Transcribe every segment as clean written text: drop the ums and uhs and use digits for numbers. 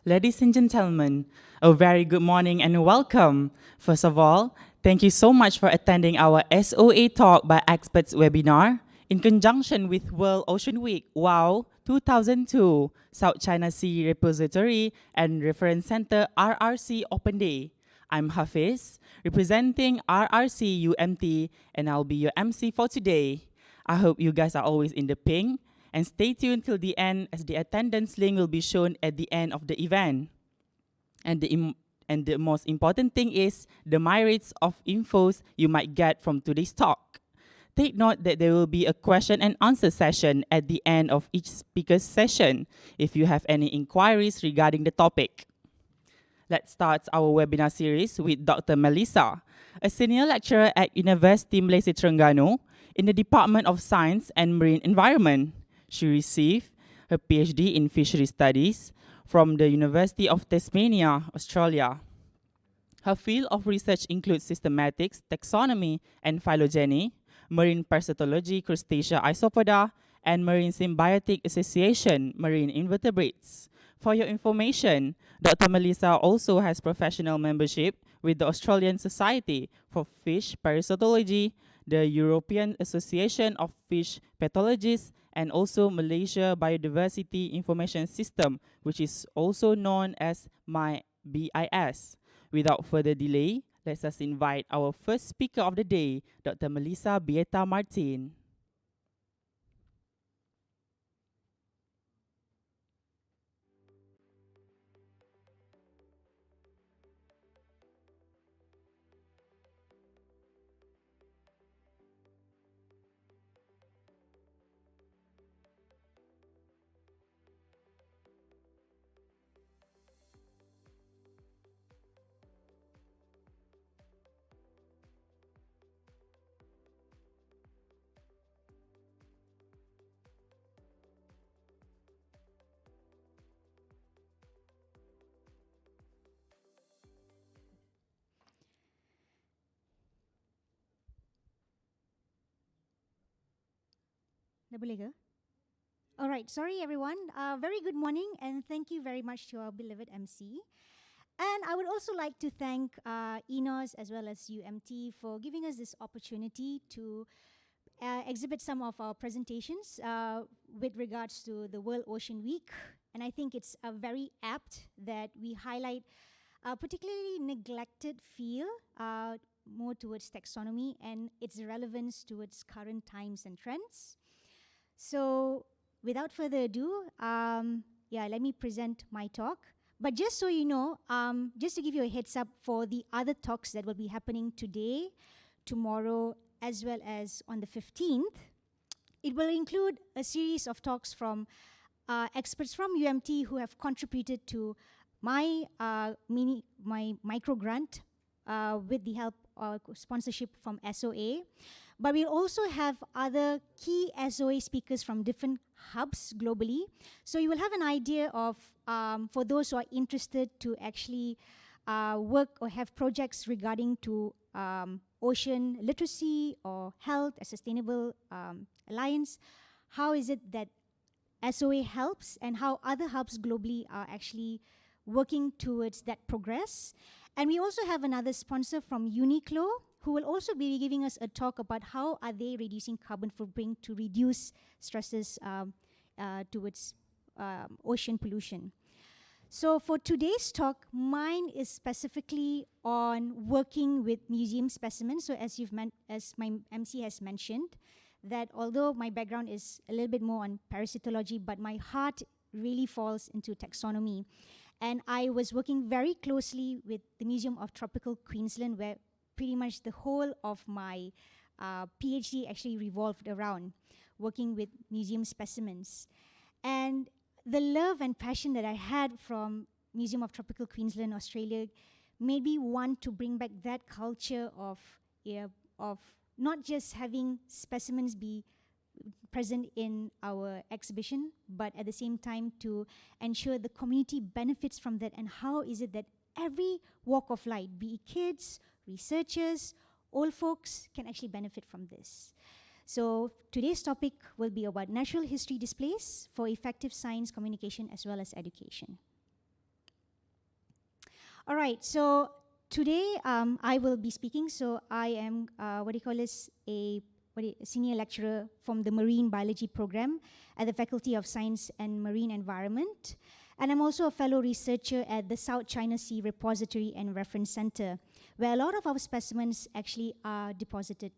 Ladies and gentlemen, a very good morning and welcome. First of all, thank you so much for attending our SOA Talk by Experts webinar in conjunction with World Ocean Week, WOW 2002, South China Sea Repository and Reference Center RRC Open Day. I'm Hafiz, representing RRC UMT, and I'll be your MC for today. I hope you guys are always in the pink, and stay tuned till the end as the attendance link will be shown at the end of the event. And the most important thing is the myriads of infos you might get from today's talk. Take note that there will be a question and answer session at the end of each speaker's session if you have any inquiries regarding the topic. Let's start our webinar series with Dr. Melissa, a senior lecturer at University Malaysia Terengganu in the Department of Science and Marine Environment. She received her PhD in Fishery Studies from the University of Tasmania, Australia. Her field of research includes systematics, taxonomy and phylogeny, marine parasitology, crustacea isopoda, and marine symbiotic association, marine invertebrates. For your information, Dr. Melissa also has professional membership with the Australian Society for Fish Parasitology, the European Association of Fish Pathologists, and also Malaysia Biodiversity Information System, which is also known as MyBIS. Without further delay, let us invite our first speaker of the day, Dr. Melissa Beata Martin. Dah boleh ke? Alright, sorry everyone. Very good morning and thank you very much to our beloved MC. And I would also like to thank INOS as well as UMT for giving us this opportunity to exhibit some of our presentations with regards to the World Ocean Week. And I think it's very apt that we highlight a particularly neglected field more towards taxonomy and its relevance towards current times and trends. So without further ado, let me present my talk. But just so you know, just to give you a heads up for the other talks that will be happening today, tomorrow, as well as on the 15th, it will include a series of talks from experts from UMT who have contributed to my micro grant with the help sponsorship from SOA. But we'll also have other key SOA speakers from different hubs globally. So you will have an idea of, for those who are interested to actually work or have projects regarding to ocean literacy or health, a sustainable alliance, how is it that SOA helps and how other hubs globally are actually working towards that progress. And we also have another sponsor from UNIQLO, who will also be giving us a talk about how are they reducing carbon footprint to reduce stresses towards ocean pollution. So for today's talk, mine is specifically on working with museum specimens. So as my MC has mentioned, that although my background is a little bit more on parasitology, but my heart really falls into taxonomy. And I was working very closely with the Museum of Tropical Queensland, where pretty much the whole of my PhD actually revolved around working with museum specimens. And the love and passion that I had from Museum of Tropical Queensland, Australia, made me want to bring back that culture of not just having specimens be present in our exhibition, but at the same time to ensure the community benefits from that, and how is it that every walk of life, be it kids, researchers, old folks, can actually benefit from this. So today's topic will be about natural history displays for effective science communication as well as education. All right, so today I will be speaking. So I am a senior lecturer from the Marine Biology program at the Faculty of Science and Marine Environment. And I'm also a fellow researcher at the South China Sea Repository and Reference Center, where a lot of our specimens actually are deposited.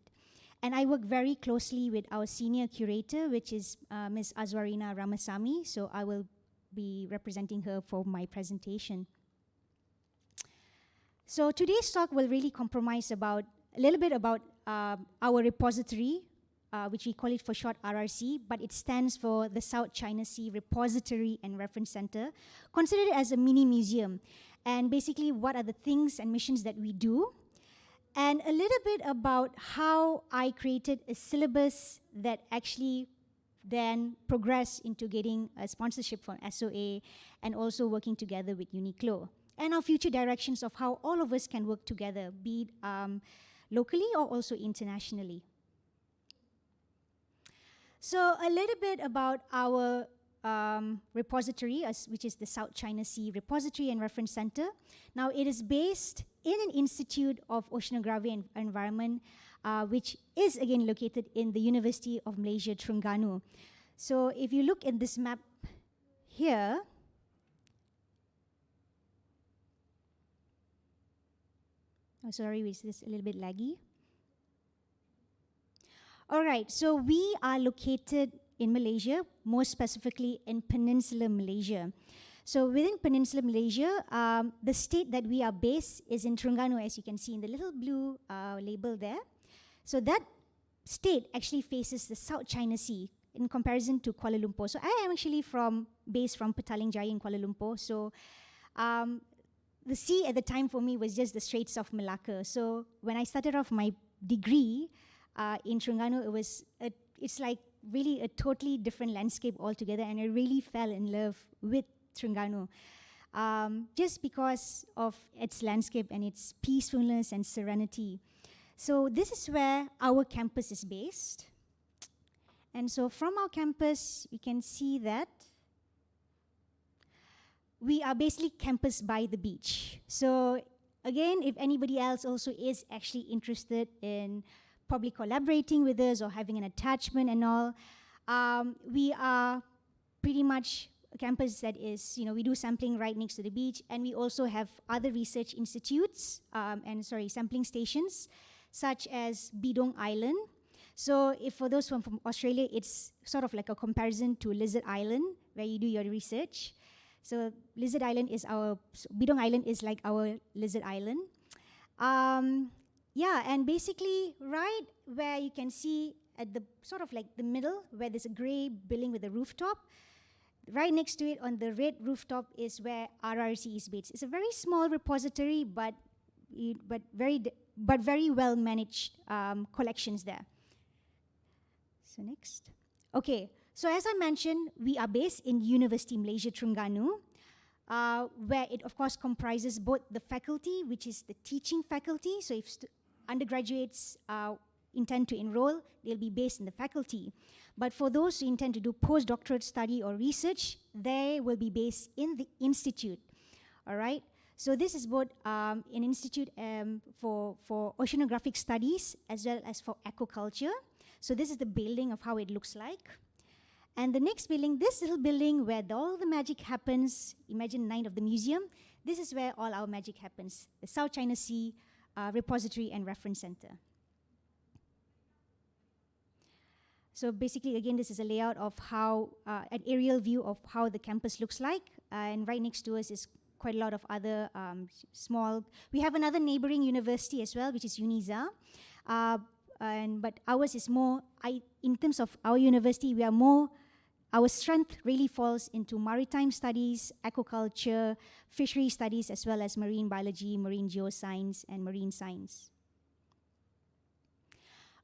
And I work very closely with our senior curator, which is Ms. Azwarina Ramasamy. So I will be representing her for my presentation. So today's talk will really compromise a little bit about our repository, which we call it for short RRC, but it stands for the South China Sea Repository and Reference Center. Consider it as a mini museum. And basically, what are the things and missions that we do? And a little bit about how I created a syllabus that actually then progressed into getting a sponsorship from SOA and also working together with UNIQLO. And our future directions of how all of us can work together, be it locally or also internationally. So a little bit about our repository, which is the South China Sea Repository and Reference Center. Now, it is based in an Institute of Oceanography and Environment, which is again located in the University of Malaysia, Terengganu. So if you look at this map here, oh, sorry, this is a little bit laggy. All right, so we are located in Malaysia, more specifically in Peninsular Malaysia. So within Peninsular Malaysia, the state that we are based is in Terengganu, as you can see in the little blue label there. So that state actually faces the South China Sea in comparison to Kuala Lumpur. So I am actually based from Petaling Jaya in Kuala Lumpur. So the sea at the time for me was just the Straits of Malacca. So when I started off my degree in Terengganu, it's like really a totally different landscape altogether, and I really fell in love with Terengganu just because of its landscape and its peacefulness and serenity. So this is where our campus is based. And so from our campus, you can see that we are basically campus by the beach. So again, if anybody else also is actually interested in probably collaborating with us or having an attachment and all, we are pretty much a campus that is, we do sampling right next to the beach, and we also have other research institutes, sampling stations, such as Bidong Island. So if for those from Australia, it's sort of like a comparison to Lizard Island, where you do your research. So Bidong Island is like our Lizard Island. And basically right where you can see at the sort of like the middle, where there's a gray building with a rooftop, right next to it on the red rooftop is where RRC is based. It's a very small repository, but very well managed collections there. So next. Okay, so as I mentioned, we are based in University Malaysia Terengganu, where it of course comprises both the faculty, which is the teaching faculty. So if undergraduates intend to enroll, they'll be based in the faculty. But for those who intend to do postdoctorate study or research, they will be based in the institute. All right. So this is both an institute for oceanographic studies as well as for aquaculture. So this is the building of how it looks like. And the next building, this little building where all the magic happens, imagine Night of the Museum, this is where all our magic happens, the South China Sea Repository and Reference Center. So basically, again, this is a layout of how, an aerial view of how the campus looks like. And right next to us is quite a lot of other we have another neighboring university as well, which is UNIZA. But ours is more, in terms of our university, our strength really falls into maritime studies, aquaculture, fishery studies, as well as marine biology, marine geoscience, and marine science.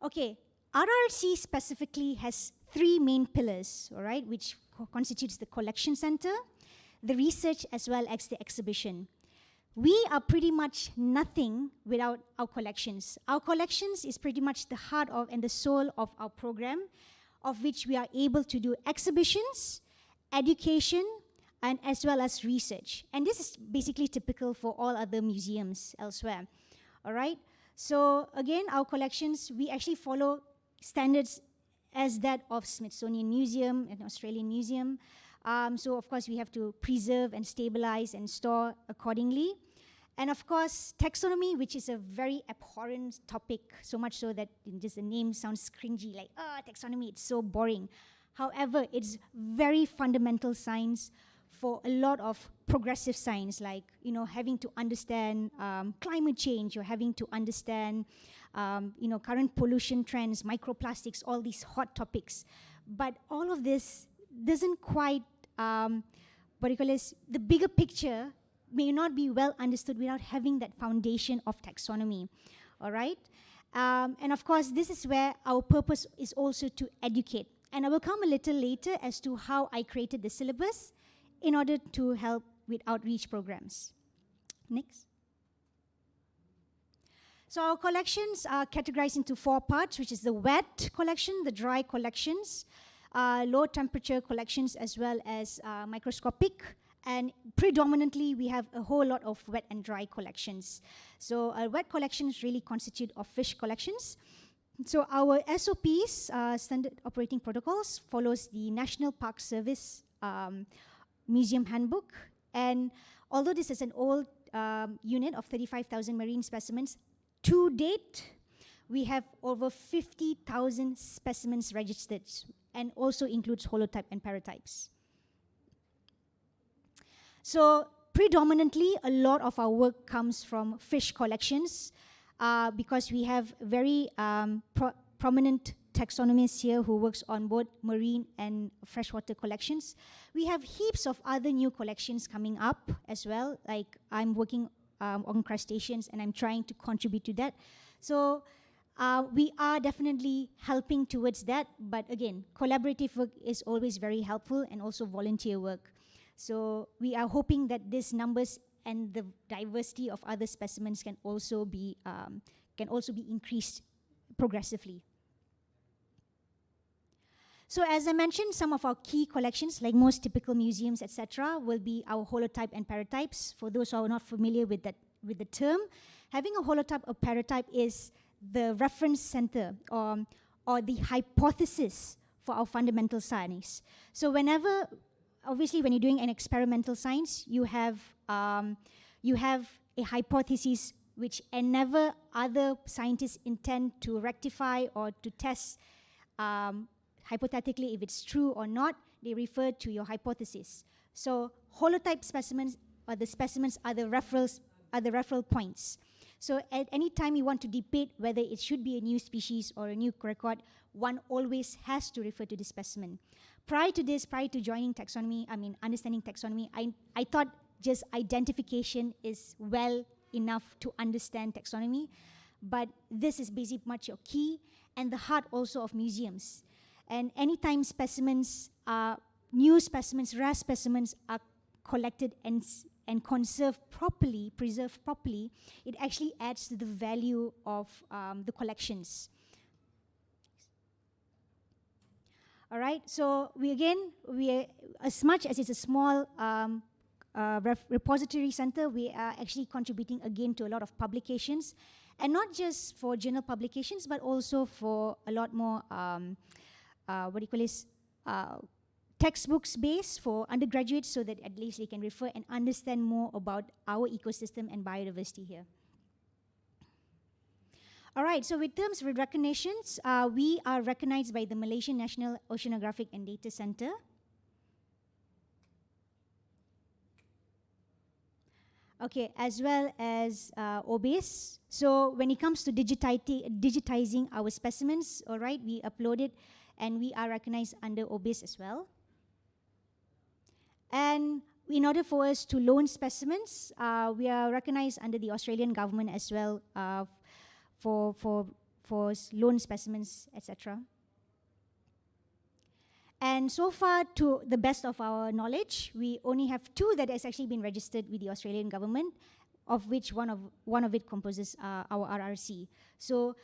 Okay, RRC specifically has three main pillars, all right, which constitutes the collection center, the research, as well as the exhibition. We are pretty much nothing without our collections. Our collections is pretty much the heart of and the soul of our program, of which we are able to do exhibitions, education, and as well as research. And this is basically typical for all other museums elsewhere. All right. So again, our collections, we actually follow standards as that of Smithsonian Museum and Australian Museum. So of course we have to preserve and stabilize and store accordingly. And of course, taxonomy, which is a very abhorrent topic, so much so that just the name sounds cringy, like, taxonomy, it's so boring. However, it's very fundamental science for a lot of progressive science, like, having to understand climate change, or having to understand, current pollution trends, microplastics, all these hot topics. But all of this doesn't quite, the bigger picture may not be well understood without having that foundation of taxonomy, all right? And of course, this is where our purpose is also to educate. And I will come a little later as to how I created the syllabus in order to help with outreach programs. Next. So our collections are categorized into 4 parts, which is the wet collection, the dry collections, low temperature collections, as well as microscopic. And predominantly, we have a whole lot of wet and dry collections. So wet collections really constitute of fish collections. So our SOPs, Standard Operating Protocols, follows the National Park Service Museum Handbook. And although this is an old unit of 35,000 marine specimens, to date, we have over 50,000 specimens registered, and also includes holotype and paratypes. So predominantly, a lot of our work comes from fish collections because we have very prominent taxonomists here who works on both marine and freshwater collections. We have heaps of other new collections coming up as well, like I'm working on crustaceans and I'm trying to contribute to that. So we are definitely helping towards that, but again, collaborative work is always very helpful, and also volunteer work. So we are hoping that these numbers and the diversity of other specimens can also be increased progressively. So as I mentioned, some of our key collections, like most typical museums, etc., will be our holotype and paratypes. For those who are not familiar with the term, having a holotype or paratype is the reference center or the hypothesis for our fundamental science. So obviously, when you're doing an experimental science, you have a hypothesis which never other scientists intend to rectify or to test. Hypothetically, if it's true or not, they refer to your hypothesis. So holotype specimens, or the specimens, are the referral points. So at any time you want to debate whether it should be a new species or a new record, one always has to refer to the specimen. Prior to joining taxonomy, understanding taxonomy, I thought just identification is well enough to understand taxonomy, but this is basically much your key and the heart also of museums. And anytime new specimens, rare specimens are collected and conserved properly, preserved properly, it actually adds to the value of the collections. All right, so as much as it's a small repository center, we are actually contributing again to a lot of publications, and not just for journal publications, but also for a lot more textbooks based for undergraduates, so that at least they can refer and understand more about our ecosystem and biodiversity here. All right, so with terms of recognitions, we are recognized by the Malaysian National Oceanographic and Data Center. Okay, as well as OBIS. So when it comes to digitizing our specimens, all right, we upload it, and we are recognized under OBIS as well. And in order for us to loan specimens, we are recognized under the Australian government as well for loan specimens, etc. And so far, to the best of our knowledge, we only have 2 that has actually been registered with the Australian government, of which one of it composes our RRC. So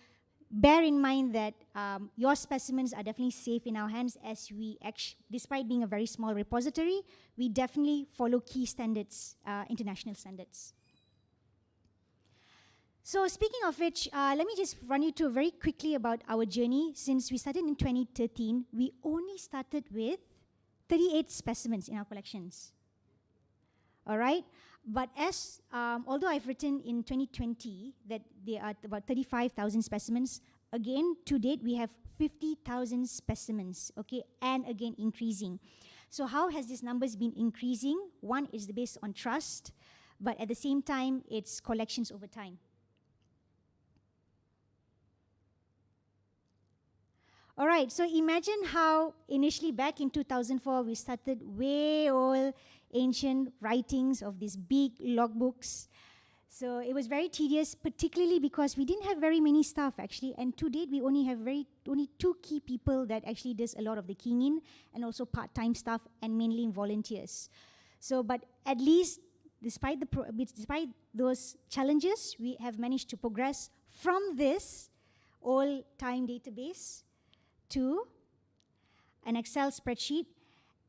bear in mind that your specimens are definitely safe in our hands, as we despite being a very small repository, we definitely follow key standards, international standards. So speaking of which, let me just run you through very quickly about our journey. Since we started in 2013, we only started with 38 specimens in our collections. All right? But as, although I've written in 2020 that there are about 35,000 specimens, again, to date, we have 50,000 specimens, okay, and again, increasing. So how has these numbers been increasing? One is based on trust, but at the same time, it's collections over time. All right, so imagine how initially back in 2004, we started way old ancient writings of these big logbooks. So it was very tedious, particularly because we didn't have very many staff actually, and to date we only have only 2 key people that actually does a lot of the keying in, and also part-time staff and mainly volunteers. So, but at least despite those challenges, we have managed to progress from this old-time database to an Excel spreadsheet.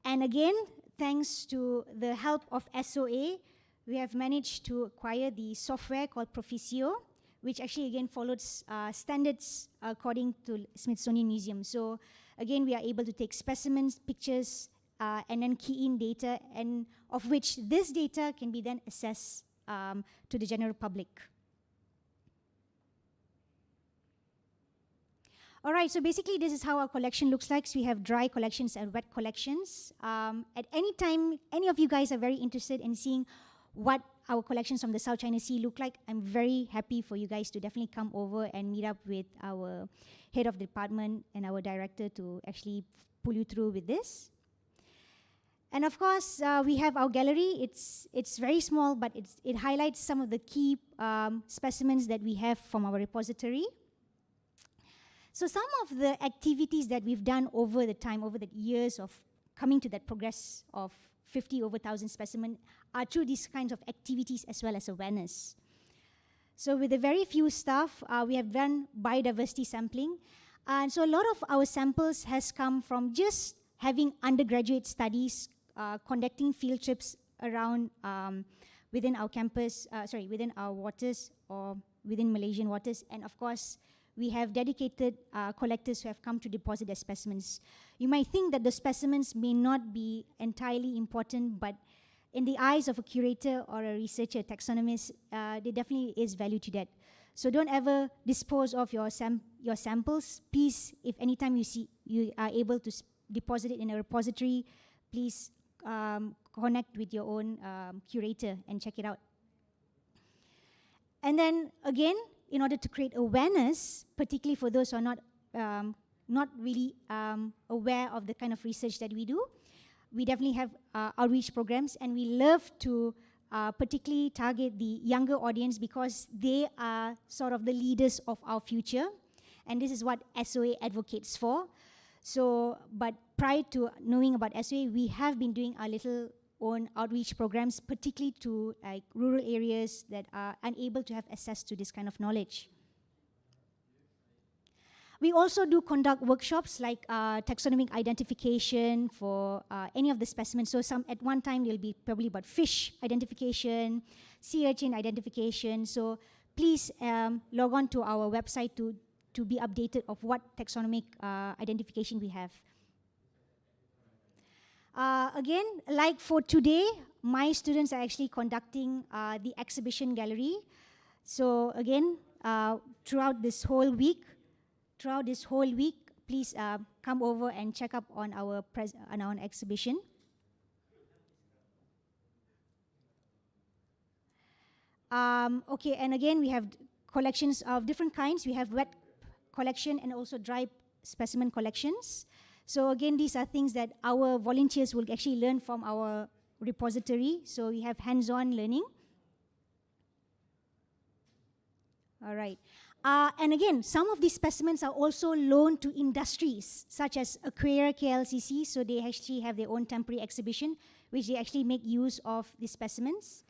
And again, thanks to the help of SOA, we have managed to acquire the software called Proficio, which actually again follows standards according to Smithsonian Museum. So again, we are able to take specimens, pictures, and then key in data, and of which this data can be then assessed to the general public. All right, so basically this is how our collection looks like. So we have dry collections and wet collections. At any time, any of you guys are very interested in seeing what our collections from the South China Sea look like, I'm very happy for you guys to definitely come over and meet up with our head of the department and our director to actually pull you through with this. And of course, we have our gallery. It's very small, but it highlights some of the key specimens that we have from our repository. So some of the activities that we've done over the time, over the years of coming to that progress of 50 over 1,000 specimens are through these kinds of activities as well as awareness. So with a very few staff, we have done biodiversity sampling. And so a lot of our samples has come from just having undergraduate studies, conducting field trips around within our campus, within our waters or within Malaysian waters. And of course, we have dedicated collectors who have come to deposit their specimens. You might think that the specimens may not be entirely important, but in the eyes of a curator or a researcher, taxonomist, there definitely is value to that. So don't ever dispose of your samples. Please, if anytime you are able to deposit it in a repository, please connect with your own curator and check it out. And then again, in order to create awareness, particularly for those who are not really aware of the kind of research that we do, we definitely have outreach programs, and we love to particularly target the younger audience because they are sort of the leaders of our future, and this is what SOA advocates for. So, but prior to knowing about SOA, we have been doing our little own outreach programs, particularly to like rural areas that are unable to have access to this kind of knowledge. We also do conduct workshops like taxonomic identification for any of the specimens. So at one time there'll be probably about fish identification, sea urchin identification. So please log on to our website to be updated of what taxonomic identification we have. Again, like for today, my students are actually conducting the exhibition gallery. So again, throughout this whole week, please come over and check up on our exhibition. Okay, and again, we have collections of different kinds. We have wet collection and also dry specimen collections. So again, these are things that our volunteers will actually learn from our repository. So we have hands-on learning. All right. And again, some of these specimens are also loaned to industries, such as Aquaria KLCC. So they actually have their own temporary exhibition, which they actually make use of these specimens.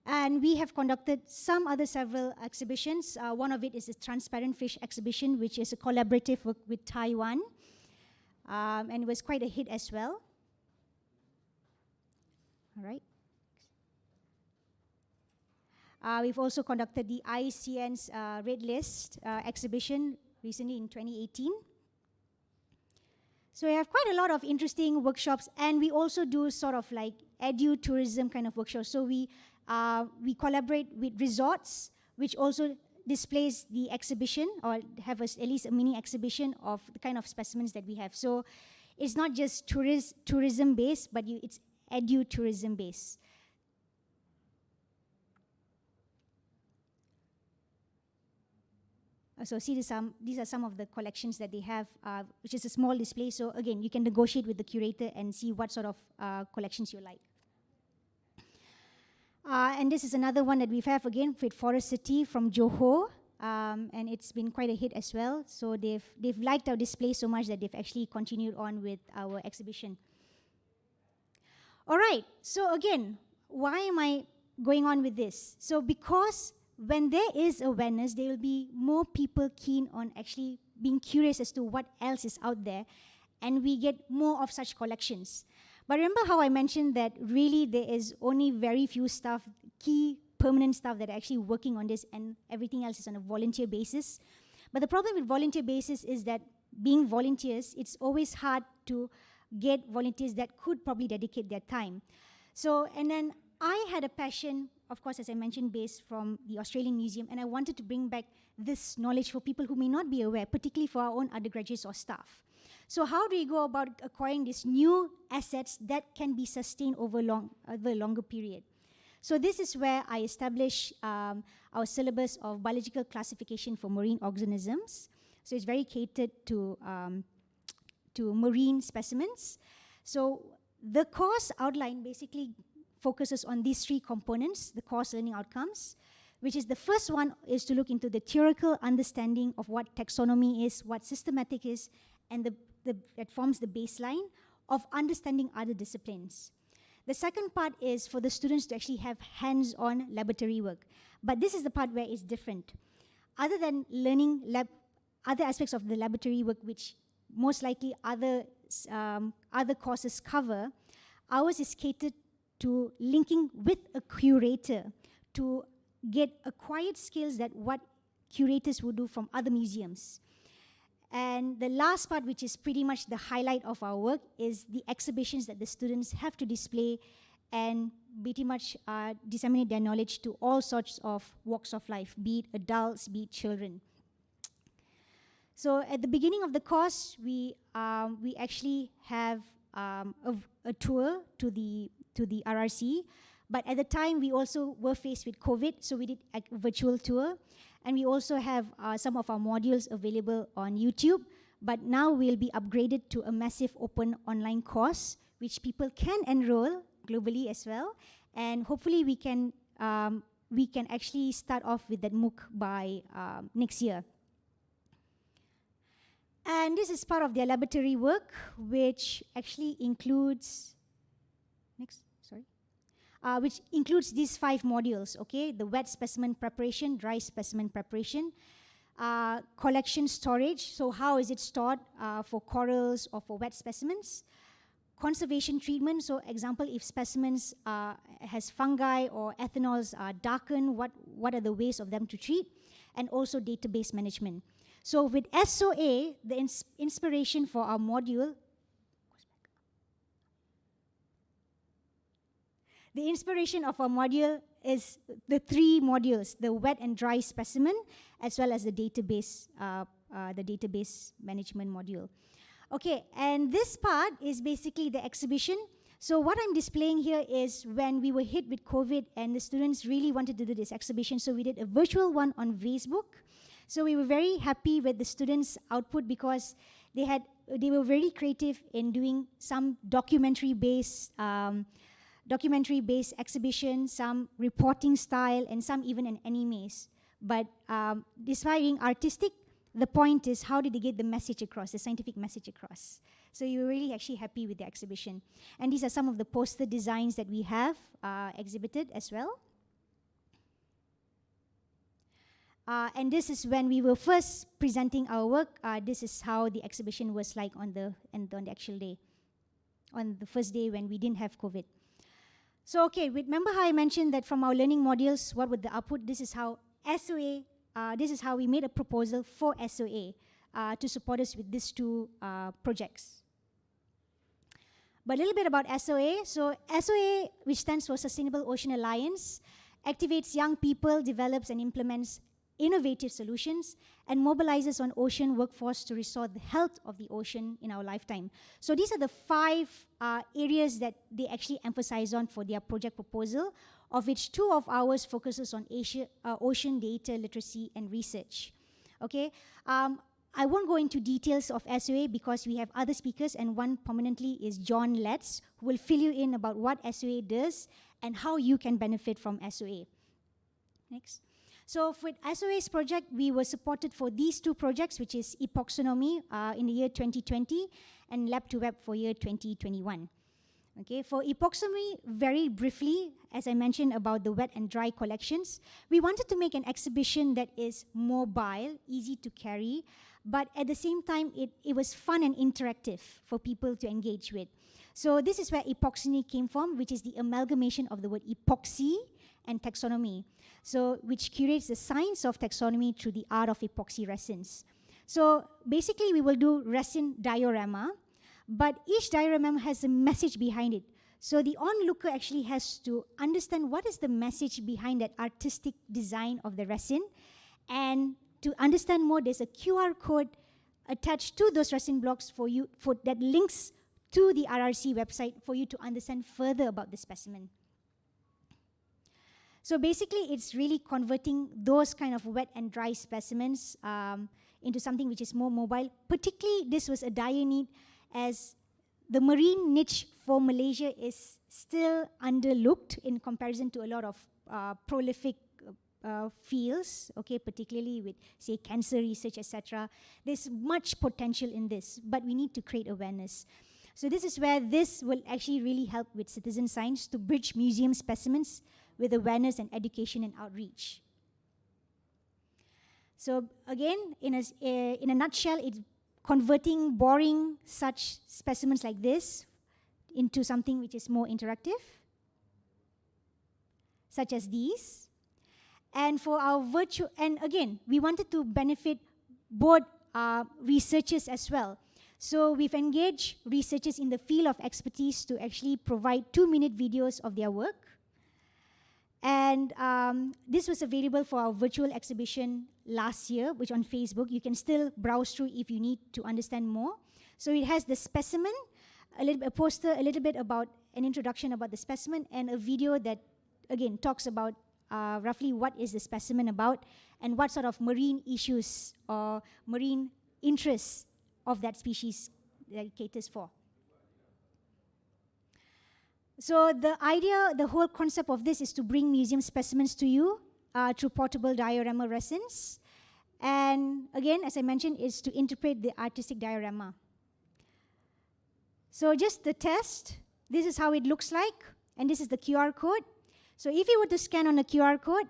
And we have conducted some other several exhibitions. One of it is the Transparent Fish exhibition, which is a collaborative work with Taiwan. And it was quite a hit as well. All right. We've also conducted the ICN's Red List exhibition recently in 2018. So we have quite a lot of interesting workshops, and we also do sort of like edu-tourism kind of workshops. So we collaborate with resorts, which also displays the exhibition, or have at least a mini exhibition of the kind of specimens that we have. So it's not just tourism based, but it's edu-tourism based. So see, these are some of the collections that they have, which is a small display. So again, you can negotiate with the curator and see what sort of collections you like. And this is another one that we have again with Forest City from Johor, and it's been quite a hit as well. So they've liked our display so much that they've actually continued on with our exhibition. All right, so again, why am I going on with this? So because when there is awareness, there will be more people keen on actually being curious as to what else is out there, and we get more of such collections. But remember how I mentioned that really there is only very few staff, key permanent staff that are actually working on this, and everything else is on a volunteer basis. But the problem with volunteer basis is that being volunteers, it's always hard to get volunteers that could probably dedicate their time. So, and then I had a passion, of course, as I mentioned, based from the Australian Museum, and I wanted to bring back this knowledge for people who may not be aware, particularly for our own undergraduates or staff. So how do we go about acquiring these new assets that can be sustained over a longer period? So this is where I establish our syllabus of biological classification for marine organisms. So it's very catered to marine specimens. So the course outline basically focuses on these three components, the course learning outcomes, which is the first one is to look into the theoretical understanding of what taxonomy is, what systematic is, and that forms the baseline of understanding other disciplines. The second part is for the students to actually have hands-on laboratory work. But this is the part where it's different. Other than learning other aspects of the laboratory work, which most likely other courses cover, ours is catered to linking with a curator to get acquired skills that what curators would do from other museums. And the last part, which is pretty much the highlight of our work, is the exhibitions that the students have to display and pretty much disseminate their knowledge to all sorts of walks of life, be it adults, be it children. So at the beginning of the course, we actually have a tour to the RRC, but at the time we also were faced with COVID, so we did a virtual tour, and we also have some of our modules available on YouTube, but now we'll be upgraded to a massive open online course, which people can enroll globally as well, and hopefully we can actually start off with that MOOC by next year. And this is part of their laboratory work, which actually includes, which includes these 5 modules, okay? The wet specimen preparation, dry specimen preparation, collection storage, so how is it stored for corals or for wet specimens, conservation treatment, so example, if specimens has fungi or ethanols are darkened, what are the ways of them to treat, and also database management. So with SOA, the inspiration for our module, the inspiration of our module is the 3 modules, the wet and dry specimen, as well as the database management module. Okay, and this part is basically the exhibition. So what I'm displaying here is when we were hit with COVID and the students really wanted to do this exhibition, so we did a virtual one on Facebook. So we were very happy with the students' output because they were very creative in doing some documentary-based exhibition, some reporting style, and some even an animes. But despite being artistic, the point is how did they get the message across, the scientific message across. So you were really actually happy with the exhibition. And these are some of the poster designs that we have exhibited as well. And this is when we were first presenting our work. This is how the exhibition was like on the actual day, on the first day when we didn't have COVID. So okay, remember how I mentioned that from our learning modules, what would the output? This is how SOA, this is how we made a proposal for SOA to support us with these two projects. But a little bit about SOA. So SOA, which stands for Sustainable Ocean Alliance, activates young people, develops and implements innovative solutions, and mobilizes on ocean workforce to restore the health of the ocean in our lifetime. So these are the 5 areas that they actually emphasize on for their project proposal, of which 2 of ours focuses on ocean data literacy and research. Okay, I won't go into details of SOA because we have other speakers, and one prominently is Jon Letts, who will fill you in about what SOA does and how you can benefit from SOA. Next. So with SOA's project, we were supported for these 2 projects, which is Epoxonomy in the year 2020 and Lab to Web for year 2021. Okay, for Epoxonomy, very briefly, as I mentioned about the wet and dry collections, we wanted to make an exhibition that is mobile, easy to carry, but at the same time, it was fun and interactive for people to engage with. So this is where Epoxonomy came from, which is the amalgamation of the word epoxy and taxonomy. So which curates the science of taxonomy through the art of epoxy resins. So basically, we will do resin diorama, but each diorama has a message behind it. So the onlooker actually has to understand what is the message behind that artistic design of the resin. And to understand more, there's a QR code attached to those resin blocks for you that links to the RRC website for you to understand further about the specimen. So basically, it's really converting those kind of wet and dry specimens into something which is more mobile. Particularly, this was a dire need as the marine niche for Malaysia is still underlooked in comparison to a lot of prolific fields, okay, particularly with, say, cancer research, etc. There's much potential in this, but we need to create awareness. So this is where this will actually really help with citizen science to bridge museum specimens with awareness and education and outreach. So again, in a nutshell, it's converting boring such specimens like this into something which is more interactive, such as these. And for our virtual, and again, we wanted to benefit both researchers as well. So we've engaged researchers in the field of expertise to actually provide 2-minute videos of their work. And this was available for our virtual exhibition last year, which on Facebook. You can still browse through if you need to understand more. So it has the specimen, a poster, a little bit about an introduction about the specimen, and a video that, again, talks about roughly what is the specimen about and what sort of marine issues or marine interests of that species that it caters for. So the idea, the whole concept of this is to bring museum specimens to you through portable diorama resins. And again, as I mentioned, is to interpret the artistic diorama. So just the test, this is how it looks like, and this is the QR code. So if you were to scan on the QR code,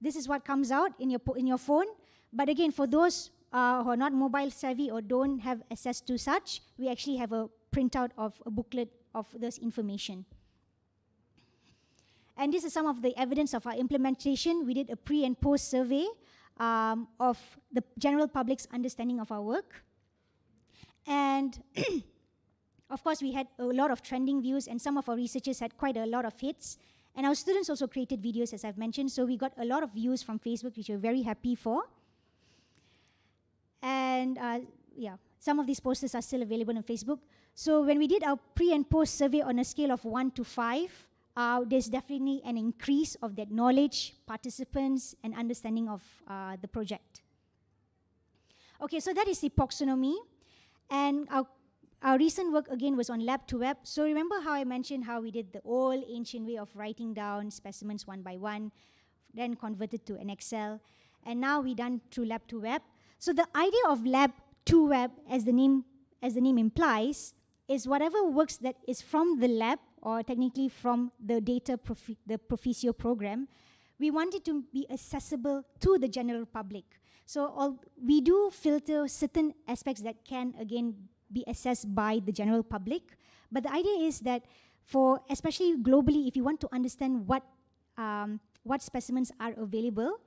this is what comes out in your phone. But again, for those who are not mobile savvy or don't have access to such, we actually have a printout of a booklet of this information. And this is some of the evidence of our implementation. We did a pre and post survey of the general public's understanding of our work. And of course, we had a lot of trending views, and some of our researchers had quite a lot of hits. And our students also created videos, as I've mentioned, so we got a lot of views from Facebook, which we're very happy for. And yeah, some of these posters are still available on Facebook. So when we did our pre and post survey on a scale of 1 to 5, there's definitely an increase of that knowledge, participants, and understanding of the project. Okay, so that is epoxonomy. And our recent work, again, was on lab to web. So remember how I mentioned how we did the old ancient way of writing down specimens one by one, then converted to an Excel. And now we done through lab to web. So the idea of lab to web, as the name implies, is whatever works that is from the lab, or technically from the data the Proficio program, we want it to be accessible to the general public. So we do filter certain aspects that can, again, be assessed by the general public. But the idea is that especially globally, if you want to understand what specimens are available,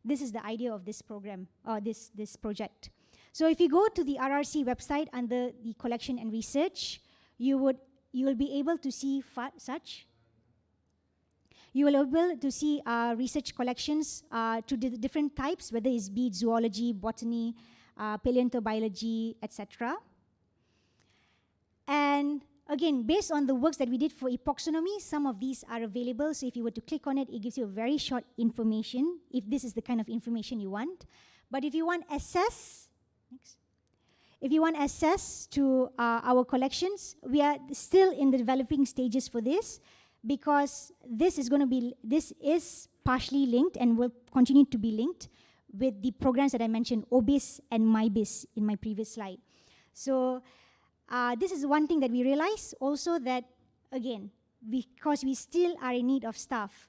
this is the idea of this program, or this project. So if you go to the RRC website under the collection and research, you will be able to see such. You will be able to see research collections to the different types, whether it's be zoology, botany, paleontology, etc. And again, based on the works that we did for epoxonomy, some of these are available. So if you were to click on it, it gives you a very short information, if this is the kind of information you want. But if you want access, to our collections, we are still in the developing stages for this, because this is partially linked and will continue to be linked with the programs that I mentioned, OBIS and MyBIS in my previous slide. So this is one thing that we realize also, that again, because we still are in need of staff,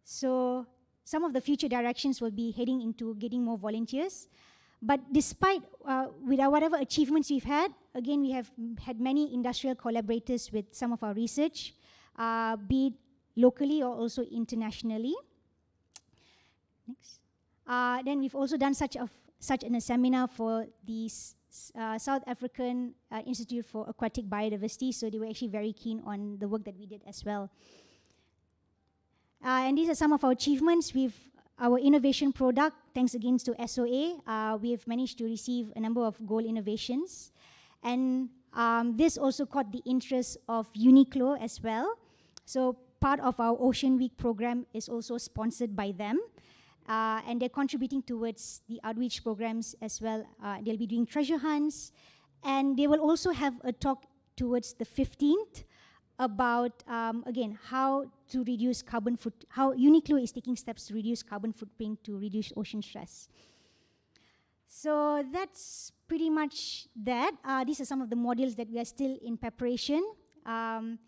so some of the future directions will be heading into getting more volunteers. But despite with our whatever achievements we've had, again, we have had many industrial collaborators with some of our research, be it locally or also internationally. Next. Then we've also done such a seminar for the South African Institute for Aquatic Biodiversity, so they were actually very keen on the work that we did as well. And these are some of our achievements. Our innovation product, thanks again to SOA, we have managed to receive a number of gold innovations. And this also caught the interest of UNIQLO as well. So part of our Ocean Week program is also sponsored by them. And they're contributing towards the outreach programs as well. They'll be doing treasure hunts. And they will also have a talk towards the 15th about, again, how to reduce how UNIQLO is taking steps to reduce carbon footprint to reduce ocean stress. So that's pretty much that. These are some of the modules that we are still in preparation. And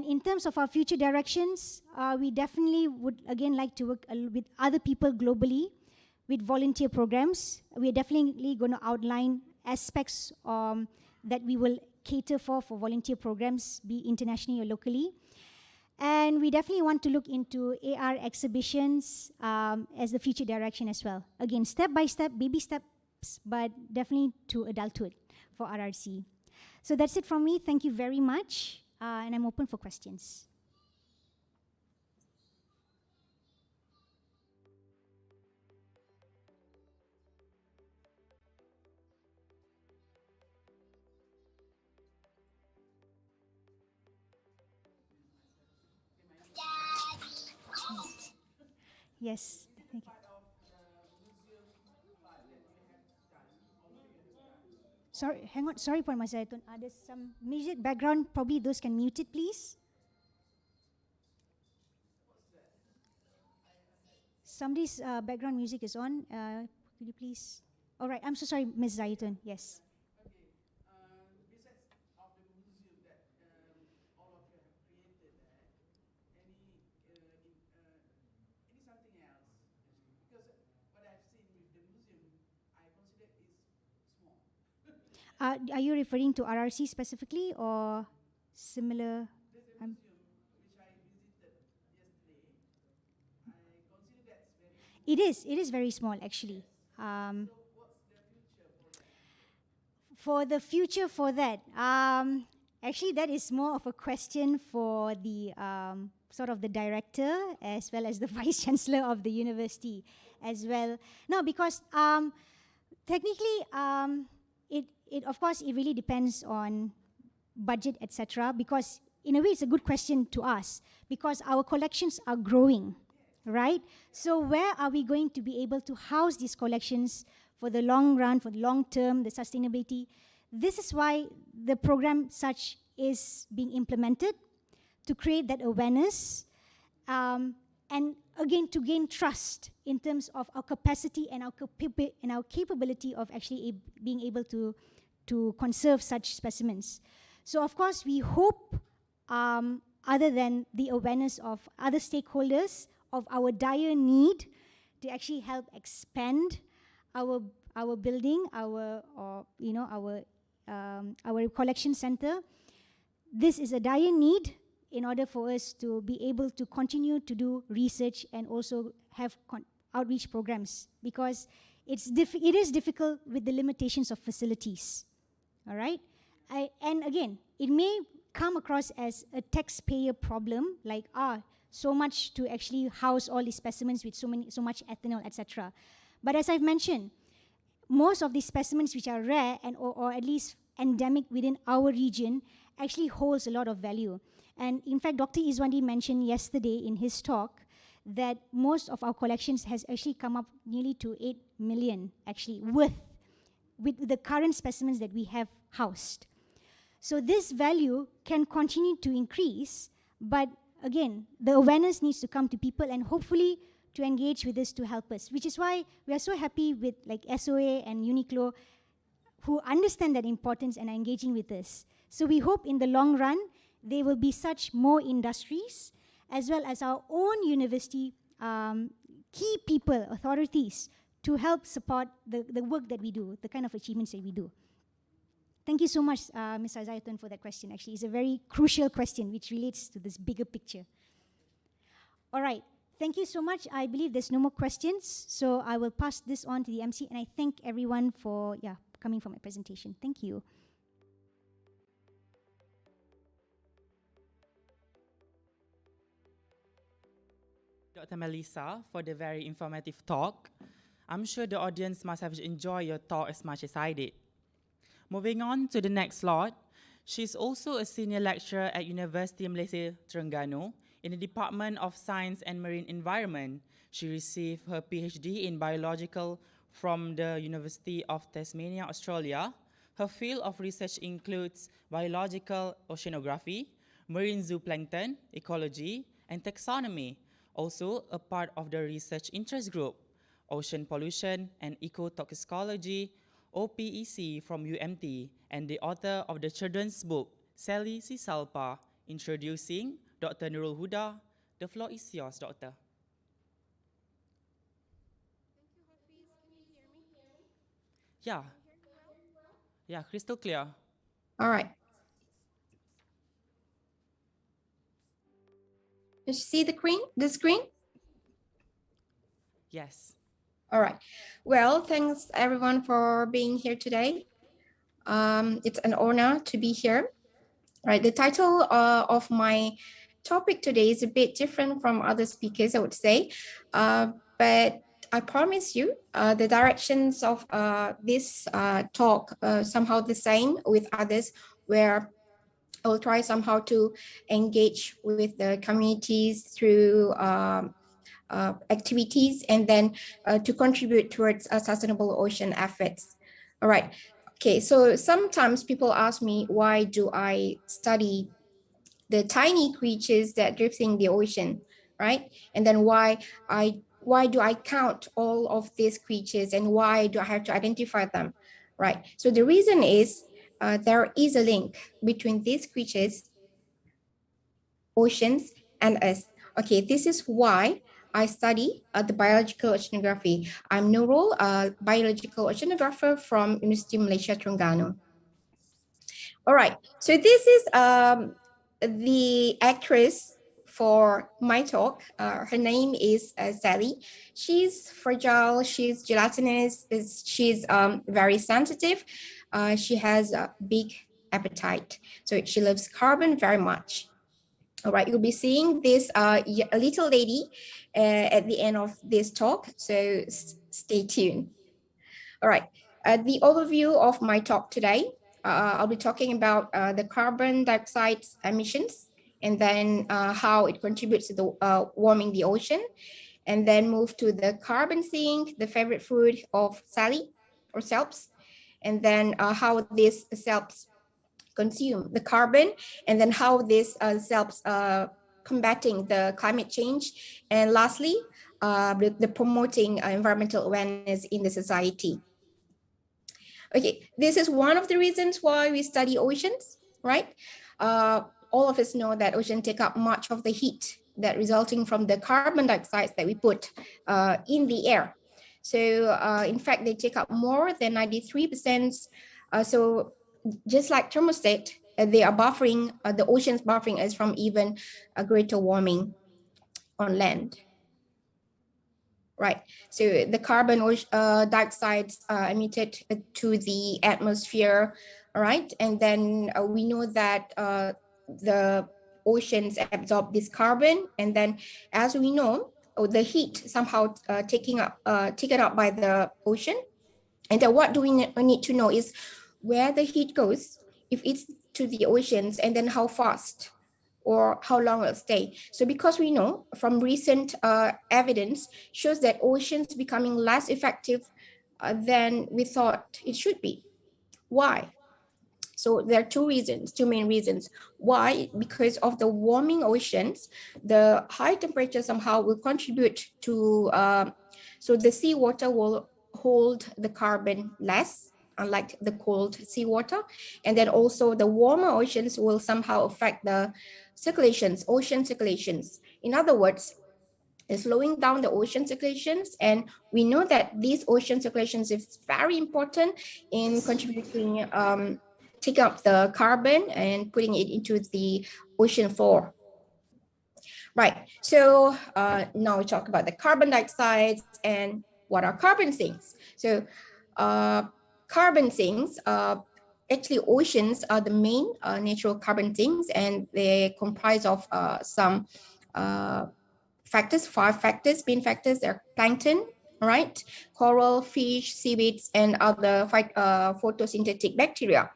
in terms of our future directions, we definitely would, again, like to work with other people globally with volunteer programs. We are definitely going to outline aspects that we will cater for volunteer programs, be internationally or locally. And we definitely want to look into AR exhibitions as the future direction as well. Again, step by step, baby steps, but definitely to adulthood for RRC. So that's it from me. Thank you very much. And I'm open for questions. Yes, thank you. Sorry, hang on. Sorry, Puan Masayatun. There's some music background. Probably those can mute it, please. Somebody's background music is on. Could you please? All right. I'm so sorry, Ms. Zayatun. Yes. Are you referring to RRC specifically or similar? The museum which I visited yesterday, I consider that's very. It is very small actually. So what's the future for that? For the future for that, actually that is more of a question for the sort of the director as well as the vice chancellor of the university as well. No, because technically. It of course, it really depends on budget, etc. Because in a way, it's a good question to ask because our collections are growing, right? So where are we going to be able to house these collections for the long run, for the long term, the sustainability? This is why the program such is being implemented to create that awareness and again to gain trust in terms of our capacity and our capability of actually being able to conserve such specimens. So of course we hope other than the awareness of other stakeholders, of our dire need to actually help expand our building, our collection center. This is a dire need in order for us to be able to continue to do research and also have outreach programs, because it is difficult with the limitations of facilities. All right, and again, it may come across as a taxpayer problem, like so much to actually house all these specimens with so much ethanol, etc. But as I've mentioned, most of these specimens which are rare and or at least endemic within our region actually holds a lot of value. And in fact, Dr. Izwandi mentioned yesterday in his talk that most of our collections has actually come up nearly to 8 million actually with the current specimens that we have housed. So this value can continue to increase, but again, the awareness needs to come to people and hopefully to engage with this to help us, which is why we are so happy with like SOA and UNIQLO who understand that importance and are engaging with us. So we hope in the long run, there will be such more industries as well as our own university key people, authorities, to help support the work that we do, the kind of achievements that we do. Thank you so much, Ms. Azayatun, for that question. Actually, it's a very crucial question which relates to this bigger picture. All right, thank you so much. I believe there's no more questions, so I will pass this on to the MC, and I thank everyone for coming for my presentation. Thank you. Dr. Melissa, for the very informative talk. I'm sure the audience must have enjoyed your talk as much as I did. Moving on to the next slot, she's also a senior lecturer at University of Malaysia, Terengganu, in the Department of Science and Marine Environment. She received her PhD in biological from the University of Tasmania, Australia. Her field of research includes biological oceanography, marine zooplankton, ecology, and taxonomy. Also a part of the research interest group, Ocean Pollution and Ecotoxicology, OPEC from UMT, and the author of the children's book, Sally Sisalpa, introducing Dr. Nurul Huda. The floor is yours, Doctor. Thank you, Hafiz. Can you hear me? Yeah. Can you hear me well? Yeah, crystal clear. All right. You see the screen? Yes. All right. Well, thanks everyone for being here today. It's an honor to be here. All right. The title of my topic today is a bit different from other speakers, I would say. But I promise you the directions of this talk somehow the same with others, where I will try somehow to engage with the communities through activities and then to contribute towards sustainable ocean efforts. All right. Okay, so sometimes people ask me, why do I study the tiny creatures that drift in the ocean, right? And then why do I count all of these creatures and why do I have to identify them, right? So the reason is there is a link between these creatures, oceans, and us. Okay, this is why I study the biological oceanography. I'm Nurul, a biological oceanographer from University of Malaysia, Terengganu. All right, so this is the actress for my talk. Her name is Sally. She's fragile, she's gelatinous, she's very sensitive. She has a big appetite. So she loves carbon very much. All right, you'll be seeing this little lady at the end of this talk, so stay tuned. All right, the overview of my talk today, I'll be talking about the carbon dioxide emissions and then how it contributes to the warming the ocean, and then move to the carbon sink, the favorite food of Sally or salps, and then how this salps consume the carbon, and then how this helps combating the climate change, and lastly, the promoting environmental awareness in the society. Okay, this is one of the reasons why we study oceans, right? All of us know that oceans take up much of the heat that resulting from the carbon dioxide that we put in the air. So in fact, they take up more than 93%. So just like thermostat, they are buffering, the oceans buffering us from even a greater warming on land. Right, so the carbon dioxide emitted to the atmosphere, all right, and then we know that the oceans absorb this carbon, and then as we know, the heat somehow taken up by the ocean. And then what do we need to know is where the heat goes, if it's to the oceans, and then how fast or how long it'll stay. So because we know from recent evidence shows that oceans becoming less effective than we thought it should be. Why? So there are two main reasons. Why? Because of the warming oceans, the high temperature somehow will contribute to, so the seawater will hold the carbon less, unlike the cold seawater. And then also the warmer oceans will somehow affect the circulations, ocean circulations. In other words, is slowing down the ocean circulations, and we know that these ocean circulations is very important in contributing, taking up the carbon and putting it into the ocean floor. Right, so now we talk about the carbon dioxide and what are carbon sinks. So carbon sinks, actually oceans are the main natural carbon sinks, and they comprise of some factors, 5 factors, main factors. Are plankton, right? Coral, fish, seaweeds, and other photosynthetic bacteria.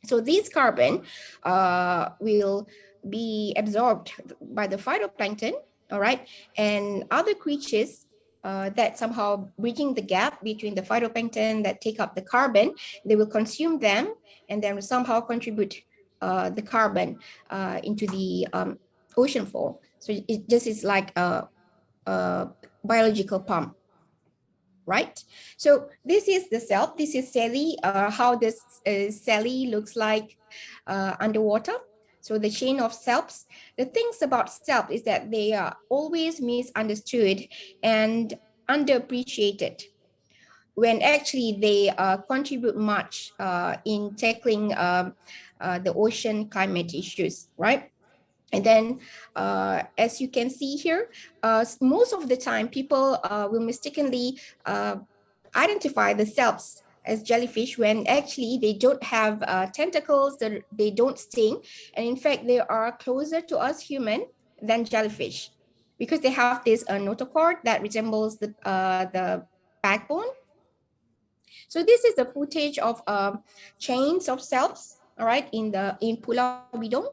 So these carbon will be absorbed by the phytoplankton, all right, and other creatures that somehow bridging the gap between the phytoplankton that take up the carbon, they will consume them and then somehow contribute the carbon into the ocean floor. So it just is like a biological pump, right? So this is the cell. This is Sally, how this Sally looks like underwater. So the chain of cells. The things about cells is that they are always misunderstood and underappreciated, when actually they contribute much in tackling the ocean climate issues, right? And then, as you can see here, most of the time people will mistakenly identify the cells as jellyfish when actually they don't have tentacles, they don't sting. And in fact, they are closer to us human than jellyfish because they have this notochord that resembles the backbone. So this is the footage of chains of cells, all right, in Pulau Bidong.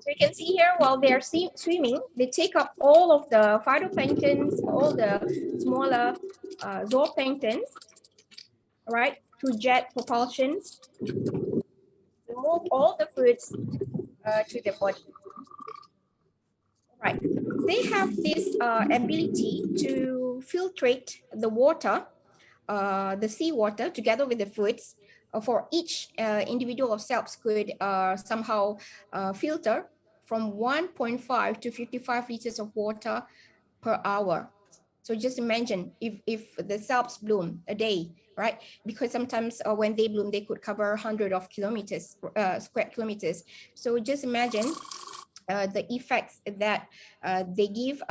So you can see here, while they are swimming, they take up all of the phytoplanktons, all the smaller zooplanktons, right, through jet propulsions to move all the foods to the body. Right, they have this ability to filtrate the water, the seawater, together with the foods. For each individual of cells could somehow filter from 1.5 to 55 liters of water per hour. So just imagine if the cells bloom a day, right? Because sometimes when they bloom, they could cover 100 of kilometers, square kilometers. So just imagine the effects that they give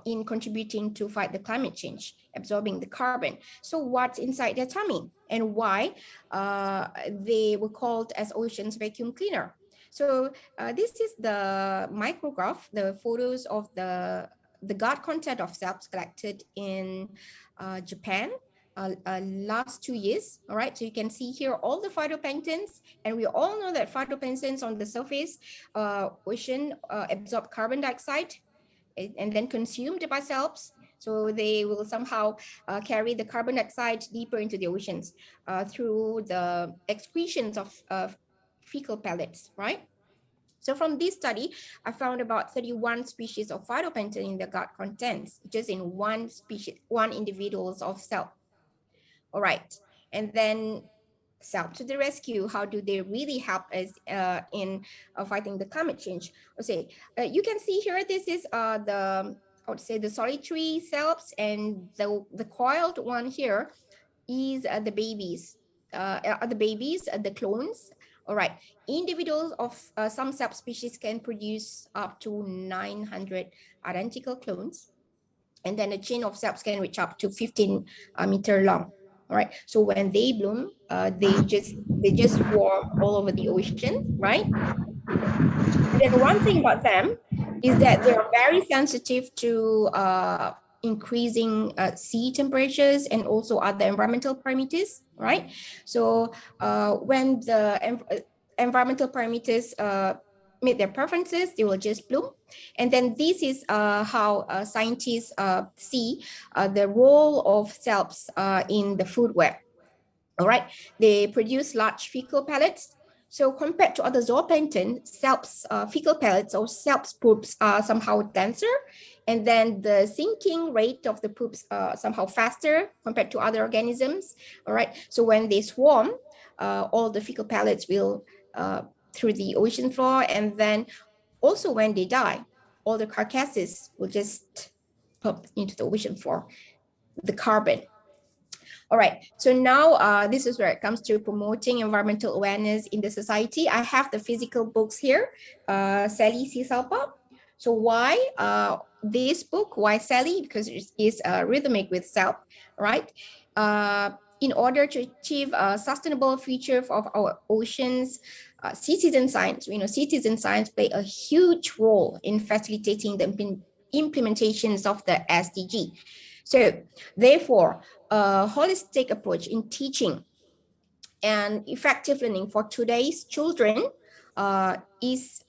in contributing to fight the climate change, absorbing the carbon. So what's inside their tummy and why they were called as ocean's vacuum cleaner? So this is the micrograph, the photos of the gut content of cells collected in Japan last 2 years. All right, so you can see here all the phytoplanktons, and we all know that phytoplanktons on the surface ocean absorb carbon dioxide and then consumed by cells. So they will somehow carry the carbon dioxide deeper into the oceans through the excretions of fecal pellets, right? So from this study, I found about 31 species of phytoplankton in the gut contents, just in one species, one individuals of cell. All right, and then Self to the rescue. How do they really help us in fighting the climate change? Okay, you can see here, this is the, I would say, the solitary cells, and the coiled one here is the babies, the clones. All right, individuals of some subspecies can produce up to 900 identical clones, and then the chain of cells can reach up to 15 meter long. All right, so when they bloom, they just swarm all over the ocean, right? And then one thing about them is that they are very sensitive to increasing sea temperatures and also other environmental parameters, right? So when the environmental parameters meet their preferences, they will just bloom. And then this is how scientists see the role of cells in the food web. All right, they produce large fecal pellets. So compared to other zooplankton, cells, fecal pellets or cells poops are somehow denser, and then the sinking rate of the poops somehow faster compared to other organisms. All right, so when they swarm, all the fecal pellets will through the ocean floor, and then also when they die, all the carcasses will just pop into the ocean floor, the carbon. All right, so now this is where it comes to promoting environmental awareness in the society. I have the physical books here, Sally Sisalpa. So why this book? Why Sally? Because it is rhythmic with self, right? In order to achieve a sustainable future of our oceans, citizen science, citizen science play a huge role in facilitating the implementations of the SDG. So therefore, a holistic approach in teaching and effective learning for today's children is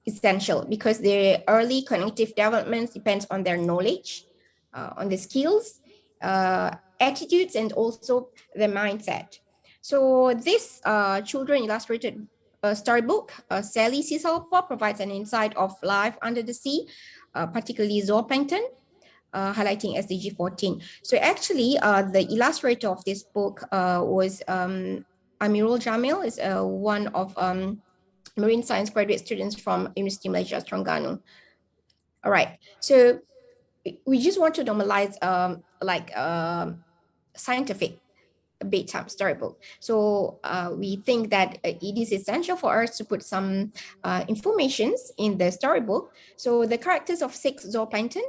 essential, because their early cognitive development depends on their knowledge, on the skills, attitudes, and also the mindset. So this children illustrated storybook, Sally Sisalpa, provides an insight of life under the sea, particularly zooplankton, highlighting SDG 14. So actually, the illustrator of this book was Amirul Jamil, is one of marine science graduate students from University of Malaysia, Terengganu. All right, so we just want to normalize scientific bedtime storybook. So we think that it is essential for us to put some informations in the storybook. So the characters of 6 zooplankton,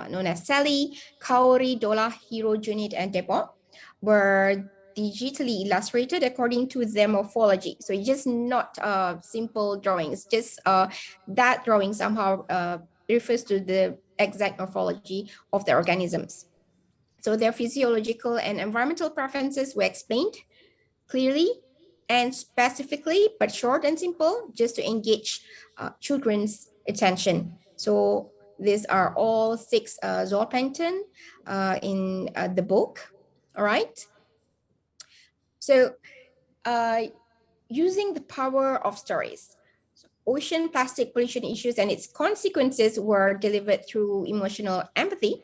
known as Sally, Kaori, Dola, Hero, Junid, and Debot, were digitally illustrated according to their morphology. So it's just not simple drawings, just that drawing somehow refers to the exact morphology of the organisms. So their physiological and environmental preferences were explained clearly and specifically, but short and simple, just to engage children's attention. So these are all 6 zooplankton in the book. All right. So using the power of stories, ocean plastic pollution issues and its consequences were delivered through emotional empathy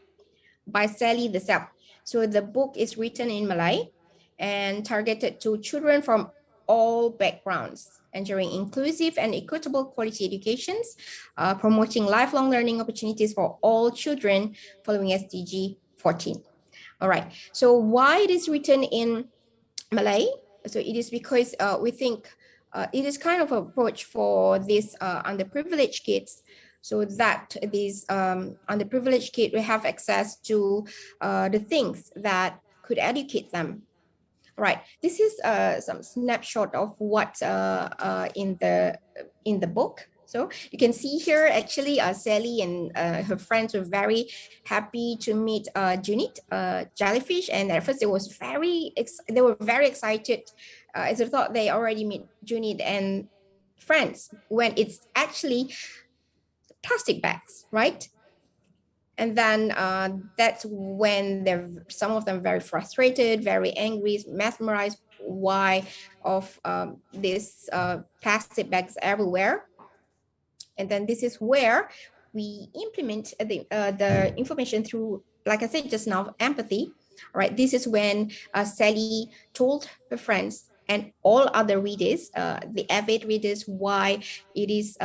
by Sally the Self. So the book is written in Malay and targeted to children from all backgrounds, ensuring inclusive and equitable quality educations, promoting lifelong learning opportunities for all children following SDG 14. All right, so why it is written in Malay? So it is because we think it is kind of an approach for these underprivileged kids, so that these underprivileged kids will have access to the things that could educate them. Right. This is some snapshot of what in the book. So you can see here, actually, Sally and her friends were very happy to meet Junit, jellyfish, and at first they were very excited, as they thought they already met Junit and friends, when it's actually plastic bags, right? And then that's when some of them very frustrated, very angry, mesmerized, why of this plastic bags everywhere. And then this is where we implement the information through, like I said just now, empathy. Right. This is when Sally told her friends and all other readers, the avid readers, why it is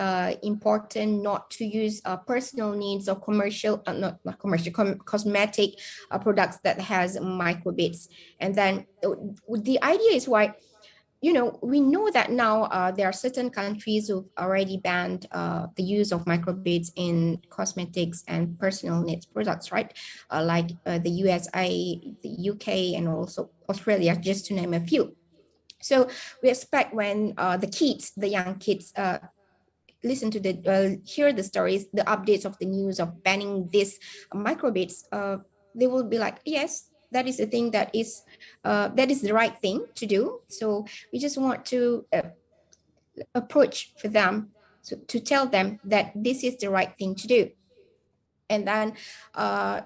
important not to use personal needs or commercial, not commercial, cosmetic products that has microbeads. And then the idea is why, we know that now there are certain countries who've already banned the use of microbeads in cosmetics and personal needs products, right? Like the USA, the UK, and also Australia, just to name a few. So we expect when the young kids listen to hear the stories, the updates of the news of banning these microbeads, they will be like, yes, that is the thing that is the right thing to do. So we just want to approach for them to tell them that this is the right thing to do. And then,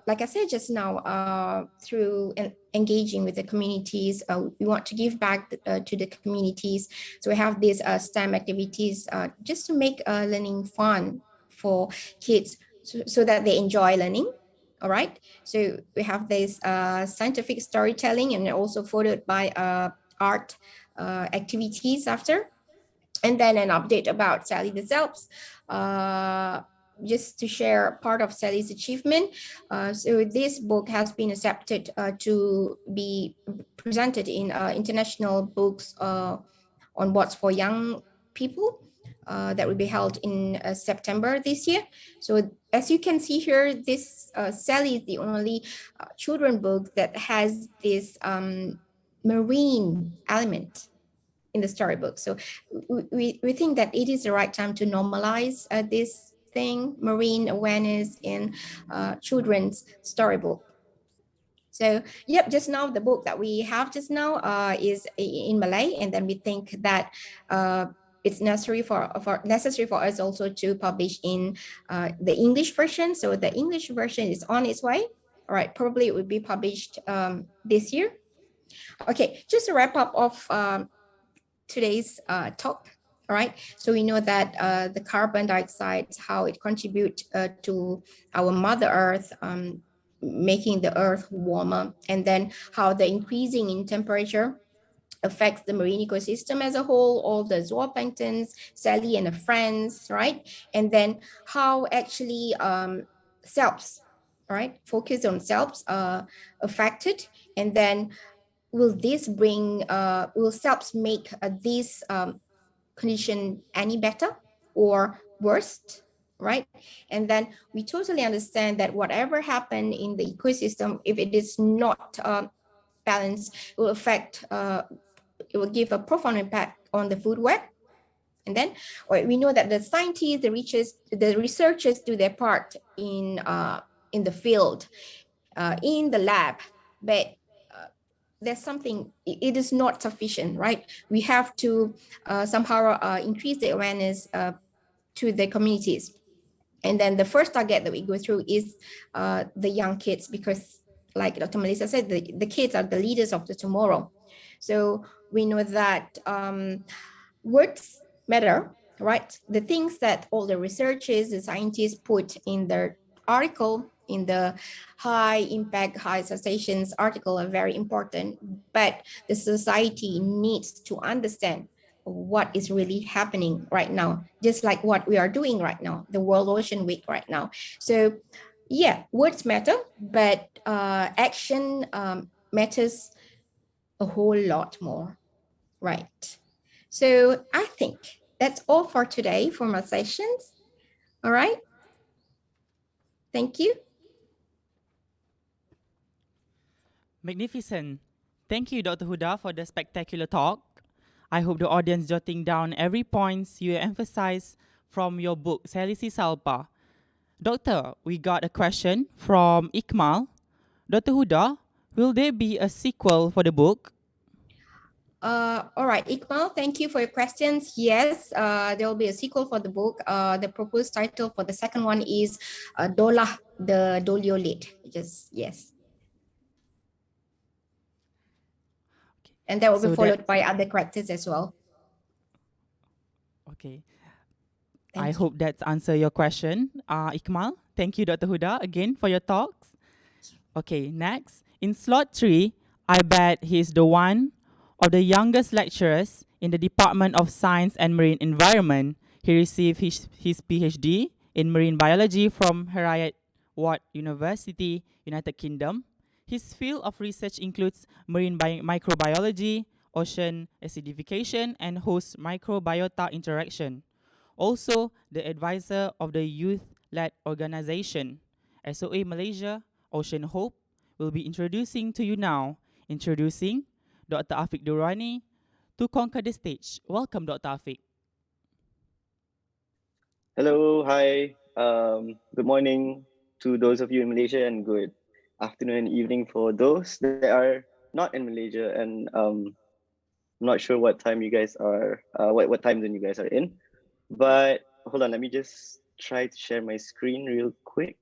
like I said just now, through engaging with the communities, we want to give back to the communities. So we have these STEM activities just to make learning fun for kids so that they enjoy learning. All right. So we have this scientific storytelling and also followed by art activities after. And then an update about Sally themselves. Just to share part of Sally's achievement. So this book has been accepted to be presented in international books on boards for young people that will be held in September this year. So as you can see here, this Sally is the only children book that has this marine element in the storybook. So we think that it is the right time to normalize this thing, marine awareness in children's storybook. So yep, just now the book that we have just now is in Malay, and then we think that it's necessary for us also to publish in the English version. So the English version is on its way. All right, probably it will be published this year. Okay, just a wrap up of today's talk. All right, so we know that the carbon dioxide, how it contributes to our Mother Earth, making the Earth warmer, and then how the increasing in temperature affects the marine ecosystem as a whole, all the zooplanktons, Sally and her friends, right? And then how actually selves, right, focus on selves affected, and then will this bring, will SELPs make this condition any better or worse, right? And then we totally understand that whatever happened in the ecosystem, if it is not balanced, it will affect, it will give a profound impact on the food web. And then we know that the scientists, the researchers do their part in the field, in the lab, but there's something, it is not sufficient, right? We have to somehow increase the awareness to the communities. And then the first target that we go through is the young kids, because like Dr. Melissa said, the kids are the leaders of the tomorrow. So we know that words matter, right? The things that all the researchers, the scientists put in their article, in the high impact, high citations article are very important, but the society needs to understand what is really happening right now, just like what we are doing right now, the World Ocean Week right now. So yeah, words matter, but action matters a whole lot more, right? So I think that's all for today for my sessions. All right. Thank you. Magnificent. Thank you, Dr. Huda, for the spectacular talk. I hope the audience jotting down every point you emphasize from your book, Salisi Salpa. Doctor, we got a question from Ikmal. Dr. Huda, will there be a sequel for the book? All right, Iqbal, thank you for your questions. Yes, there will be a sequel for the book. The proposed title for the second one is Dolah, the Dolio Late. Just, yes. And that will be followed by other characters as well. Okay. I hope that's answer your question, Ikmal. Thank you, Dr. Huda, again for your talks. Okay, next. In slot 3, I bet he's the one of the youngest lecturers in the Department of Science and Marine Environment. He received his PhD in marine biology from Heriot Watt University, United Kingdom. His field of research includes marine microbiology, ocean acidification, and host microbiota interaction. Also, the advisor of the youth-led organization, SOA Malaysia, Ocean Hope, will be introducing to you now. Introducing Dr. Afiq Durrani to conquer the stage. Welcome, Dr. Afiq. Hello, hi. Good morning to those of you in Malaysia, and good afternoon and evening for those that are not in Malaysia. And I'm not sure what time you guys are, what time zone you guys are in. But hold on, let me just try to share my screen real quick.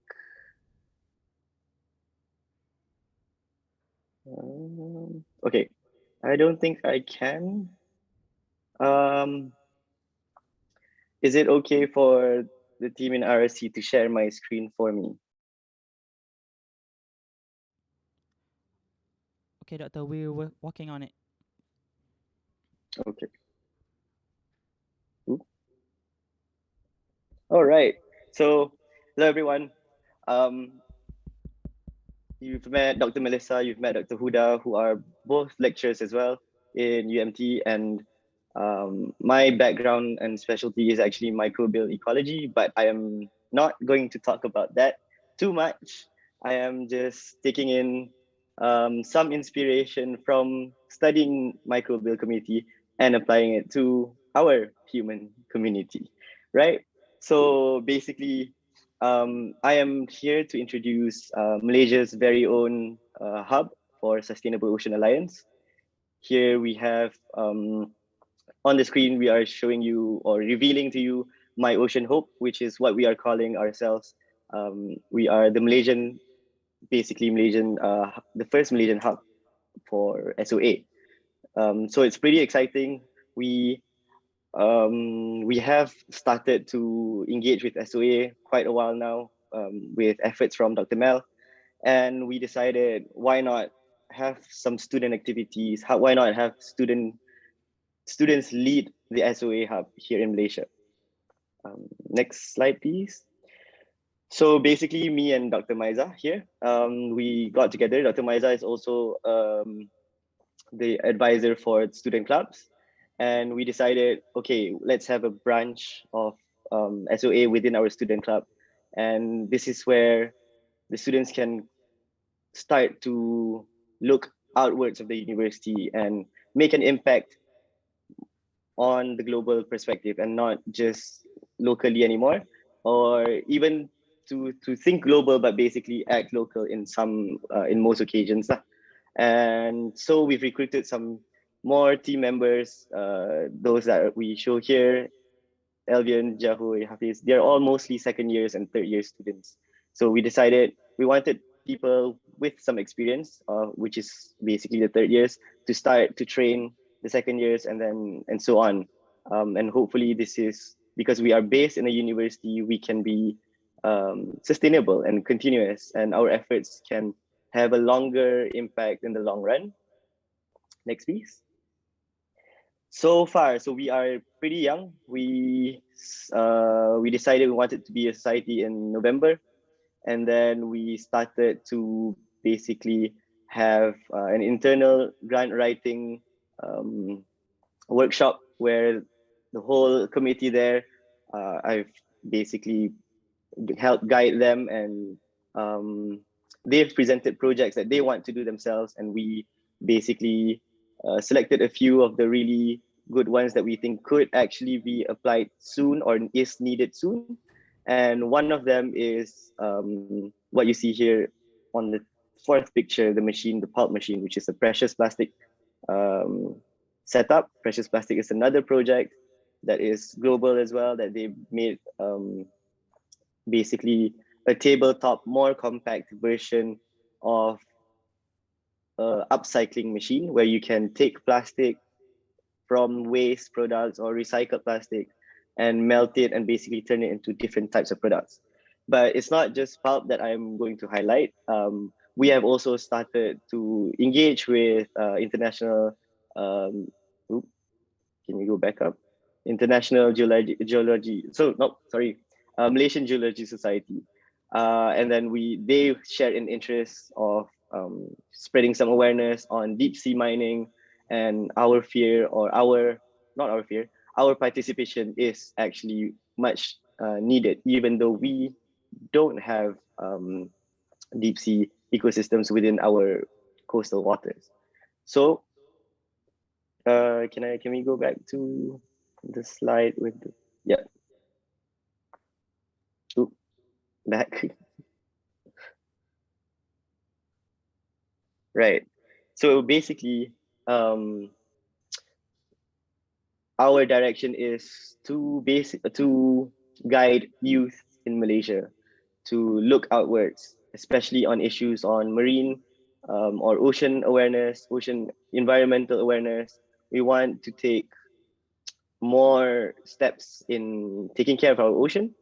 Okay, I don't think I can. Is it okay for the team in RSC to share my screen for me? Okay, Doctor, we're working on it. Okay. Ooh. All right. So, hello everyone. You've met Dr. Melissa, you've met Dr. Huda, who are both lecturers as well in UMT. And my background and specialty is actually microbial ecology, but I am not going to talk about that too much. I am just taking in some inspiration from studying microbial community and applying it to our human community, right? So basically, I am here to introduce Malaysia's very own hub for Sustainable Ocean Alliance. Here we have on the screen, we are showing you or revealing to you My Ocean Hope, which is what we are calling ourselves. We are the Malaysian, basically Malaysian, the first Malaysian hub for SOA. So it's pretty exciting. We have started to engage with SOA quite a while now with efforts from Dr. Mel, and we decided why not have some student activities? Why not have students lead the SOA hub here in Malaysia? Next slide, please. So basically, me and Dr. Maiza here, we got together. Dr. Maiza is also the advisor for student clubs. And we decided, okay, let's have a branch of SOA within our student club. And this is where the students can start to look outwards of the university and make an impact on the global perspective and not just locally anymore, or even to think global but basically act local in most occasions. And so we've recruited some more team members, those that we show here, Elvian, Jahu, Hafiz. They're all mostly second years and third year students. So we decided we wanted people with some experience, which is basically the third years, to start to train the second years and so on. And hopefully this is, because we are based in a university, we can be sustainable and continuous, and our efforts can have a longer impact in the long run. Next, please. So far, so we are pretty young. We decided we wanted to be a society in November, and then we started to basically have an internal grant writing workshop where the whole committee there, I've basically helped guide them, and they've presented projects that they want to do themselves, and we basically selected a few of the really good ones that we think could actually be applied soon or is needed soon. And one of them is what you see here on the fourth picture, the machine, the pulp machine, which is a precious plastic setup. Precious plastic is another project that is global as well, that they made basically a tabletop, more compact version of upcycling machine where you can take plastic from waste products or recycled plastic and melt it and basically turn it into different types of products. But it's not just pulp that I'm going to highlight. We have also started to engage with international um, oop, can we go back up? International Geology. So no, sorry, Malaysian Geology Society. And then they shared an interest of spreading some awareness on deep sea mining, and our fear, or not our fear, our participation is actually much needed, even though we don't have deep sea ecosystems within our coastal waters. So can we go back to the slide with the, yeah, oop, back. Right. So basically, our direction is to guide youth in Malaysia to look outwards, especially on issues on marine or ocean awareness, ocean environmental awareness. We want to take more steps in taking care of our ocean.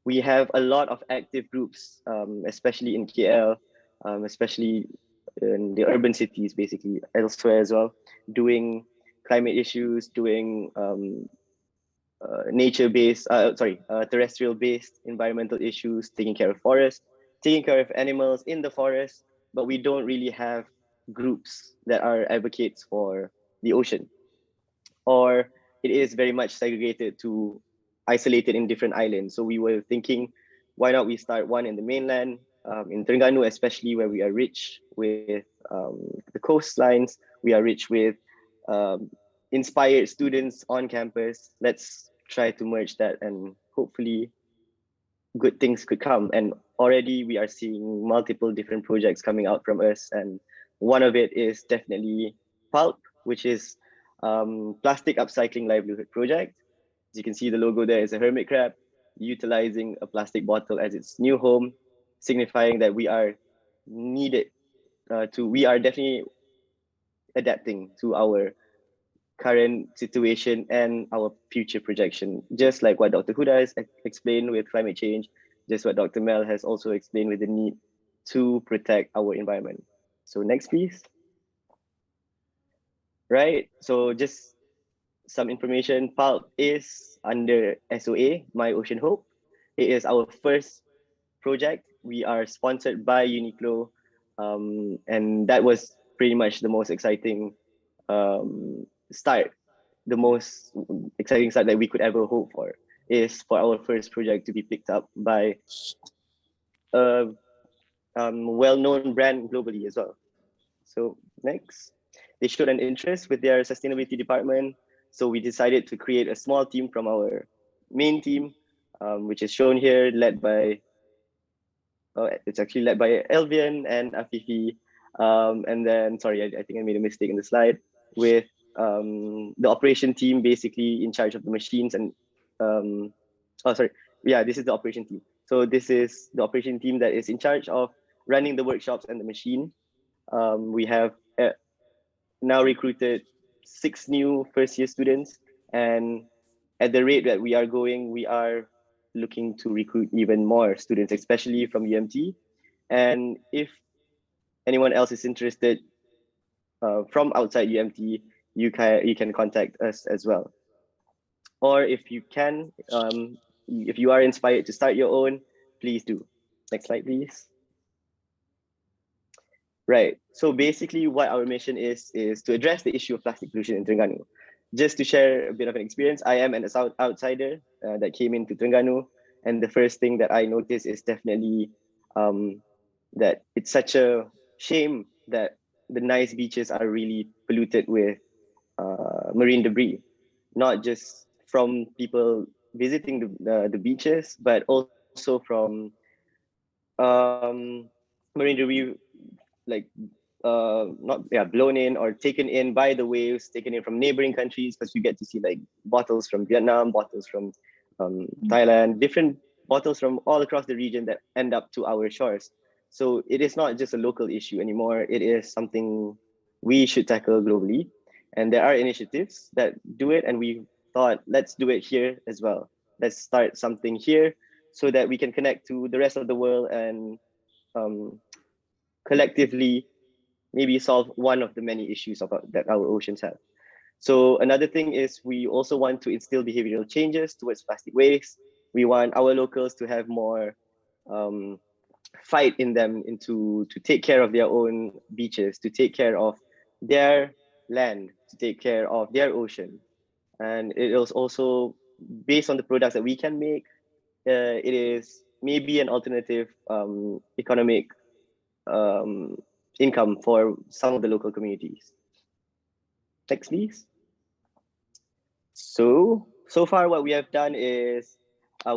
We have a lot of active groups, especially in KL, especially in the urban cities, basically elsewhere as well, doing climate issues, doing terrestrial-based environmental issues, taking care of forests, taking care of animals in the forest, but we don't really have groups that are advocates for the ocean, or it is very much segregated to isolated in different islands. So we were thinking, why not we start one in the mainland, in Terengganu, especially where we are rich with the coastlines, we are rich with um, inspired students on campus. Let's try to merge that, and hopefully good things could come. And already we are seeing multiple different projects coming out from us, and one of it is definitely pulp, which is plastic upcycling livelihood project. As you can see, the logo there is a hermit crab utilizing a plastic bottle as its new home, signifying that we are needed we are definitely adapting to our current situation and our future projection, just like what Dr. Huda has explained with climate change, just what Dr. Mel has also explained with the need to protect our environment. So next, please. Right, so just some information. Pulp is under SOA, My Ocean Hope. It is our first project. We are sponsored by UNIQLO, and that was pretty much the most exciting start. The most exciting start that we could ever hope for is for our first project to be picked up by a well-known brand globally as well. So next, they showed an interest with their sustainability department. So we decided to create a small team from our main team, which is shown here, led by it's actually led by Elvian and Afifi. And then, sorry, I think I made a mistake in the slide, with the operation team basically in charge of the machines and, oh, sorry. Yeah, this is the operation team. So this is the operation team that is in charge of running the workshops and the machine. We have now recruited 6 new first year students, and at the rate that we are going, we are looking to recruit even more students, especially from UMT. And if anyone else is interested from outside UMT, you can contact us as well. Or if you are inspired to start your own, please do. Next slide, please. Right. So basically, what our mission is to address the issue of plastic pollution in Terengganu. Just to share a bit of an experience, I am an outsider that came into Terengganu, and the first thing that I noticed is definitely that it's such a shame that the nice beaches are really polluted with marine debris, not just from people visiting the beaches, but also from um, marine debris, like not blown in or taken in by the waves, taken in from neighboring countries, because you get to see like bottles from Vietnam, bottles from Thailand, different bottles from all across the region that end up to our shores. So it is not just a local issue anymore. It is something we should tackle globally. And there are initiatives that do it, and we thought, let's do it here as well. Let's start something here so that we can connect to the rest of the world and collectively maybe solve one of the many issues that our oceans have. So another thing is we also want to instill behavioral changes towards plastic waste. We want our locals to have more fight in them to take care of their own beaches, to take care of their land, to take care of their ocean. And it is also based on the products that we can make. It is maybe an alternative economic income for some of the local communities. Next, please. So far what we have done is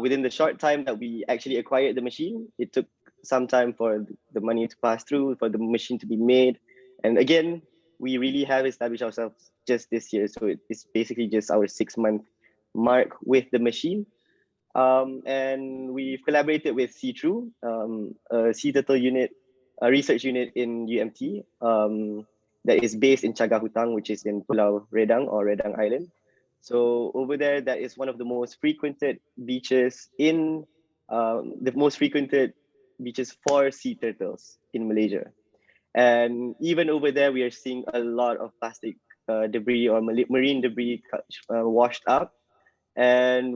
within the short time that we actually acquired the machine, it took some time for the money to pass through, for the machine to be made. And again, we really have established ourselves just this year. So it's basically just our 6-month mark with the machine. And we've collaborated with See-Through, a sea turtle unit, a research unit in UMT that is based in Cagahutang, which is in Pulau Redang or Redang Island. So over there, that is one of the most frequented beaches for sea turtles in Malaysia. And even over there, we are seeing a lot of plastic debris or marine debris washed up. And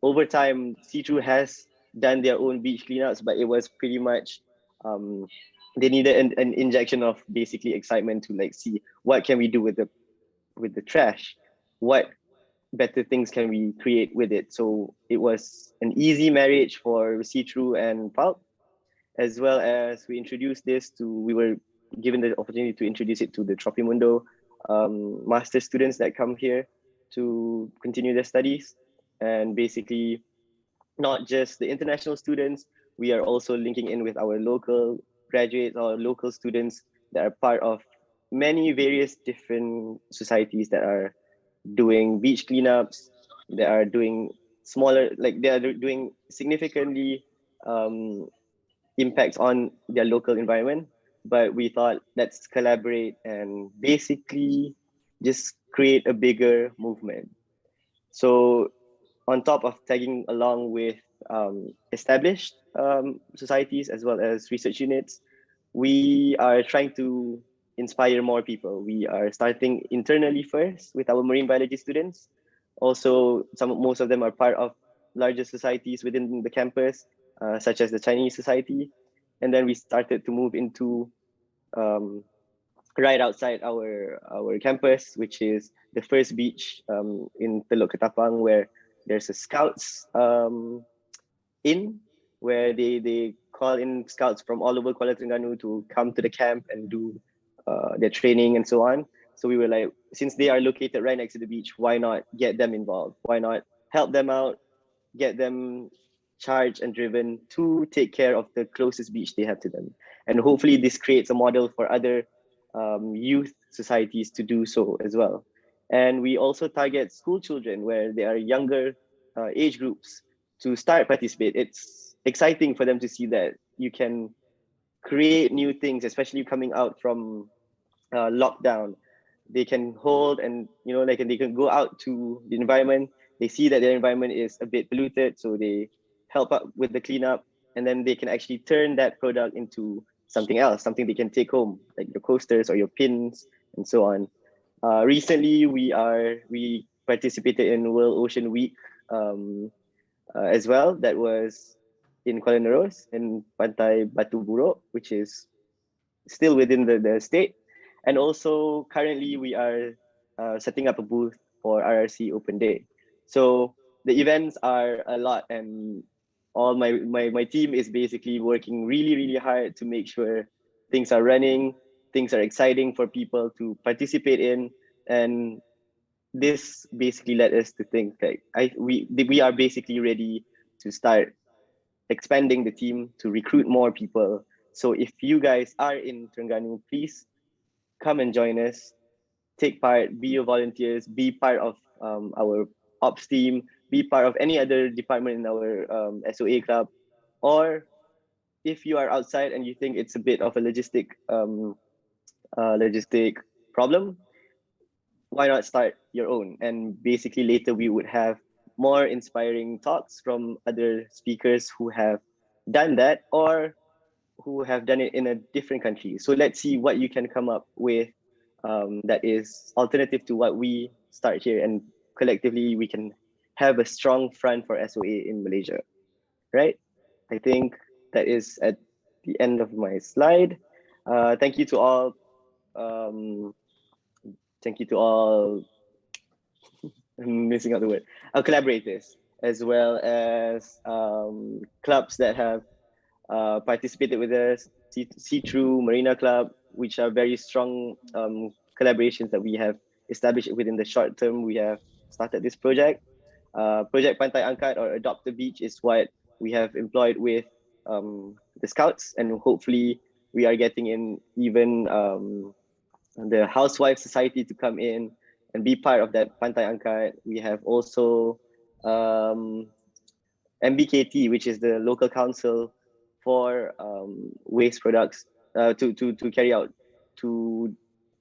over time, See-Through has done their own beach cleanups, but it was pretty much, they needed an injection of basically excitement to like see what can we do with the trash, what better things can we create with it. So it was an easy marriage for See-Through and Pulp, as well as we were given the opportunity to introduce it to the Tropimundo master students that come here to continue their studies. And basically, not just the international students, we are also linking in with our local graduates or local students that are part of many various different societies that are doing beach cleanups, they are doing doing significantly impacts on their local environment. But we thought, let's collaborate and basically just create a bigger movement. So on top of tagging along with established societies as well as research units, we are trying to inspire more people. We are starting internally first with our marine biology students. Also, most of them are part of larger societies within the campus, such as the Chinese Society. And then we started to move into right outside our campus, which is the first beach in Teluk Ketapang, where there's a scouts where they call in scouts from all over Kuala Terengganu to come to the camp and do their training and so on. So we were like, since they are located right next to the beach, why not get them involved? Why not help them out, get them charged and driven to take care of the closest beach they have to them? And hopefully this creates a model for other youth societies to do so as well. And we also target school children where they are younger age groups to start participate. It's exciting for them to see that you can create new things, especially coming out from lockdown. They can hold and they can go out to the environment. They see that their environment is a bit polluted, so they help out with the cleanup, and then they can actually turn that product into something else, something they can take home, like your coasters or your pins and so on. Recently, we participated in World Ocean Week as well. That was in Kuala Nerus in Pantai Batu Buruk, which is still within the state. And also currently we are setting up a booth for RRC Open Day. So the events are a lot, and all my team is basically working really, really hard to make sure things are running, things are exciting for people to participate in. And this basically led us to think like we are basically ready to start expanding the team to recruit more people. So if you guys are in Terengganu, please come and join us, take part, be your volunteers, be part of our ops team, be part of any other department in our SOA club. Or if you are outside and you think it's a bit of a logistic problem, why not start your own? And basically later we would have more inspiring talks from other speakers who have done that, or who have done it in a different country. So let's see what you can come up with that is alternative to what we start here, and collectively we can have a strong front for SOA in Malaysia, right? I think that is at the end of my slide. Thank you to all. Um, thank you to all. I'm missing out the word. Our collaborators, as well as clubs that have participated with us, See Through, Marina Club, which are very strong collaborations that we have established within the short term. We have started this project. Project Pantai Angkat or Adopt the Beach is what we have employed with the Scouts, and hopefully we are getting in even the Housewife Society to come in and be part of that Pantai Angkat. We have also MBKT, which is the local council for waste products to carry out, to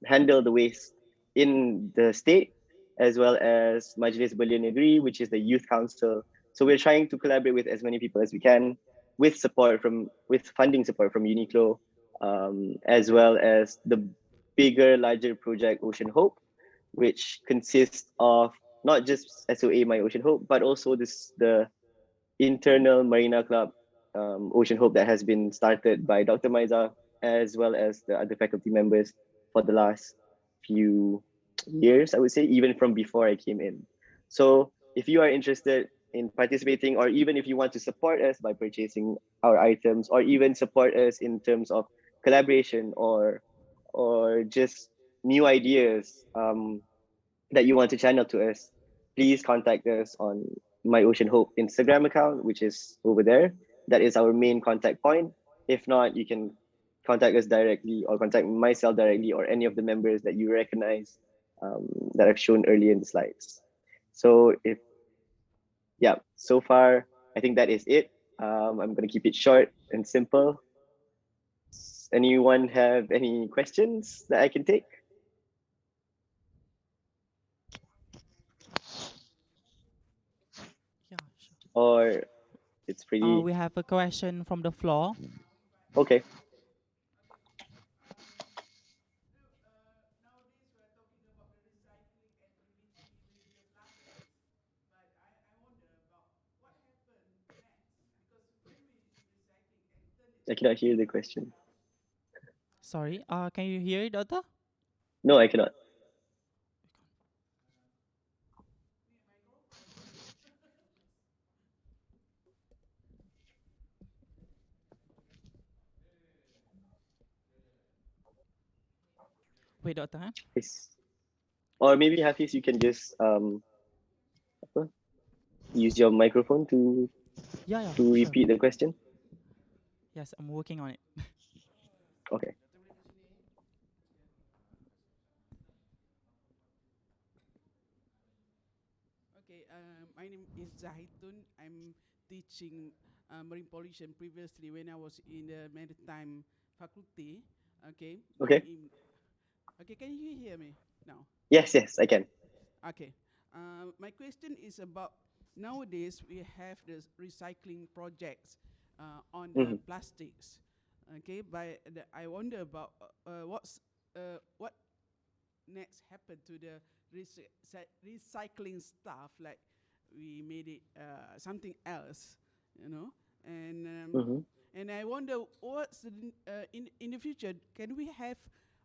handle the waste in the state, as well as Majlis Belia Negeri, which is the youth council. So we're trying to collaborate with as many people as we can, with funding support from UNIQLO, as well as the bigger, larger project Ocean Hope, which consists of not just SOA My Ocean Hope, but also the internal Marina Club Ocean Hope that has been started by Dr. Maiza, as well as the other faculty members for the last few years, I would say, even from before I came in. So if you are interested in participating, or even if you want to support us by purchasing our items, or even support us in terms of collaboration or just new ideas that you want to channel to us, please contact us on My Ocean Hope Instagram account, which is over there. That is our main contact point. If not, you can contact us directly, or contact myself directly, or any of the members that you recognize that I've shown earlier in the slides. So so far, I think that is it. I'm going to keep it short and simple. Anyone have any questions that I can take? Yeah, sure. Or it's pretty We have a question from the floor. okay. I cannot hear the question. Sorry, can you hear it, Doctor? No, I cannot. Wait, Doctor. Huh? Yes. Or maybe Hafiz, you can just apa, use your microphone to Yeah, sure. repeat the question. Yes, I'm working on it. Okay. Okay, my name is Zahitun. I'm teaching marine pollution previously when I was in the maritime faculty. Okay. Okay. Okay, can you hear me now? Yes, I can. Okay. My question is about nowadays we have the recycling projects on the Mhm. plastics. Okay, I wonder about what next happened to the recycling stuff, like we made it something else, you know, and Mhm. and I wonder what's in the future, can we have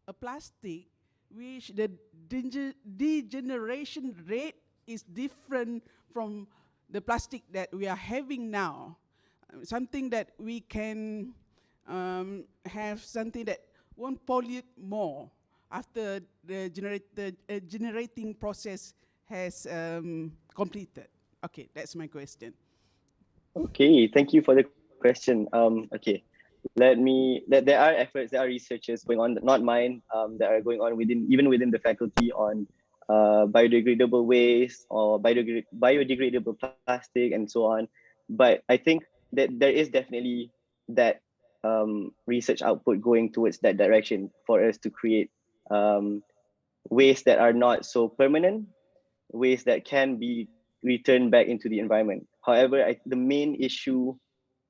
a plastic which the degeneration rate is different from the plastic that we are having now, something that we can have something that won't pollute more after the generating process has completed. Okay, that's my question. Okay, thank you for the question. Okay, there are efforts, there are researchers going on, not mine, that are going on even within the faculty on biodegradable waste or biodegradable plastic and so on. But I think that there is definitely that research output going towards that direction for us to create waste that are not so permanent, ways that can be returned back into the environment. However, the main issue,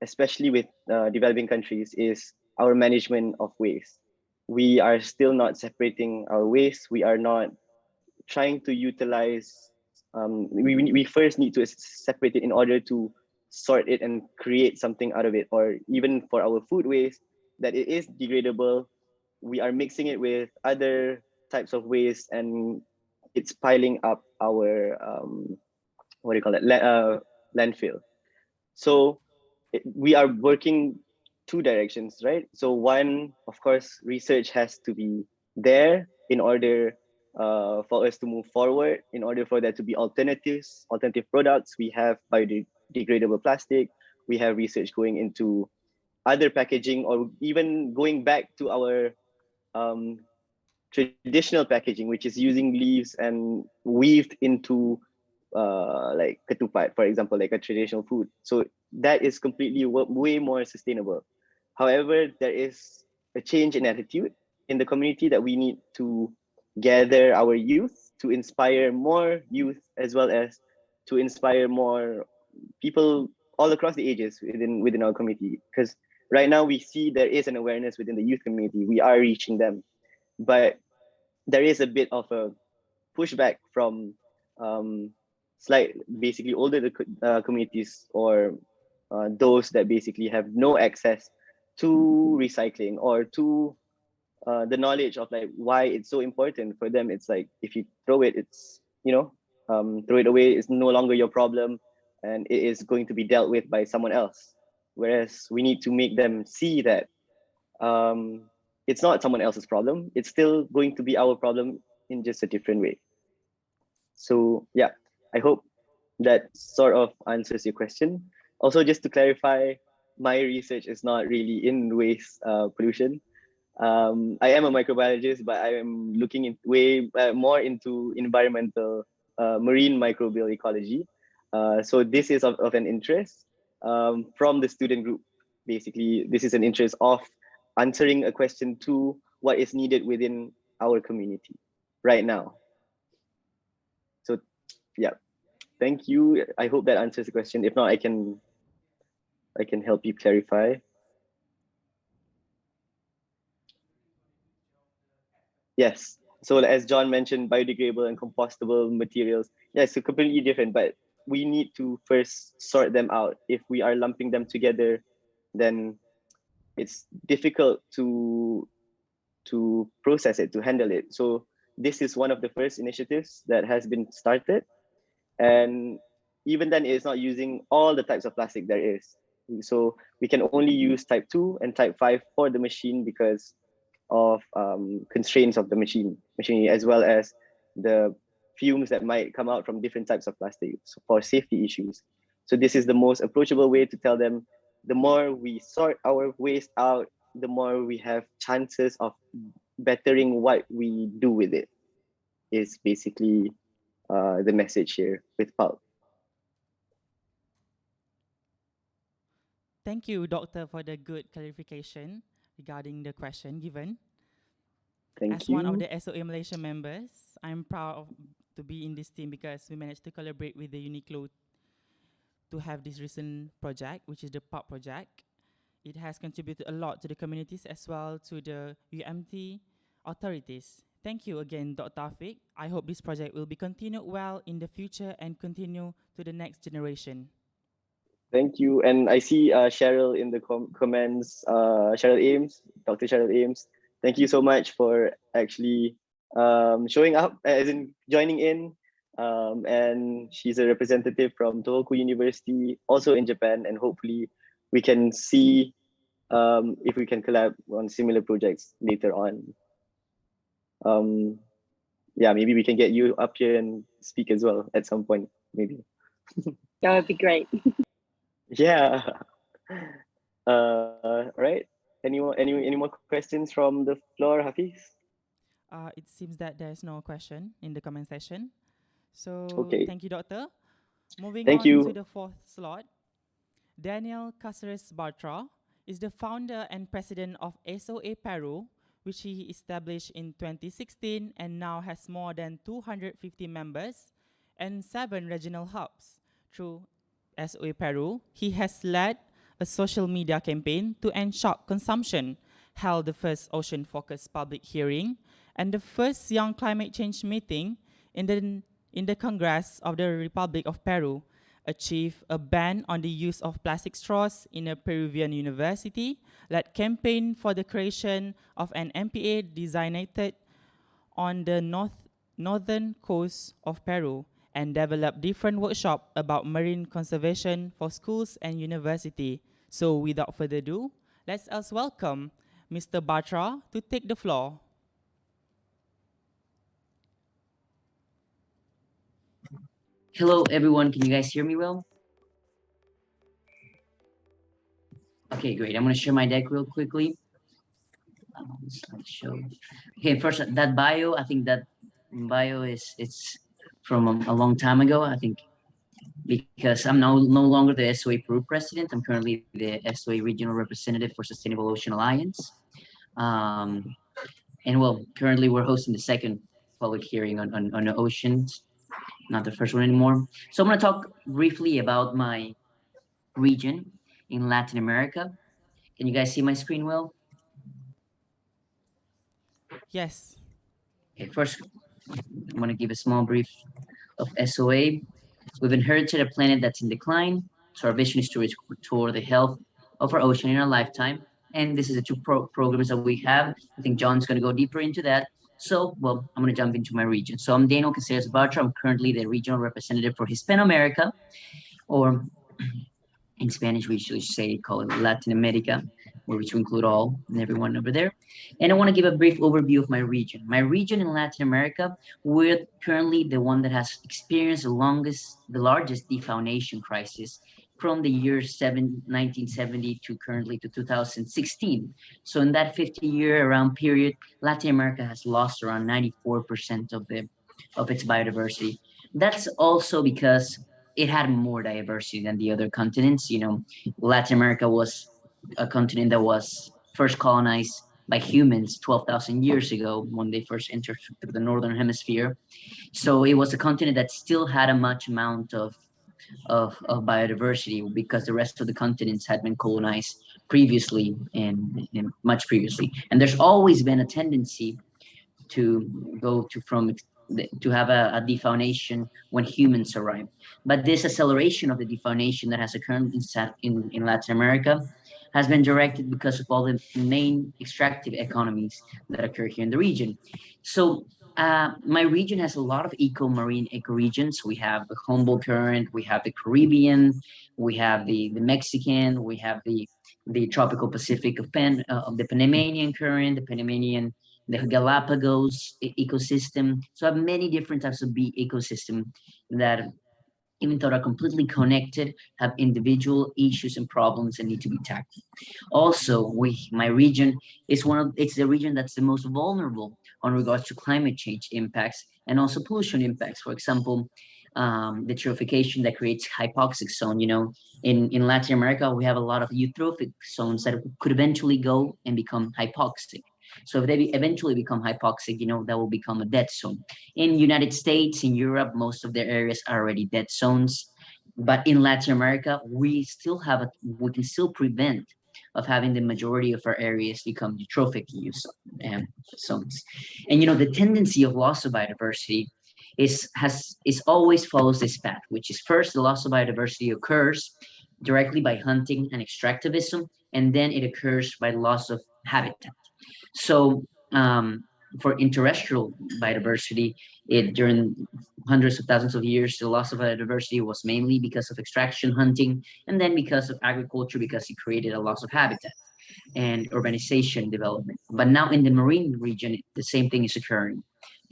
especially with developing countries, is our management of waste. We are still not separating our waste. We are not trying to utilize, we first need to separate it in order to sort it and create something out of it. Or even for our food waste, that it is degradable, we are mixing it with other types of waste, and it's piling up our, what do you call it, landfill. So we are working two directions, right? So one, of course, research has to be there in order for us to move forward. In order for there to be alternative products, we have biodegradable plastic. We have research going into other packaging, or even going back to our um, traditional packaging, which is using leaves and weaved into like ketupat, for example, like a traditional food. So that is completely way more sustainable. However, there is a change in attitude in the community that we need to gather our youth to inspire more youth, as well as to inspire more people all across the ages within our community. Because right now we see there is an awareness within the youth community. We are reaching them, but there is a bit of a pushback from basically older communities, or those that basically have no access to recycling, or to the knowledge of like why it's so important for them. It's like, if you throw it, it's, throw it away, it's no longer your problem, and it is going to be dealt with by someone else. Whereas we need to make them see that it's not someone else's problem, it's still going to be our problem in just a different way. So yeah, I hope that sort of answers your question. Also, just to clarify, my research is not really in waste pollution. I am a microbiologist, but I am looking in way more into environmental, marine microbial ecology. So this is of an interest from the student group. Basically, this is an interest of answering a question to what is needed within our community right now. So yeah, thank you. I hope that answers the question. If not, I can help you clarify. Yes. So as John mentioned, biodegradable and compostable materials. Yes, so completely different, but we need to first sort them out. If we are lumping them together, then it's difficult to process it, to handle it. So this is one of the first initiatives that has been started. And even then, it's not using all the types of plastic there is. So we can only use type 2 and type 5 for the machine because of constraints of the machinery, as well as the fumes that might come out from different types of plastic for safety issues. So this is the most approachable way to tell them, the more we sort our waste out, the more we have chances of bettering what we do with it, is basically the message here with pulp. Thank you, Doctor, for the good clarification regarding the question given. Thank As you. one of the SOA Malaysia members, I'm proud to be in this team because we managed to collaborate with the UNIQLO to have this recent project, which is the pulp project. It has contributed a lot to the communities as well to the UMT authorities. Thank you again, Dr. Afiq. I hope this project will be continued well in the future and continue to the next generation. Thank you. And I see Cheryl in the comments, Cheryl Ames, Dr. Cheryl Ames. Thank you so much for actually showing up, as in joining in. And she's a representative from Tohoku University, also in Japan. And hopefully we can see if we can collab on similar projects later on. Yeah, maybe we can get you up here and speak as well at some point, maybe. That would be great. Yeah. Right. Any more questions from the floor, Hafiz? It seems that there's no question in the comment section. So Okay. thank you, Doctor. Moving Thank on you. to the fourth slot. Daniel Caceres Bartra is the founder and president of SOA Peru, which he established in 2016 and now has more than 250 members and 7 regional hubs. Through SOA Peru, he has led a social media campaign to end shark consumption, held the first ocean-focused public hearing, and the first Young Climate Change meeting in the Congress of the Republic of Peru, achieved a ban on the use of plastic straws in a Peruvian university, led campaign for the creation of an MPA designated on the northern coast of Peru, and developed different workshops about marine conservation for schools and university. So without further ado, let's us welcome Mr. Bartra to take the floor. Hello, everyone. Can you guys hear me well? Okay, great. I'm going to share my deck real quickly. Slideshow. Okay, first, that bio, I think that bio it's from a long time ago, I think, because I'm no longer the SOA Peru president. I'm currently the SOA regional representative for Sustainable Ocean Alliance. And well, currently we're hosting the second public hearing on the oceans, not the first one anymore. So I'm going to talk briefly about my region in Latin America. Can you guys see my screen well? Yes. Okay, first, I'm going to give a small brief of SOA. We've inherited a planet that's in decline, so our vision is to restore the health of our ocean in our lifetime. And this is the two programs that we have. I think John's going to go deeper into that. So, well, I'm going to jump into my region. So I'm Daniel Caceres Bartra. I'm currently the regional representative for Hispanoamerica, or in Spanish, we usually call it Latin America, which will include all and everyone over there. And I want to give a brief overview of my region. My region in Latin America, we're currently the one that has experienced the largest defaunation crisis from the year 1970 to currently to 2016. So in that 50-year around period, Latin America has lost around 94% of its biodiversity. That's also because it had more diversity than the other continents. You know, Latin America was a continent that was first colonized by humans 12,000 years ago when they first entered the northern hemisphere. So it was a continent that still had a much amount of biodiversity because the rest of the continents had been colonized previously and much previously. And there's always been a tendency to go to have a defaunation when humans arrive. But this acceleration of the defaunation that has occurred in Latin America has been directed because of all the main extractive economies that occur here in the region. So my region has a lot of marine ecoregions. We have the Humboldt Current, we have the Caribbean, we have the Mexican, we have the tropical Pacific of the Panamanian Current, the Galapagos ecosystem. So I have many different types of bee ecosystem that, even though are completely connected, have individual issues and problems that need to be tackled. Also, my region is it's the region that's the most vulnerable on regards to climate change impacts and also pollution impacts. For example, the eutrophication that creates hypoxic zone. You know, in Latin America, we have a lot of eutrophic zones that could eventually go and become hypoxic. So if they eventually become hypoxic, you know, that will become a dead zone. In United States, in Europe, most of their areas are already dead zones. But in Latin America, we can still prevent of having the majority of our areas become eutrophic zones. And, you know, the tendency of loss of biodiversity is always follows this path, which is first, the loss of biodiversity occurs directly by hunting and extractivism, and then it occurs by loss of habitat. So for terrestrial biodiversity, during hundreds of thousands of years, the loss of biodiversity was mainly because of extraction, hunting, and then because of agriculture, because it created a loss of habitat and urbanization development. But now in the marine region, the same thing is occurring.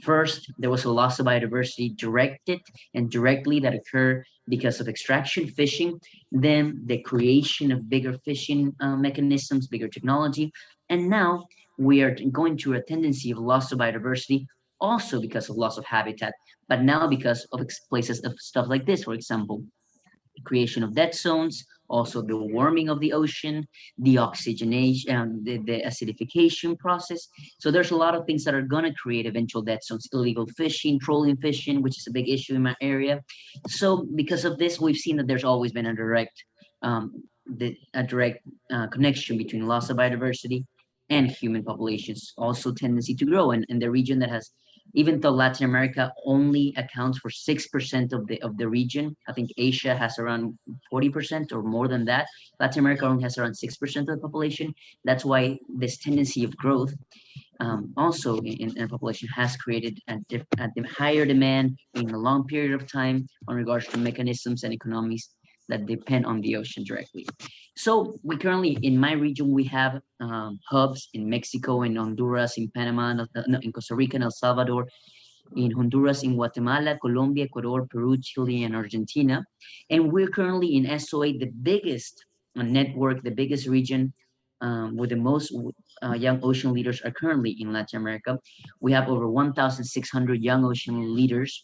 First, there was a loss of biodiversity directly that occurred because of extraction, fishing, then the creation of bigger fishing mechanisms, bigger technology, and now we are going through a tendency of loss of biodiversity also because of loss of habitat, but now because of places of stuff like this, for example, the creation of dead zones, also the warming of the ocean, the oxygenation, the acidification process. So there's a lot of things that are going to create eventual dead zones, illegal fishing, trolling fishing, which is a big issue in my area. So because of this, we've seen that there's always been a direct a direct connection between loss of biodiversity and human populations, also tendency to grow. And in the region that has, even though Latin America only accounts for 6% of the region, I think Asia has around 40% or more than that. Latin America only has around 6% of the population. That's why this tendency of growth also in population has created a higher demand in a long period of time on regards to mechanisms and economies that depend on the ocean directly. So we currently, in my region, we have hubs in Mexico, in Honduras, in Panama, no, in Costa Rica, and El Salvador, in Honduras, in Guatemala, Colombia, Ecuador, Peru, Chile, and Argentina. And we're currently in SOA, the biggest network, the biggest region with the most young ocean leaders are currently in Latin America. We have over 1,600 young ocean leaders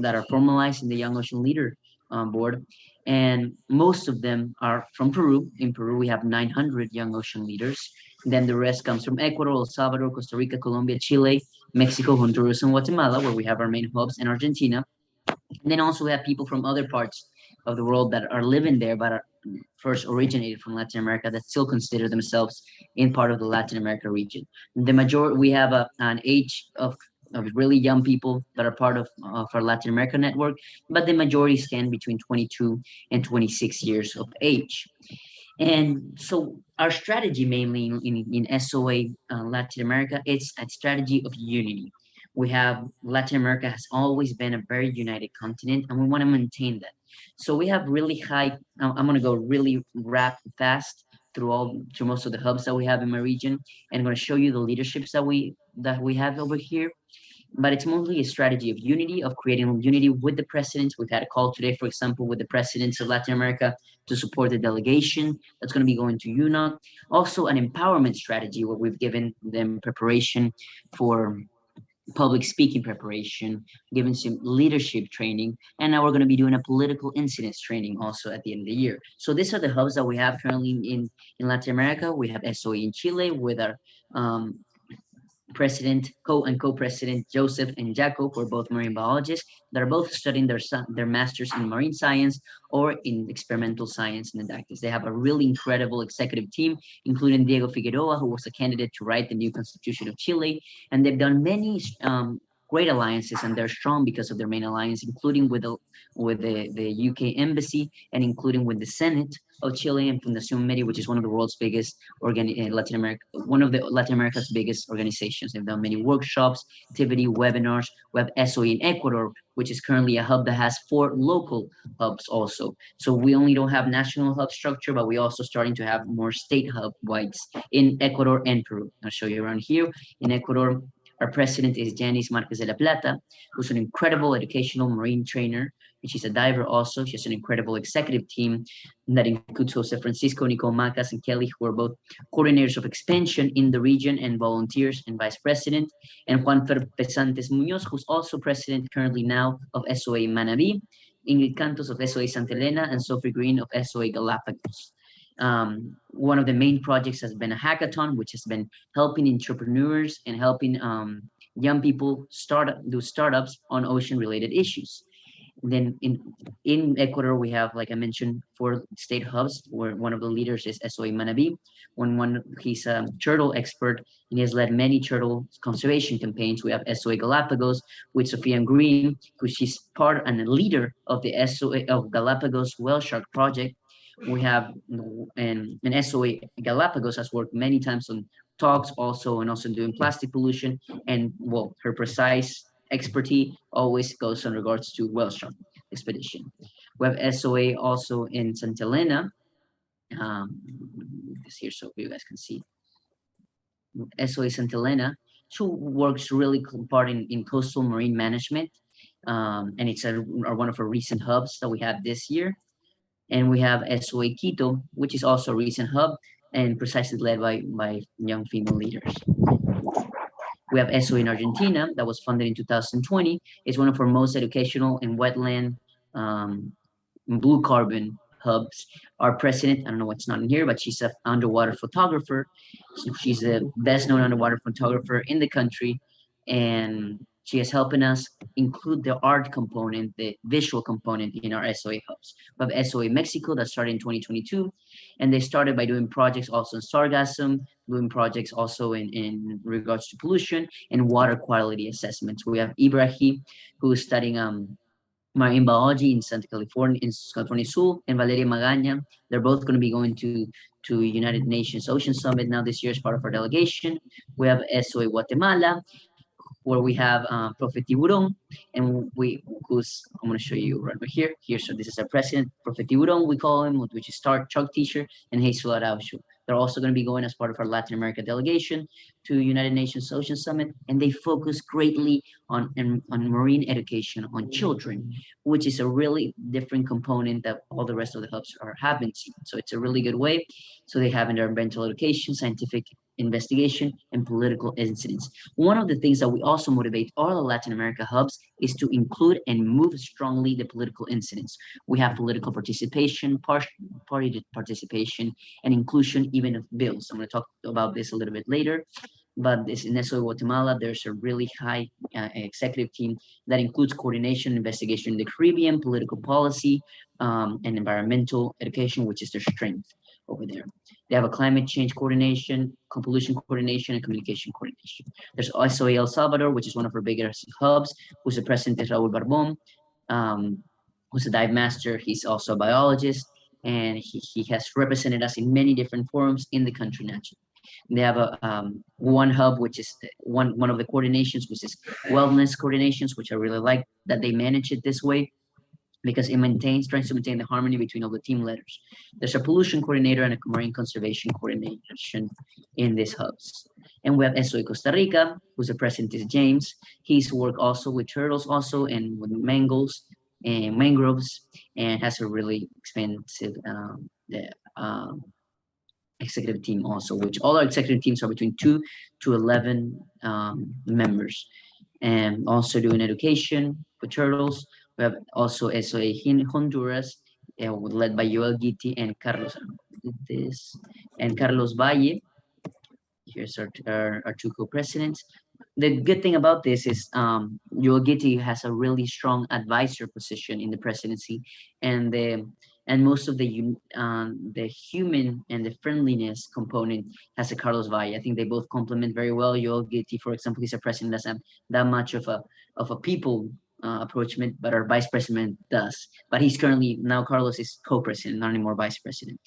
that are formalized in the Young Ocean Leader Board. And most of them are from Peru. In Peru, we have 900 young ocean leaders. Then the rest comes from Ecuador, El Salvador, Costa Rica, Colombia, Chile, Mexico, Honduras, and Guatemala, where we have our main hubs, and Argentina. And then also we have people from other parts of the world that are living there, but are first originated from Latin America that still consider themselves in part of the Latin America region. The majority, we have an age of really young people that are part of our Latin America network, but the majority stand between 22 and 26 years of age. And so our strategy mainly in SOA Latin America, it's a strategy of unity. We have Latin America has always been a very united continent, and we want to maintain that. So we have really high, I'm going to go really fast through most of the hubs that we have in my region, and I'm going to show you the leaderships that we have over here. But it's mostly a strategy of unity, of creating unity with the presidents. We've had a call today, for example, with the presidents of Latin America to support the delegation that's going to be going to UNOC. Also, an empowerment strategy where we've given them preparation for public speaking preparation, given some leadership training, and now we're going to be doing a political incidents training also at the end of the year. So these are the hubs that we have currently in Latin America. We have SOE in Chile with our president, co-president Joseph and Jaco, who are both marine biologists that are both studying their masters in marine science or in experimental science and didactics. They have a really incredible executive team, including Diego Figueroa, who was a candidate to write the new Constitution of Chile, and they've done many great alliances, and they're strong because of their main alliance, including with the UK embassy and including with the Senate of Chile and Fundación Meri, which is one of the world's biggest Latin America, one of the Latin America's biggest organizations. They've done many workshops, activity, webinars. We have SOE in Ecuador, which is currently a hub that has 4 local hubs also. So we only don't have national hub structure, but we also starting to have more state hub wides in Ecuador and Peru. I'll show you around here. In Ecuador, our president is Janice Marquez de la Plata, who's an incredible educational marine trainer, and she's a diver also. She has an incredible executive team that includes Jose Francisco, Nicole Macas, and Kelly, who are both coordinators of expansion in the region and volunteers and vice president, and Juan Pesantes Munoz, who's also president currently now of SOA Manabi, Ingrid Cantos of SOA Santa Elena, and Sophie Green of SOA Galapagos. One of the main projects has been a hackathon, which has been helping entrepreneurs and helping young people do startups on ocean-related issues. Then in Ecuador, we have, like I mentioned, 4 state hubs, where one of the leaders is SOE Manabi. He's a turtle expert, and he has led many turtle conservation campaigns. We have SOE Galapagos with Sophia Green, who she's part and a leader of the SOE of Galapagos Whale Shark Project. We have, and SOE Galapagos has worked many times on talks also, and also doing plastic pollution, and well, her precise expertise always goes in regards to whale shark expedition. We have SOA also in Santa Elena. This here so you guys can see. SOA Santa Elena, who works really part in coastal marine management, and it's one of our recent hubs that we had this year. And we have SOA Quito, which is also a recent hub and precisely led by young female leaders. We have SOA in Argentina that was funded in 2020. It's one of our most educational and wetland blue carbon hubs. Our president, I don't know what's not in here, but she's an underwater photographer. So she's the best known underwater photographer in the country. And She is helping us include the art component, the visual component in our SOA hubs. We have SOA Mexico that started in 2022, and they started by doing projects also in sargassum, doing projects also in regards to pollution and water quality assessments. We have Ibrahim, who is studying marine biology in California Sur, and Valeria Magaña. They're both going to be going to United Nations Ocean Summit now this year as part of our delegation. We have SOA Guatemala, where we have Profe Tiburon, and I'm going to show you right over here. So this is our president, Profe Tiburon, we call him, which is Stark Chuck teacher, and Jesus Araujo. They're also going to be going as part of our Latin America delegation to United Nations Ocean Summit, and they focus greatly on marine education on children, which is a really different component that all the rest of the hubs haven't seen. So it's a really good way. So they have environmental education, scientific investigation, and political incidents. One of the things that we also motivate all the Latin America hubs is to include and move strongly the political incidents. We have political participation, party participation, and inclusion even of bills. I'm going to talk about this a little bit later. But this in SOA Guatemala, there's a really high executive team that includes coordination, investigation in the Caribbean, political policy, and environmental education, which is their strength over there. They have a climate change coordination, pollution coordination, and communication coordination. There's SOA El Salvador, which is one of our biggest hubs, who's the president is Raul Barbon, who's a dive master. He's also a biologist, and he has represented us in many different forums in the country naturally. They have a one hub, which is one of the coordinations, which is wellness coordinations, which I really like that they manage it this way, because it tries to maintain the harmony between all the team leaders. There's a pollution coordinator and a marine conservation coordination in these hubs. And we have SOA Costa Rica, who's the president is James. He's worked also with turtles also and with mangroves, and has a really expensive executive team also, which all our executive teams are between 2 to 11 members. And also doing education for turtles. We have also SOA in Honduras, led by Joel Gitti and Carlos Valle. Here's our two co-presidents. The good thing about this is Joel Gitti has a really strong advisor position in the presidency, and most of the human and the friendliness component has a Carlos Valle. I think they both complement very well. Joel Gitti, for example, he's a president that doesn't have that much of a people approachment, but our vice president does. But he's currently, now Carlos is co-president, not anymore vice president.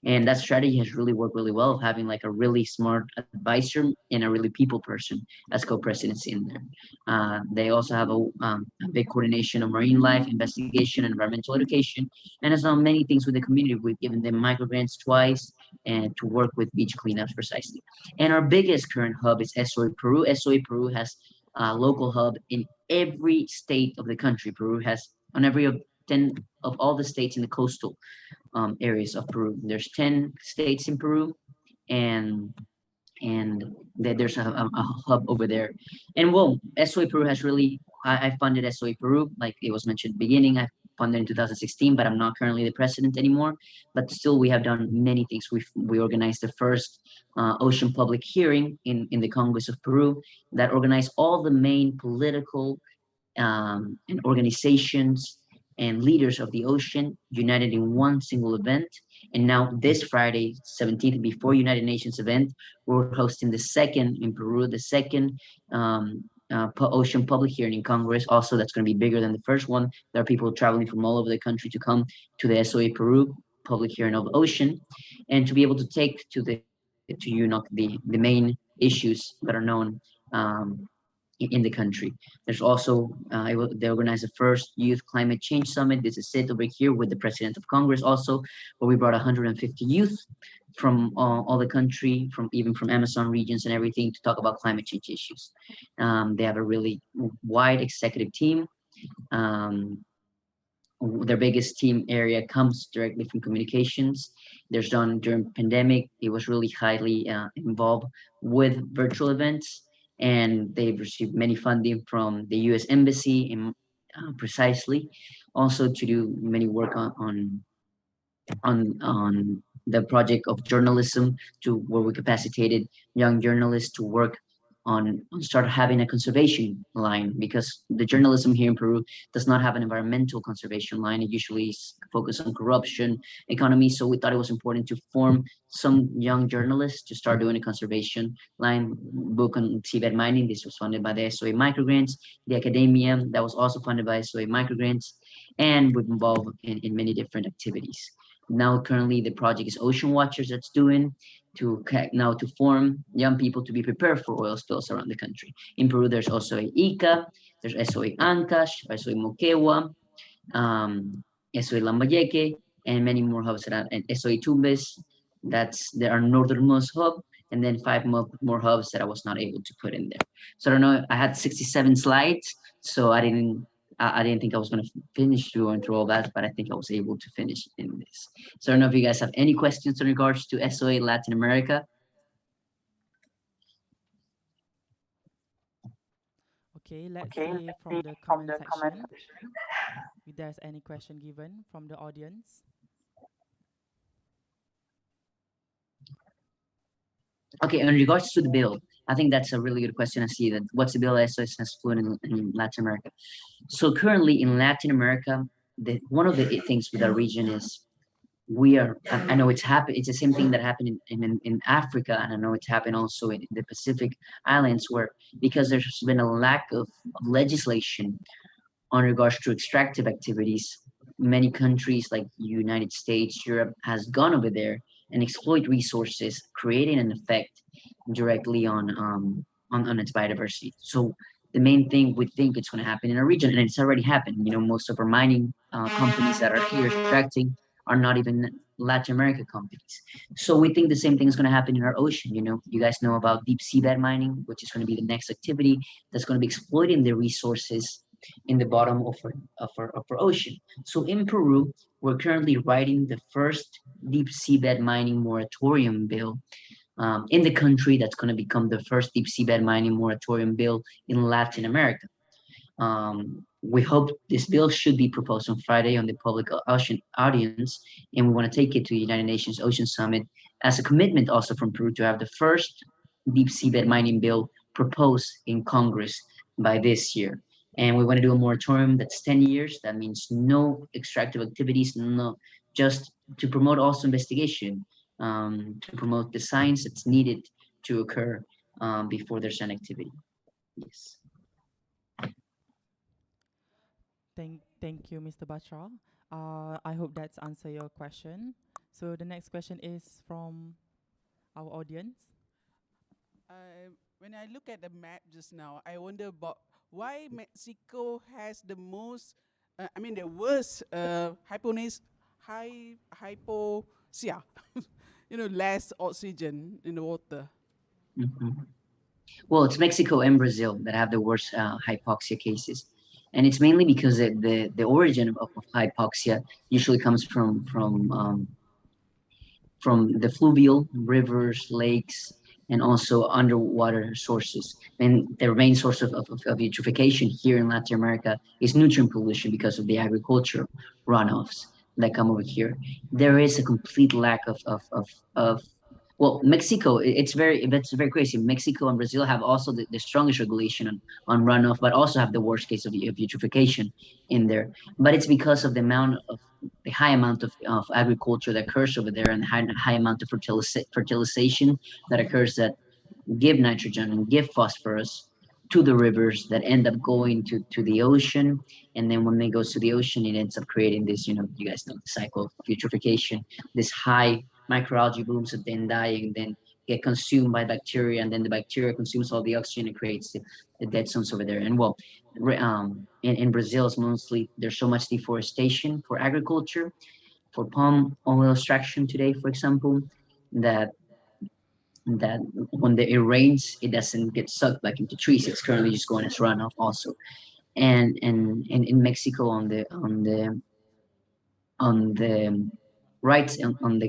And that strategy has really worked really well, of having like a really smart advisor and a really people person as co-presidents in there. They also have a big coordination of marine life, investigation, and environmental education, and has done many things with the community. We've given them micro grants twice and to work with beach cleanups precisely. And our biggest current hub is SOA Peru. SOA Peru has a local hub in every state of the country. Peru has on every 10 of all the states in the coastal areas of Peru. There's 10 states in Peru, and there's a hub over there. And well, SOA Peru has really, I funded SOA Peru, like it was mentioned at the beginning. I funded in 2016, but I'm not currently the president anymore. But still, we have done many things. We organized the first ocean public hearing in the Congress of Peru that organized all the main political and organizations and leaders of the ocean united in one single event. And now this Friday, 17th, before United Nations event, we're hosting the second in Peru, the second ocean public hearing in Congress. Also, that's going to be bigger than the first one. There are people traveling from all over the country to come to the SOA Peru public hearing of ocean, and to be able to take to the main issues that are known in the country. There's also, they organized the first Youth Climate Change Summit. This is it over here with the President of Congress also, where we brought 150 youth from all the country, even from Amazon regions and everything, to talk about climate change issues. They have a really wide executive team. Their biggest team area comes directly from communications. There's done during pandemic, it was really highly involved with virtual events, and they've received many funding from the U.S. Embassy in precisely, also to do many work on the project of journalism, to where we capacitated young journalists to work start having a conservation line, because the journalism here in Peru does not have an environmental conservation line. It usually is focused on corruption, economy. So we thought it was important to form some young journalists to start doing a conservation line, book on seabed mining. This was funded by the SOA microgrants, the academia that was also funded by SOA microgrants, and we've involved in many different activities. Now, currently, the project is Ocean Watchers that's doing to form young people to be prepared for oil spills around the country. In Peru, there's also a ICA, there's SOA Ancash, SOA Moquegua, SOA Lambayeque, and many more hubs around, and SOA Tumbes. There are northernmost hub, and then 5 more hubs that I was not able to put in there. So I don't know, I had 67 slides, so I didn't think I was going to finish going through all that, but I think I was able to finish in this. So I don't know if you guys have any questions in regards to SOA Latin America. Okay, let's see from the comment section if there's any question given from the audience. Okay, in regards to the bill, I think that's a really good question. I see that what's the bill SOS has put in Latin America. So currently in Latin America, one of the things with our region is I know it's happened. It's the same thing that happened in Africa, and I know it's happened also in the Pacific Islands, where because there's been a lack of legislation on regards to extractive activities, many countries like United States, Europe has gone over there and exploit resources, creating an effect directly on its biodiversity. So the main thing we think it's going to happen in our region, and it's already happened. You know, most of our mining companies that are here extracting are not even Latin America companies. So we think the same thing is going to happen in our ocean. You know, you guys know about deep seabed mining, which is going to be the next activity that's going to be exploiting the resources in the bottom of our ocean. So in Peru, we're currently writing the first deep seabed mining moratorium bill in the country that's going to become the first deep seabed mining moratorium bill in Latin America. We hope this bill should be proposed on Friday on the public ocean audience, and we want to take it to the United Nations Ocean Summit as a commitment also from Peru to have the first deep seabed mining bill proposed in Congress by this year. And we want to do a moratorium that's 10 years. That means no extractive activities, no, just to promote also investigation, to promote the science that's needed to occur before there's an activity. Yes. Thank you, Mr. Bartra. I hope that's answer your question. So the next question is from our audience. When I look at the map just now, I wonder about why Mexico has the most, the worst hypoxia, less oxygen in the water. Mm-hmm. Well, it's Mexico and Brazil that have the worst hypoxia cases. And it's mainly because the origin of hypoxia usually comes from the fluvial rivers, lakes, and also underwater sources. And the main source of eutrophication here in Latin America is nutrient pollution because of the agriculture runoffs that come over here. There is a complete lack of well, Mexico, it's very crazy. Mexico and Brazil have also the strongest regulation on runoff, but also have the worst case of eutrophication in there. But it's because of the high amount of agriculture that occurs over there, and the high amount of fertilization that occurs that give nitrogen and give phosphorus to the rivers that end up going to the ocean. And then when they go to the ocean, it ends up creating this, you guys know the cycle of eutrophication, this high microalgae blooms that then die and then get consumed by bacteria, and then the bacteria consumes all the oxygen and creates the dead zones over there. And well, in Brazil, it's mostly there's so much deforestation for agriculture, for palm oil extraction today, for example, that when it rains, it doesn't get sucked back into trees. It's currently just going as runoff also. And in Mexico on the right on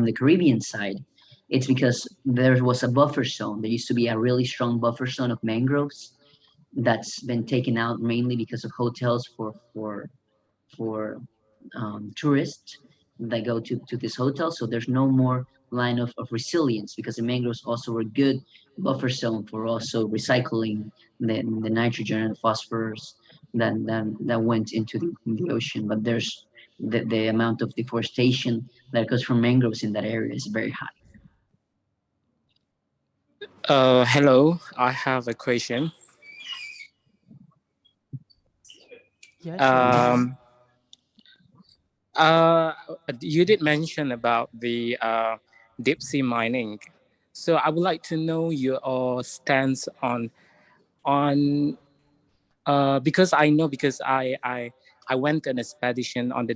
the Caribbean side, it's because there was a buffer zone. There used to be a really strong buffer zone of mangroves that's been taken out mainly because of hotels for tourists that go to this hotel. So there's no more line of resilience, because the mangroves also were good buffer zone for also recycling the nitrogen and phosphorus that went into the ocean. But there's the amount of deforestation that goes from mangroves in that area is very high. Hello, I have a question. Yeah, sure. Um, uh, you did mention about the deep sea mining, so I would like to know your stance on because I know, because I went an expedition on the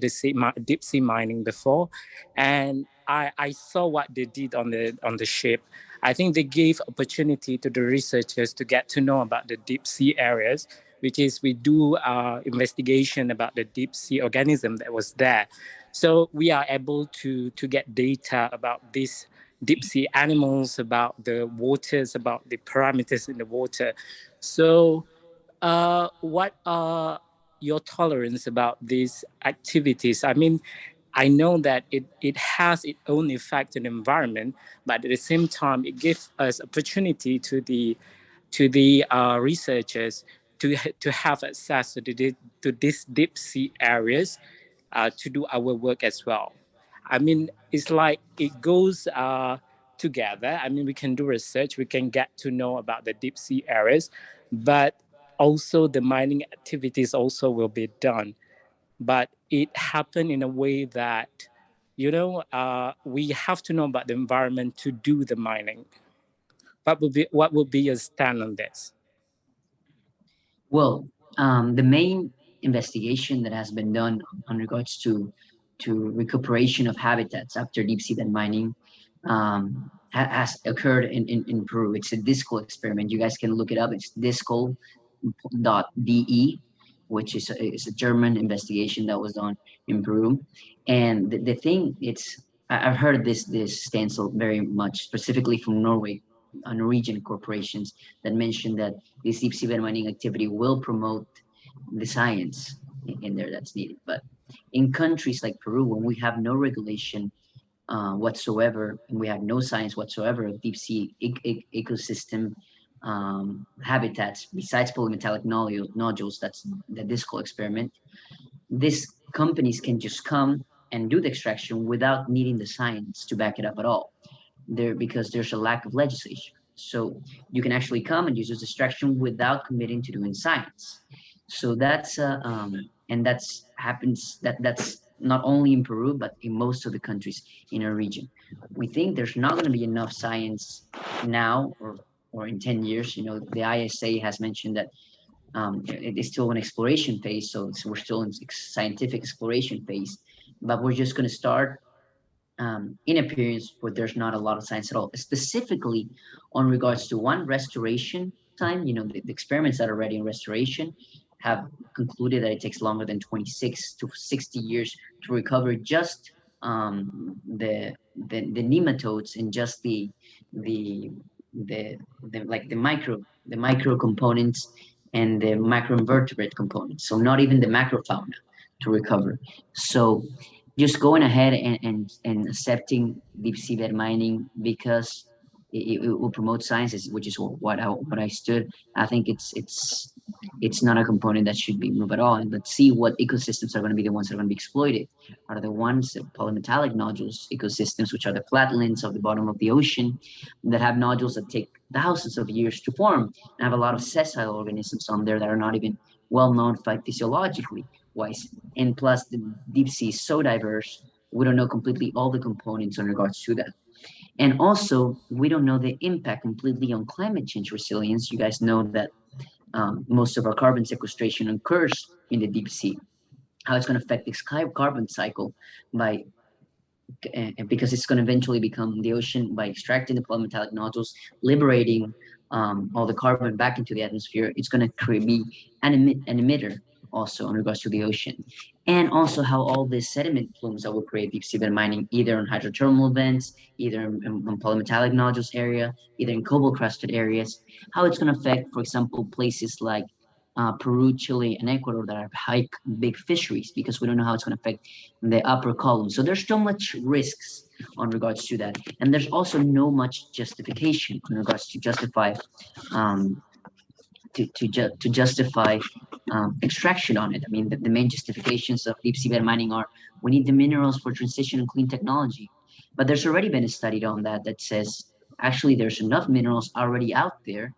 deep sea mining before, and I saw what they did on the ship. I think they gave opportunity to the researchers to get to know about the deep sea areas, which is we do investigation about the deep sea organism that was there. So we are able to get data about these deep sea animals, about the waters, about the parameters in the water. So what are your tolerance about these activities? I mean, I know that it has its own effect on the environment, but at the same time, it gives us opportunity to the researchers to have access to these deep sea areas to do our work as well. I mean, it's like it goes together. I mean, we can do research, we can get to know about the deep sea areas, but also the mining activities also will be done. But it happened in a way that, we have to know about the environment to do the mining. What would be your stand on this? Well, the main investigation that has been done on regards to recuperation of habitats after deep sea mining has occurred in Peru. It's a DISCO experiment. You guys can look it up. It's disco.de, which is a German investigation that was done in Peru. And the thing, I've heard this stance very much, specifically from Norway, Norwegian corporations that mention that this deep sea mining activity will promote the science in there that's needed. But in countries like Peru, when we have no regulation whatsoever, and we have no science whatsoever of deep sea ecosystem habitats besides polymetallic nodules, that's the discal experiment, these companies can just come and do the extraction without needing the science to back it up at all. Because there's a lack of legislation. So you can actually come and use this extraction without committing to doing science. So and that's not only in Peru, but in most of the countries in our region. We think there's not going to be enough science now or in 10 years. The ISA has mentioned that it is still an exploration phase, so we're still in scientific exploration phase, but we're just going to start in a period where there's not a lot of science at all, specifically on regards to one restoration time. The experiments that are ready in restoration have concluded that it takes longer than 26 to 60 years to recover just the nematodes and just the micro components and the microinvertebrate components. So not even the macrofauna to recover. So just going ahead and accepting deep seabed mining because it will promote sciences, which is what I stood. I think it's not a component that should be moved at all. And let's see what ecosystems are going to be the ones that are going to be exploited. Are the ones polymetallic nodules ecosystems, which are the flatlands of the bottom of the ocean that have nodules that take thousands of years to form and have a lot of sessile organisms on there that are not even well known physiologically wise. And plus the deep sea is so diverse, we don't know completely all the components in regards to that. And also, we don't know the impact completely on climate change resilience. You guys know that most of our carbon sequestration occurs in the deep sea. How it's going to affect this carbon cycle because it's going to eventually become the ocean by extracting the polymetallic nodules, liberating all the carbon back into the atmosphere. It's going to be an emitter also in regards to the ocean. And also how all the sediment plumes that will create deep seabed mining, either on hydrothermal vents, either in polymetallic nodules area, either in cobalt crusted areas, how it's going to affect, for example, places like Peru, Chile, and Ecuador that have big fisheries, because we don't know how it's going to affect the upper column. So there's so much risks on regards to that, and there's also no much justification in regards to justify to justify extraction on it. I mean, the main justifications of deep seabed mining are we need the minerals for transition and clean technology, but there's already been a study on that says actually there's enough minerals already out there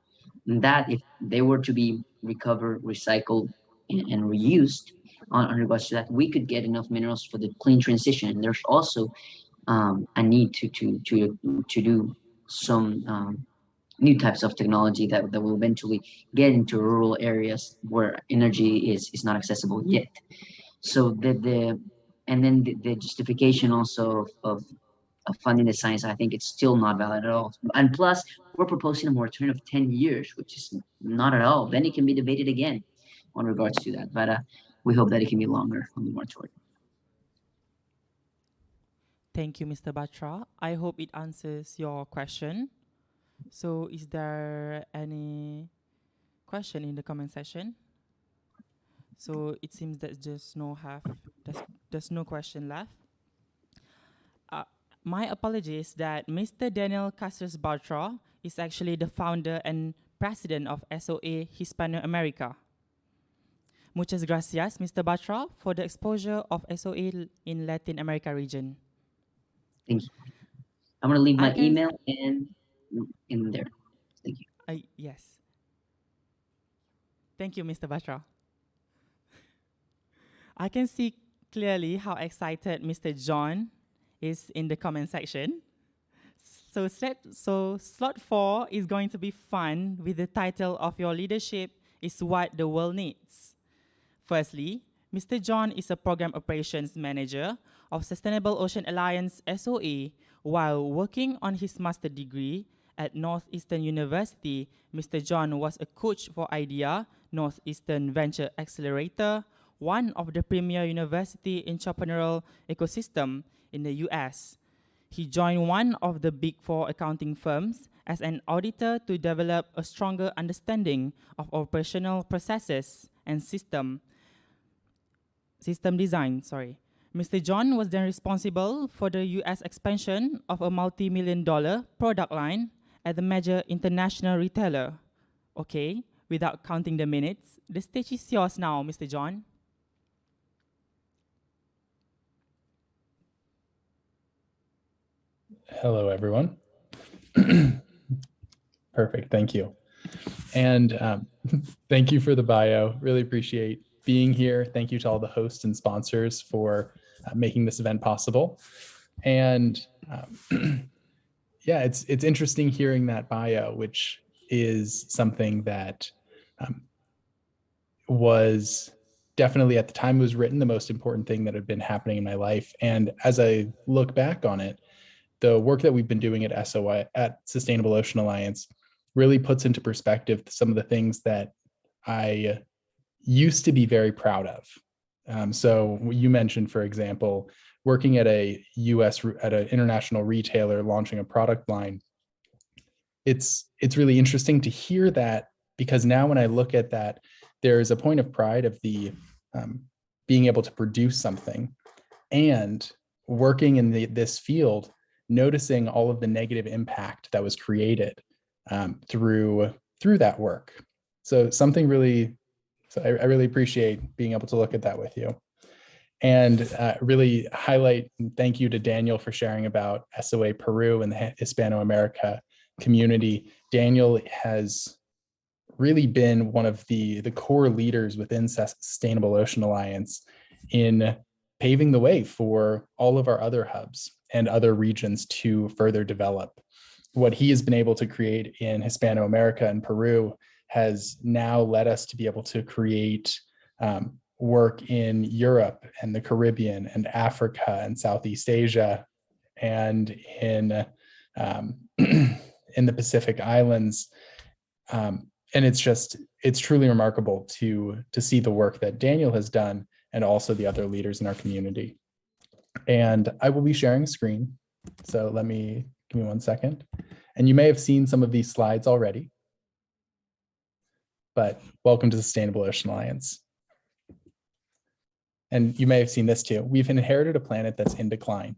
that if they were to be recovered, recycled, and reused on regards to that, we could get enough minerals for the clean transition. And there's also a need to do some new types of technology that will eventually get into rural areas where energy is not accessible yet. So the justification also of funding the science, I think it's still not valid at all. And plus, we're proposing a moratorium of 10 years, which is not at all. Then it can be debated again on regards to that. But we hope that it can be longer on the moratorium. Thank you, Mr. Bartra. I hope it answers your question. So is there any question in the comment section? So it seems that there's no question left. My apologies that Mr. Daniel Caceres Bartra is actually the founder and president of SOA Hispano-America. Muchas gracias, Mr. Bartra, for the exposure of SOA in Latin America region. Thank you. I'm going to leave my email in there. Thank you. Yes. Thank you, Mr. Bartra. I can see clearly how excited Mr. Jon is in the comment section. So slot 4 is going to be fun with the title of Your Leadership is What the World Needs. Firstly, Mr. Jon is a Program Operations Manager of Sustainable Ocean Alliance SOA. While working on his master's degree at Northeastern University, Mr. Jon was a coach for IDEA, Northeastern Venture Accelerator, one of the premier university entrepreneurial ecosystem in the US. He joined one of the Big Four accounting firms as an auditor to develop a stronger understanding of operational processes and system design. Mr. Jon was then responsible for the US expansion of a multi-million-dollar product line at a major international retailer. Okay, without counting the minutes, the stage is yours now, Mr. Jon. Hello, everyone. Perfect, thank you. And thank you for the bio. Really appreciate being here. Thank you to all the hosts and sponsors for making this event possible. And yeah, it's interesting hearing that bio, which is something that was definitely at the time it was written, the most important thing that had been happening in my life. And as I look back on it, the work that we've been doing at SOI, at Sustainable Ocean Alliance, really puts into perspective some of the things that I used to be very proud of. So you mentioned, for example, working at an international retailer, launching a product line. It's really interesting to hear that, because now when I look at that, there's a point of pride of the being able to produce something, and working in this field, noticing all of the negative impact that was created through that work. So I really appreciate being able to look at that with you. And really highlight and thank you to Daniel for sharing about SOA Peru and the Hispano-America community. Daniel has really been one of the core leaders within Sustainable Ocean Alliance in paving the way for all of our other hubs and other regions to further develop. What he has been able to create in Hispano-America and Peru has now led us to be able to create work in Europe and the Caribbean and Africa and Southeast Asia and in the Pacific Islands. And it's truly remarkable to see the work that Daniel has done and also the other leaders in our community. And I will be sharing a screen. So give me 1 second. And you may have seen some of these slides already. but welcome to the Sustainable Ocean Alliance. And you may have seen this too. We've inherited a planet that's in decline.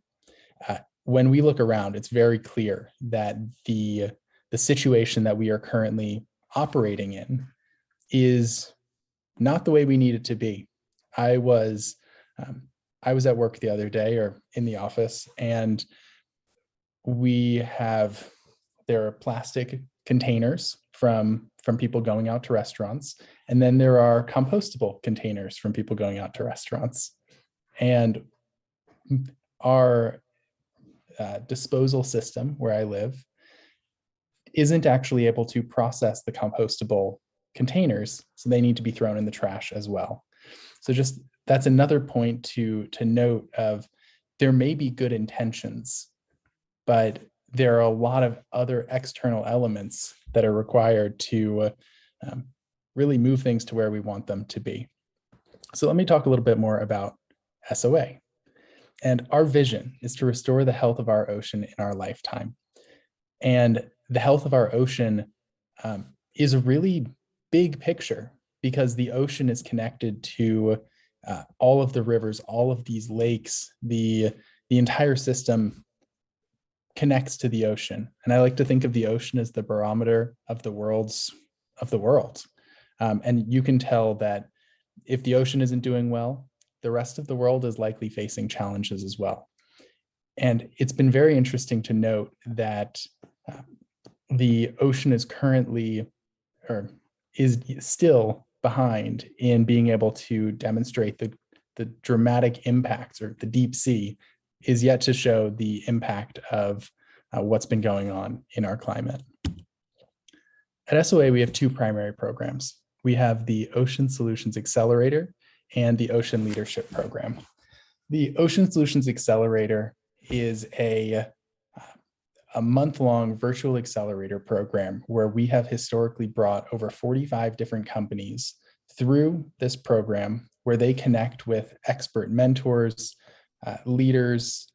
When we look around, it's very clear that the situation that we are currently operating in is not the way we need it to be. I was at work the other day, or in the office, and there are plastic containers from people going out to restaurants, and then there are compostable containers from people going out to restaurants. And our disposal system where I live isn't actually able to process the compostable containers, so they need to be thrown in the trash as well. So just that's another point to note of, there may be good intentions, but there are a lot of other external elements that are required to really move things to where we want them to be. So let me talk a little bit more about SOA. And our vision is to restore the health of our ocean in our lifetime. And the health of our ocean is a really big picture, because the ocean is connected to all of the rivers, all of these lakes, the entire system connects to the ocean. And I like to think of the ocean as the barometer of the world. And you can tell that if the ocean isn't doing well, the rest of the world is likely facing challenges as well. And it's been very interesting to note that the ocean is currently, or is still behind in being able to demonstrate the dramatic impacts, or the deep sea is yet to show the impact of what's been going on in our climate. At SOA, we have two primary programs. We have the Ocean Solutions Accelerator and the Ocean Leadership Program. The Ocean Solutions Accelerator is a month-long virtual accelerator program where we have historically brought over 45 different companies through this program, where they connect with expert mentors, leaders,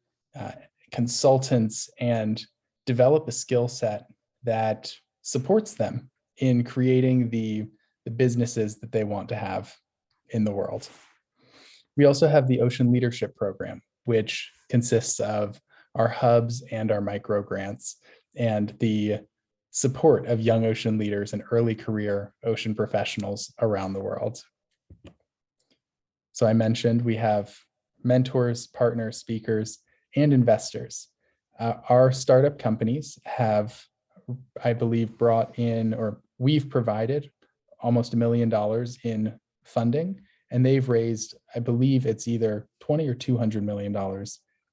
consultants, and develop a skill set that supports them in creating the businesses that they want to have in the world. We also have the Ocean Leadership Program, which consists of our hubs and our micro grants, and the support of young ocean leaders and early career ocean professionals around the world. So I mentioned we have mentors, partners, speakers, and investors. Our startup companies have, I believe, brought in, or we've provided almost $1 million in funding, and they've raised, I believe it's either 20 or $200 million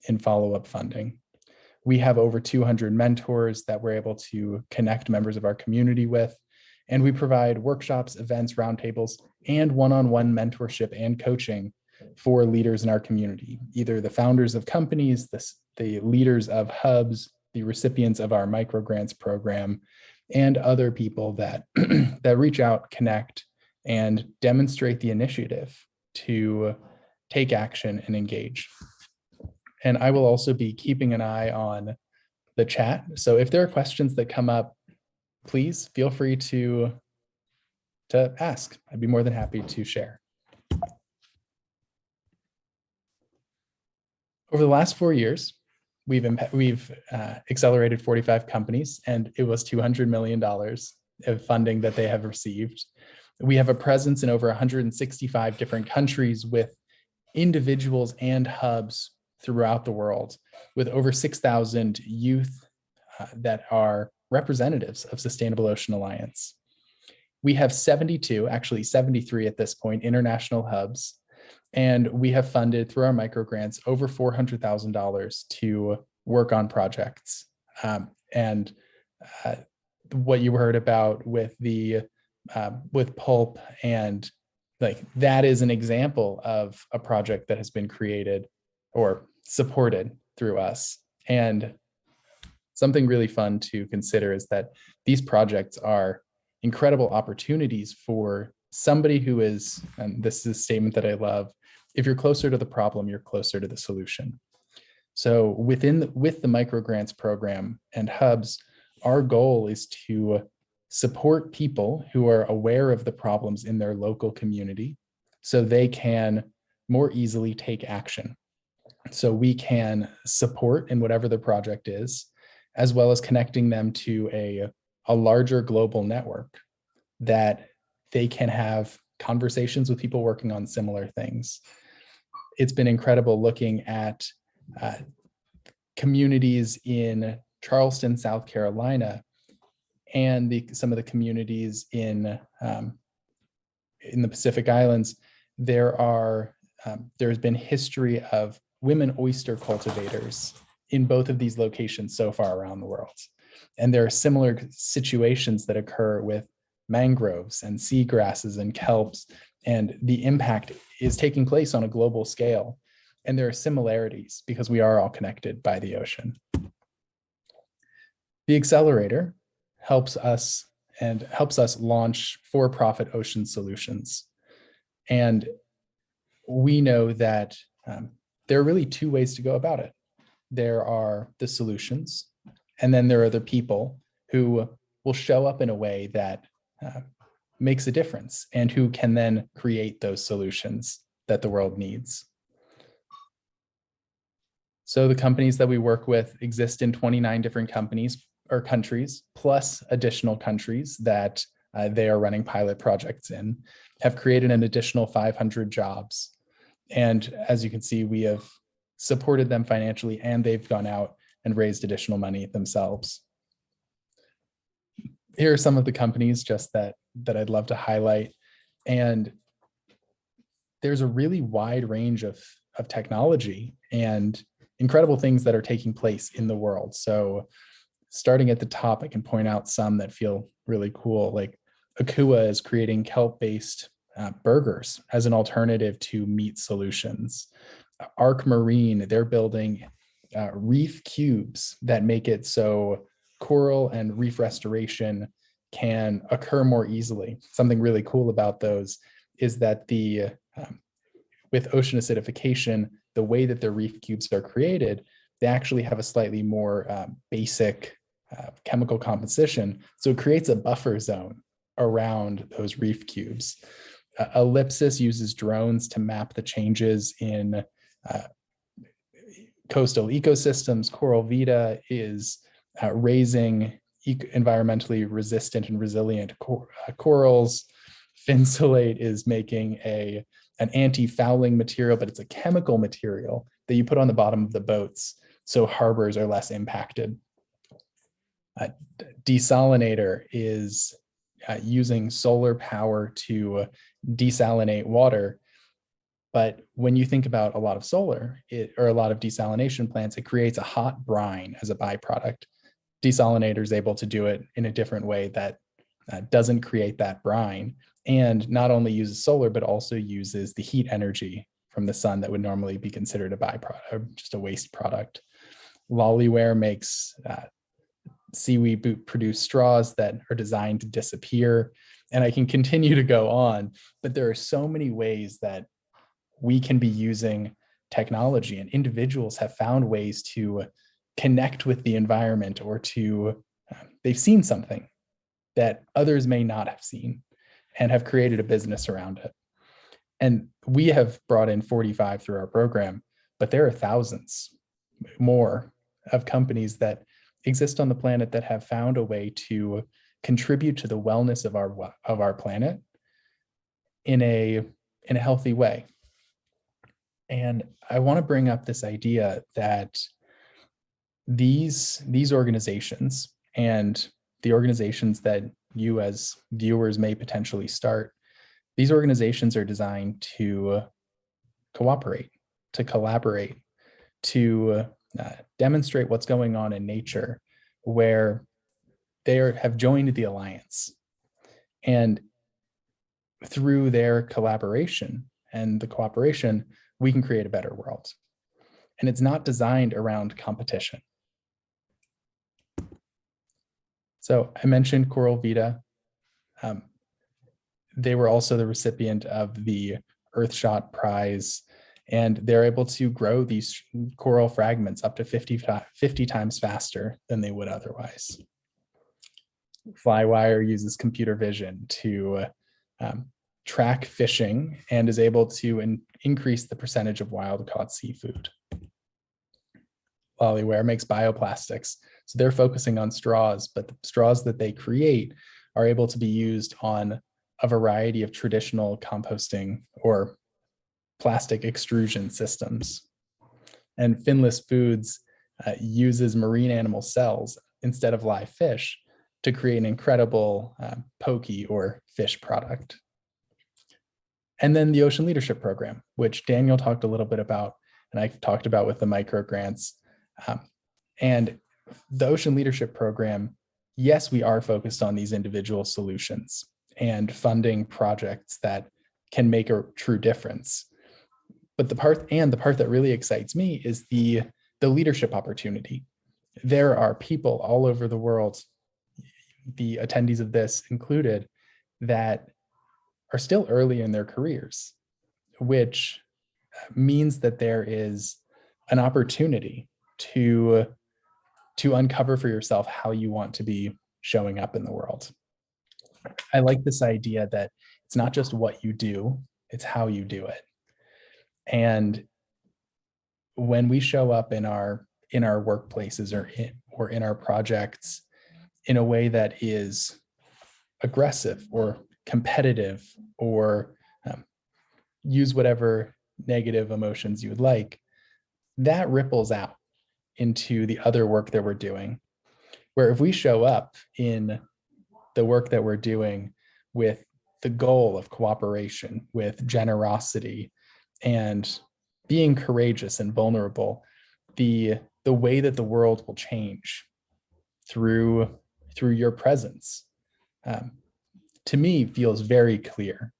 in follow-up funding. We have over 200 mentors that we're able to connect members of our community with, and we provide workshops, events, roundtables, and one-on-one mentorship and coaching for leaders in our community, either the founders of companies, the leaders of hubs, the recipients of our microgrants program, and other people that, that reach out, connect, and demonstrate the initiative to take action and engage. And I will also be keeping an eye on the chat. So if there are questions that come up, please feel free to ask. I'd be more than happy to share. Over the last 4 years, we've accelerated 45 companies, and it was $200 million of funding that they have received. We have a presence in over 165 different countries with individuals and hubs throughout the world, with over 6,000 youth that are representatives of Sustainable Ocean Alliance. We have 72, actually 73 at this point, international hubs, and we have funded through our microgrants over $400,000 to work on projects. And what you heard about with with pulp, and like that is an example of a project that has been created or supported through us. And something really fun to consider is that these projects are incredible opportunities for somebody who is, and this is a statement that I love, if you're closer to the problem, you're closer to the solution. So with the microgrants program and hubs, our goal is to support people who are aware of the problems in their local community so they can more easily take action. So we can support in whatever the project is, as well as connecting them to a larger global network that they can have conversations with people working on similar things. It's been incredible looking at communities in Charleston, South Carolina, and some of the communities in the Pacific Islands. There's been history of women oyster cultivators in both of these locations so far around the world. And there are similar situations that occur with mangroves and seagrasses and kelps, and the impact is taking place on a global scale. And there are similarities because we are all connected by the ocean. The accelerator helps us launch for-profit ocean solutions. And we know that there are really two ways to go about it. There are the solutions, and then there are the people who will show up in a way that makes a difference and who can then create those solutions that the world needs. So the companies that we work with exist in 29 different companies or countries, plus additional countries that they are running pilot projects in, have created an additional 500 jobs. And as you can see, we have supported them financially, and they've gone out and raised additional money themselves. Here are some of the companies just that I'd love to highlight. And there's a really wide range of technology and incredible things that are taking place in the world. So starting at the top, I can point out some that feel really cool. Like Akua is creating kelp-based burgers as an alternative to meat solutions. Arc Marine, they're building reef cubes that make it so coral and reef restoration can occur more easily. Something really cool about those is that with ocean acidification, the way that the reef cubes are created, they actually have a slightly more basic chemical composition. So it creates a buffer zone around those reef cubes. Ellipsis uses drones to map the changes in coastal ecosystems. Coral Vita is raising environmentally resistant and resilient corals. Finsulate is making an anti-fouling material, but it's a chemical material that you put on the bottom of the boats so harbors are less impacted. Desalinator is using solar power to desalinate water. But when you think about a lot of solar or a lot of desalination plants, it creates a hot brine as a byproduct. Desalinator is able to do it in a different way that doesn't create that brine, and not only uses solar, but also uses the heat energy from the sun that would normally be considered a byproduct, just a waste product. Lollyware makes seaweed produced straws that are designed to disappear. And I can continue to go on, but there are so many ways that we can be using technology, and individuals have found ways to connect with the environment, or they've seen something that others may not have seen and have created a business around it. And we have brought in 45 through our program, but there are thousands more of companies that exist on the planet that have found a way to contribute to the wellness of our planet in a healthy way. And I want to bring up this idea that these organizations and the organizations that you as viewers may potentially start, these organizations are designed to cooperate, to collaborate, to demonstrate what's going on in nature, where they have joined the alliance. And through their collaboration and the cooperation, we can create a better world. And it's not designed around competition. So I mentioned Coral Vita. They were also the recipient of the Earthshot Prize, and they're able to grow these coral fragments up to 50 times faster than they would otherwise. Flywire uses computer vision to track fishing and is able to increase the percentage of wild caught seafood. Lollyware makes bioplastics. So they're focusing on straws, but the straws that they create are able to be used on a variety of traditional composting or plastic extrusion systems. And Finless Foods uses marine animal cells instead of live fish to create an incredible poke or fish product. And then the Ocean Leadership Program, which Daniel talked a little bit about, and I talked about with the micro grants. And the Ocean Leadership Program, yes, we are focused on these individual solutions and funding projects that can make a true difference. But the part that really excites me is the leadership opportunity. There are people all over the world, the attendees of this included, that are still early in their careers, which means that there is an opportunity to uncover for yourself how you want to be showing up in the world. I like this idea that it's not just what you do, it's how you do it. And when we show up in our workplaces or in our projects in a way that is aggressive or competitive or use whatever negative emotions you would like, that ripples out into the other work that we're doing. Where if we show up in the work that we're doing with the goal of cooperation, with generosity, and being courageous and vulnerable, the way that the world will change through your presence, to me, feels very clear.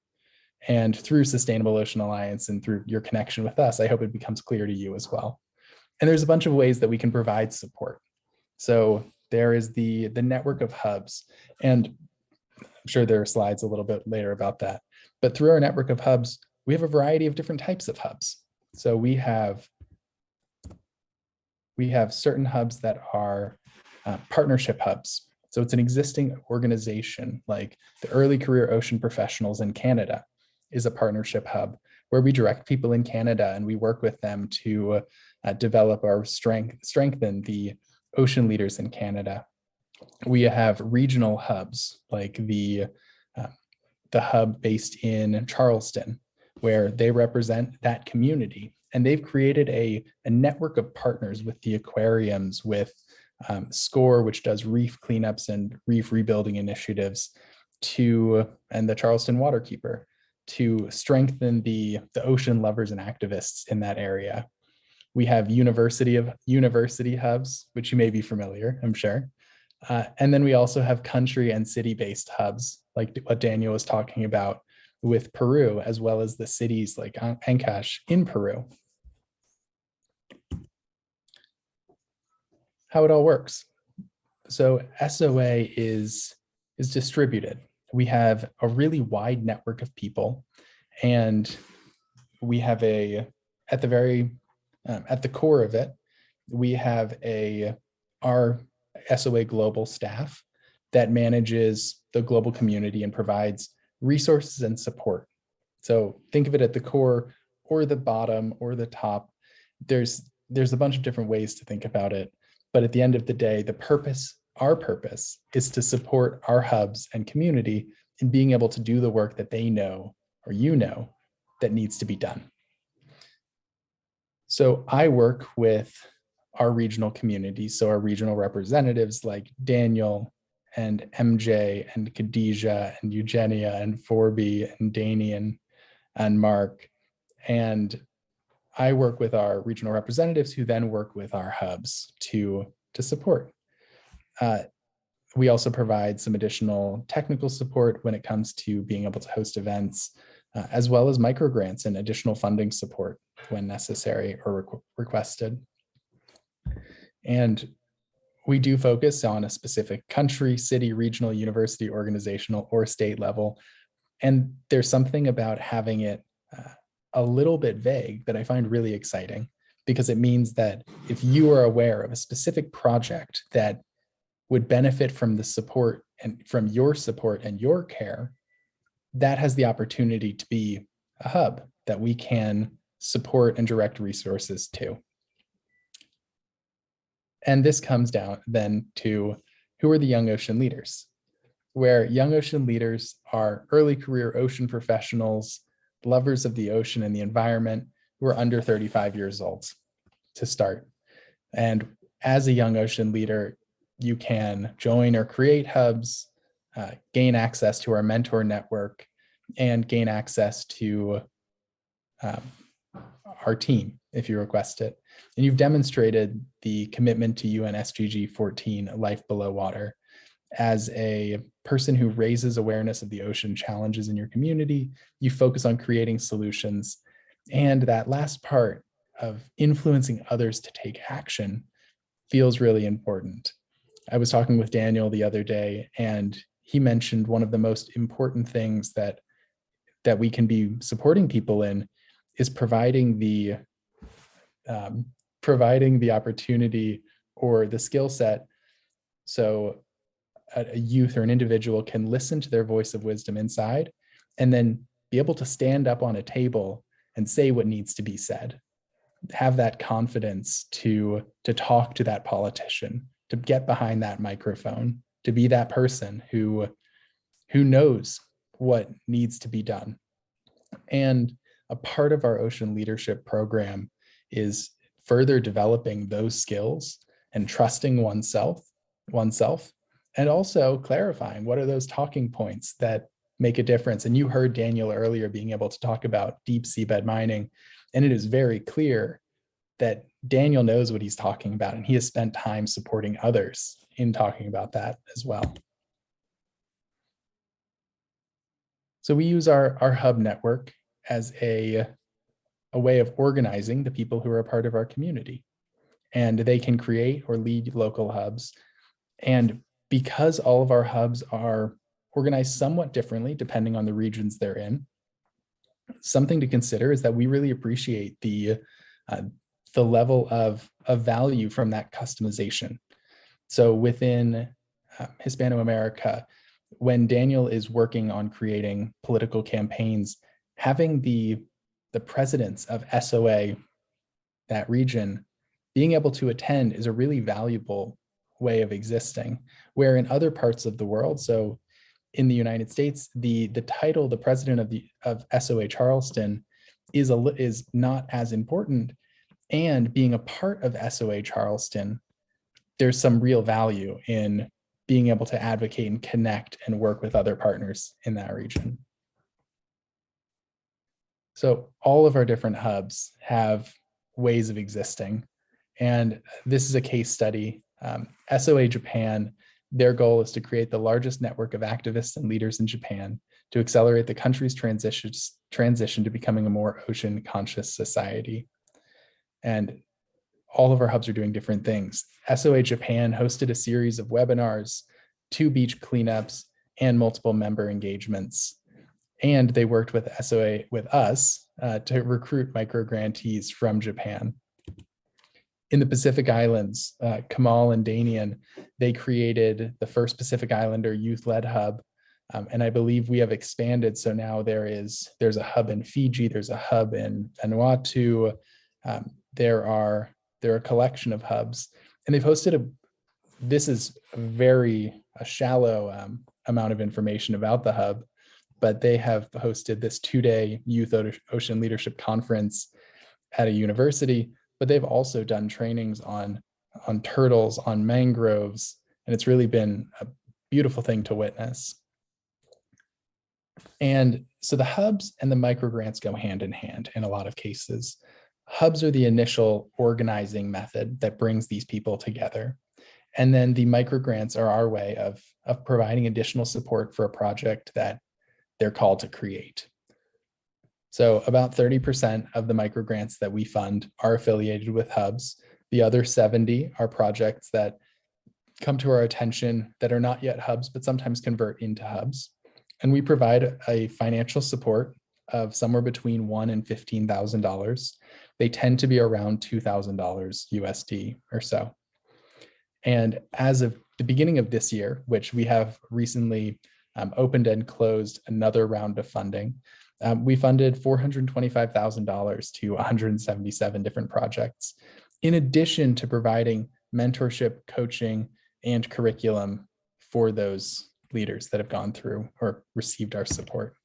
And through Sustainable Ocean Alliance and through your connection with us, I hope it becomes clear to you as well. And there's a bunch of ways that we can provide support. So there is the network of hubs, and I'm sure there are slides a little bit later about that. But through our network of hubs, we have a variety of different types of hubs. So we have certain hubs that are partnership hubs. So it's an existing organization, like the Early Career Ocean Professionals in Canada is a partnership hub where we direct people in Canada and we work with them to develop our strengthen the ocean leaders in Canada. We have regional hubs like the hub based in Charleston, where they represent that community. And they've created a network of partners with the aquariums, with SCORE, which does reef cleanups and reef rebuilding initiatives, and the Charleston Waterkeeper, to strengthen the ocean lovers and activists in that area. We have university hubs, which you may be familiar, I'm sure. And then we also have country and city-based hubs, like what Daniel was talking about with Peru, as well as the cities like Ancash in Peru. How it all works. So SOA is distributed. We have a really wide network of people, and we have at the core of it, we have our SOA global staff that manages the global community and provides resources and support. So think of it at the core or the bottom or the top. There's a bunch of different ways to think about it. But at the end of the day, our purpose is to support our hubs and community in being able to do the work that they know, or you know, that needs to be done. So I work with our regional communities, so our regional representatives like Daniel and MJ and Khadijah and Eugenia and Forby and Danian and Mark. And I work with our regional representatives who then work with our hubs to support. We also provide some additional technical support when it comes to being able to host events, as well as microgrants and additional funding support when necessary or requested. And we do focus on a specific country, city, regional, university, organizational, or state level. And there's something about having it a little bit vague that I find really exciting, because it means that if you are aware of a specific project that would benefit from the support and from your support and your care, that has the opportunity to be a hub that we can support and direct resources to. And this comes down then to who are the young ocean leaders, where young ocean leaders are early career ocean professionals, lovers of the ocean and the environment, who are under 35 years old to start. And as a young ocean leader, you can join or create hubs, gain access to our mentor network, and gain access to our team if you request it. And you've demonstrated the commitment to UN SDG 14, Life Below Water. As a person who raises awareness of the ocean challenges in your community, you focus on creating solutions. And that last part of influencing others to take action feels really important. I was talking with Daniel the other day, and he mentioned one of the most important things that we can be supporting people in is providing the opportunity or the skill set so a youth or an individual can listen to their voice of wisdom inside and then be able to stand up on a table and say what needs to be said. Have that confidence to talk to that politician, to get behind that microphone, to be that person who knows what needs to be done. And a part of our ocean leadership program is further developing those skills and trusting oneself, and also clarifying what are those talking points that make a difference. And you heard Daniel earlier being able to talk about deep seabed mining, and it is very clear that Daniel knows what he's talking about, and he has spent time supporting others in talking about that as well. So we use our hub network as a way of organizing the people who are a part of our community, and they can create or lead local hubs. And because all of our hubs are organized somewhat differently depending on the regions they're in, something to consider is that we really appreciate the level of value from that customization. So within Hispanoamerica, when Daniel is working on creating political campaigns, having the presidents of SOA, that region, being able to attend is a really valuable way of existing, where in other parts of the world, so in the United States, the title, the president of SOA Charleston is not as important. And being a part of SOA Charleston, there's some real value in being able to advocate and connect and work with other partners in that region. So all of our different hubs have ways of existing. And this is a case study. SOA Japan, their goal is to create the largest network of activists and leaders in Japan to accelerate the country's transition to becoming a more ocean conscious society. And all of our hubs are doing different things. SOA Japan hosted a series of webinars, 2 beach cleanups, and multiple member engagements. And they worked with SOA, with us, to recruit micro-grantees from Japan. In the Pacific Islands, Kamal and Danian, they created the first Pacific Islander youth-led hub. And I believe we have expanded. So now there's a hub in Fiji, there's a hub in Vanuatu. There are a collection of hubs, and they've hosted this is a shallow amount of information about the hub, but they have hosted this 2-day youth ocean leadership conference at a university, but they've also done trainings on turtles, on mangroves, and it's really been a beautiful thing to witness. And so the hubs and the microgrants go hand in hand in a lot of cases. Hubs are the initial organizing method that brings these people together. And then the microgrants are our way of providing additional support for a project that they're called to create. So about 30% of the microgrants that we fund are affiliated with hubs. The other 70 are projects that come to our attention that are not yet hubs, but sometimes convert into hubs. And we provide a financial support of somewhere between $1,000 and $15,000. They tend to be around $2,000 USD or so. And as of the beginning of this year, which we have recently opened and closed another round of funding, we funded $425,000 to 177 different projects, in addition to providing mentorship, coaching, and curriculum for those leaders that have gone through or received our support.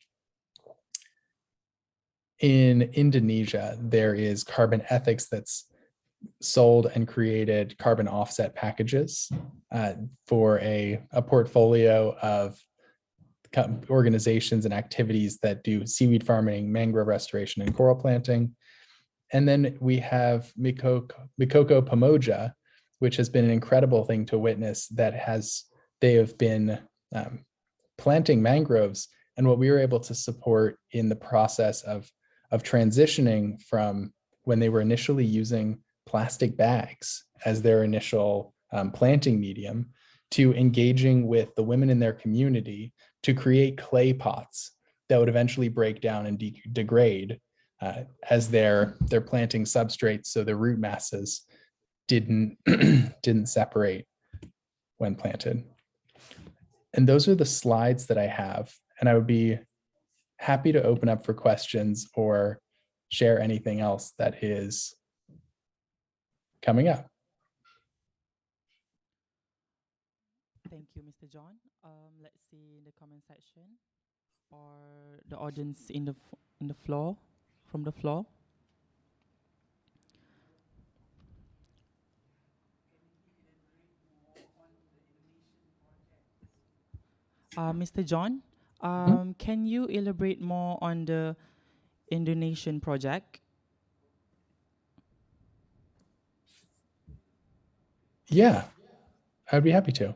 In Indonesia, there is carbon ethics that's sold and created carbon offset packages for a portfolio of organizations and activities that do seaweed farming, mangrove restoration, and coral planting. And then we have Mikoko Pamoja, which has been an incredible thing to witness. They have been planting mangroves, and what we were able to support in the process of transitioning from when they were initially using plastic bags as their initial planting medium, to engaging with the women in their community to create clay pots that would eventually break down and degrade as they're planting substrates, so the root masses didn't separate when planted. And those are the slides that I have, and I would be happy to open up for questions or share anything else that is coming up. Thank you, Mr. Jon. Let's see in the comment section or the audience in the floor, from the floor. Mr. Jon, can you elaborate more on the Indonesian project? Yeah, I'd be happy to.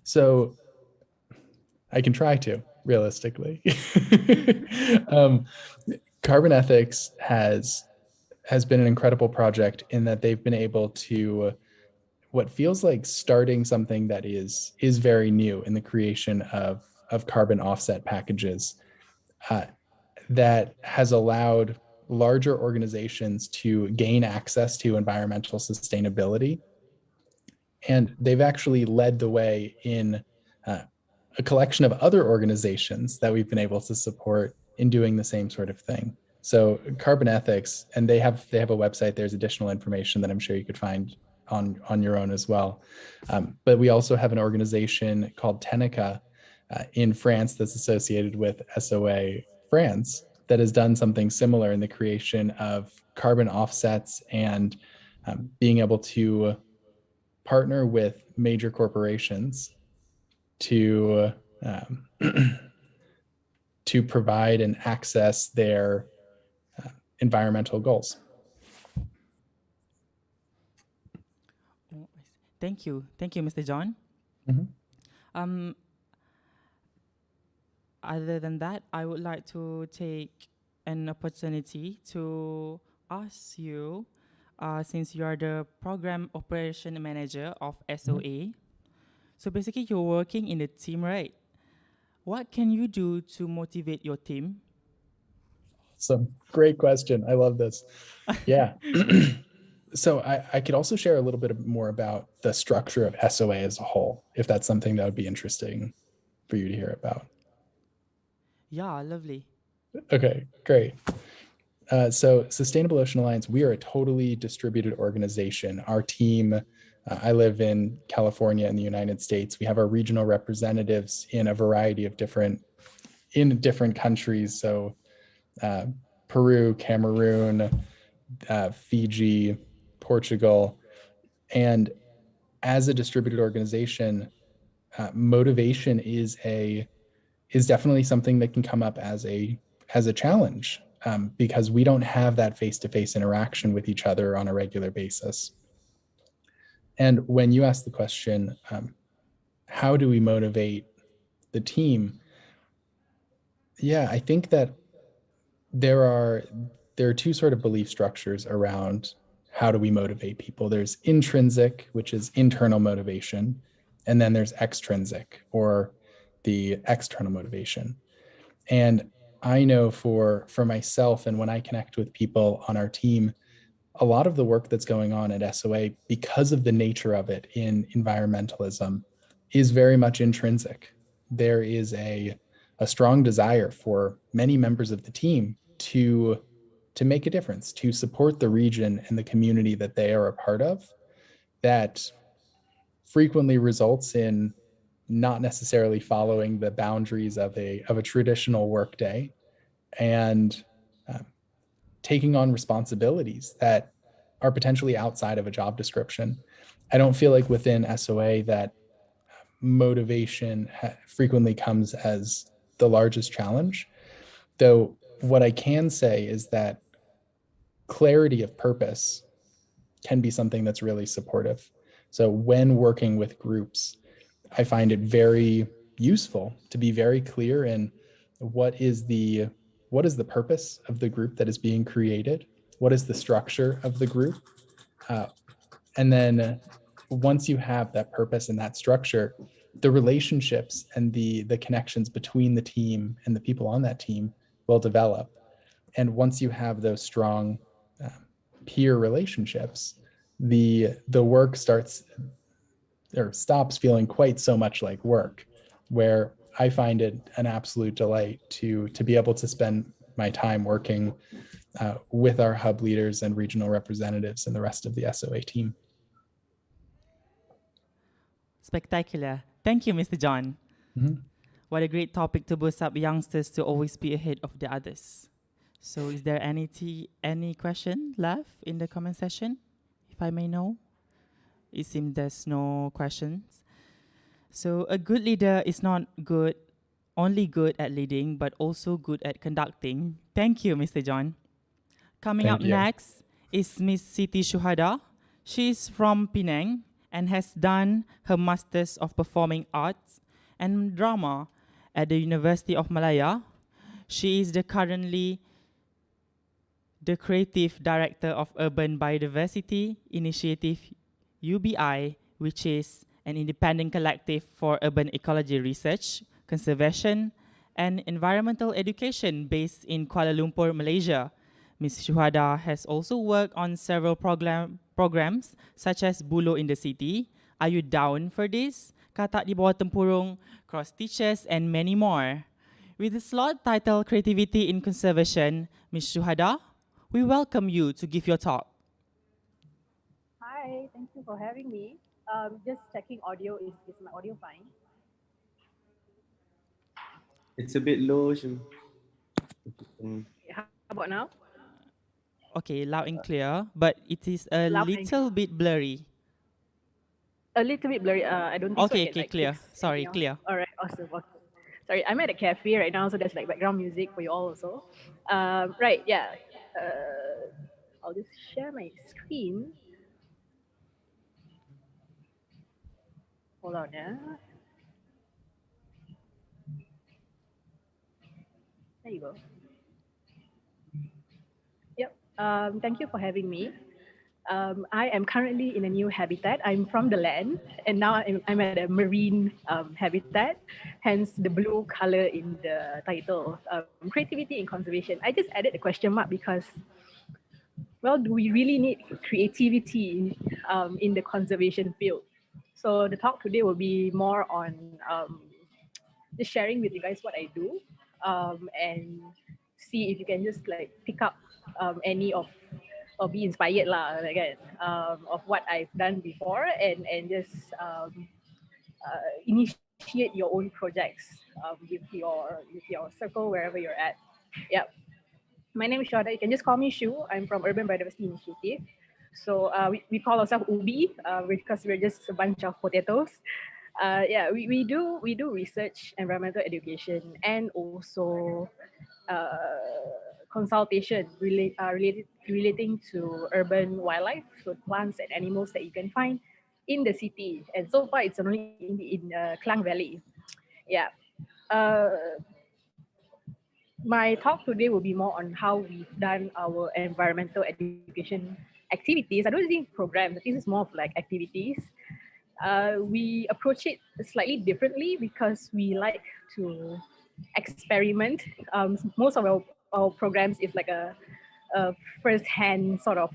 So I can try to, realistically. Carbon ethics has been an incredible project in that they've been able to, what feels like starting something that is very new in the creation of carbon offset packages, that has allowed larger organizations to gain access to environmental sustainability. And they've actually led the way in a collection of other organizations that we've been able to support in doing the same sort of thing. So carbon ethics, and they have a website. There's additional information that I'm sure you could find on your own as well. But we also have an organization called Tenica in France that's associated with SOA France that has done something similar in the creation of carbon offsets and being able to partner with major corporations to to provide and access their environmental goals. Thank you, Mr. Jon. Mm-hmm. Other than that, I would like to take an opportunity to ask you, since you are the program operation manager of SOA, so basically you're working in a team, right? What can you do to motivate your team? So great question. I love this. Yeah. So I could also share a little bit more about the structure of SOA as a whole, if that's something that would be interesting for you to hear about. Yeah, lovely. Okay, great. So Sustainable Ocean Alliance, we are a totally distributed organization. Our team, I live in California in the United States. We have our regional representatives in a variety of different countries. So Peru, Cameroon, Fiji, Portugal. And as a distributed organization, motivation is definitely something that can come up as a challenge, because we don't have that face-to-face interaction with each other on a regular basis. And when you ask the question, how do we motivate the team? Yeah, I think that there are two sort of belief structures around how do we motivate people. There's intrinsic, which is internal motivation, and then there's extrinsic, or the external motivation. And I know for myself, and when I connect with people on our team, a lot of the work that's going on at SOA, because of the nature of it in environmentalism, is very much intrinsic. There is a strong desire for many members of the team to make a difference, to support the region and the community that they are a part of, that frequently results in not necessarily following the boundaries of a traditional workday, and taking on responsibilities that are potentially outside of a job description. I don't feel like within SOA that motivation frequently comes as the largest challenge, though what I can say is that clarity of purpose can be something that's really supportive. So when working with groups, I find it very useful to be very clear in what is the purpose of the group that is being created, what is the structure of the group, and then once you have that purpose and that structure, the relationships and the connections between the team and the people on that team will develop. And once you have those strong peer relationships, the work starts or stops feeling quite so much like work, where I find it an absolute delight to be able to spend my time working with our hub leaders and regional representatives and the rest of the SOA team. Spectacular. Thank you, Mr. Jon. Mhm. What a great topic to boost up youngsters to always be ahead of the others. So is there any question left in the comment session, if I may know? It seems there's no questions. So a good leader is not only good at leading, but also good at conducting. Thank you, Mr. Jon. Coming Thank up you. next is Miss Siti Syuhada. She is from Penang and has done her Masters of Performing Arts and Drama at the University of Malaya. She is currently the Creative Director of Urban Biodiversity Initiative UBI, which is an independent collective for urban ecology research, conservation, and environmental education based in Kuala Lumpur, Malaysia. Ms. Syuhada has also worked on several programs such as Bulo in the City, Are You Down for This?, Katak di Bawah Tempurung, Cross Teachers, and many more. With the slot titled Creativity in Conservation, Ms. Syuhada, we welcome you to give your talk. Hi, thank you for having me. Just checking audio. Is my audio fine? It's a bit low. How about now? Okay, loud and clear, but it is a Loud and little bit blurry. A little bit blurry. I don't think so. I Okay, can okay, like clear. fix Sorry, anything else. clear. All right, awesome. Sorry, I'm at a cafe right now, so there's like background music for you all also. Right, yeah. I'll just share my screen. Hold on, yeah. There you go. Yep. Thank you for having me. I am currently in a new habitat. I'm from the land, and now I'm at a marine habitat, hence the blue color in the title, Creativity in Conservation. I just added a question mark because, well, do we really need creativity in the conservation field? So the talk today will be more on just sharing with you guys what I do, and see if you can just like pick up any of or be inspired lah, like, of what I've done before, and just initiate your own projects with your circle wherever you're at. Yep. My name is Syuhada. You can just call me Shu. I'm from Urban Biodiversity Initiative. So we call ourselves UBI because we're just a bunch of potatoes. Yeah, we do research, environmental education, and also consultation relating to urban wildlife, so plants and animals that you can find in the city. And so far, it's only in Klang Valley. Yeah. My talk today will be more on how we've done our environmental education activities. I don't think programs. I think it's more of like activities. We approach it slightly differently because we like to experiment. Most of our programs is like a first-hand sort of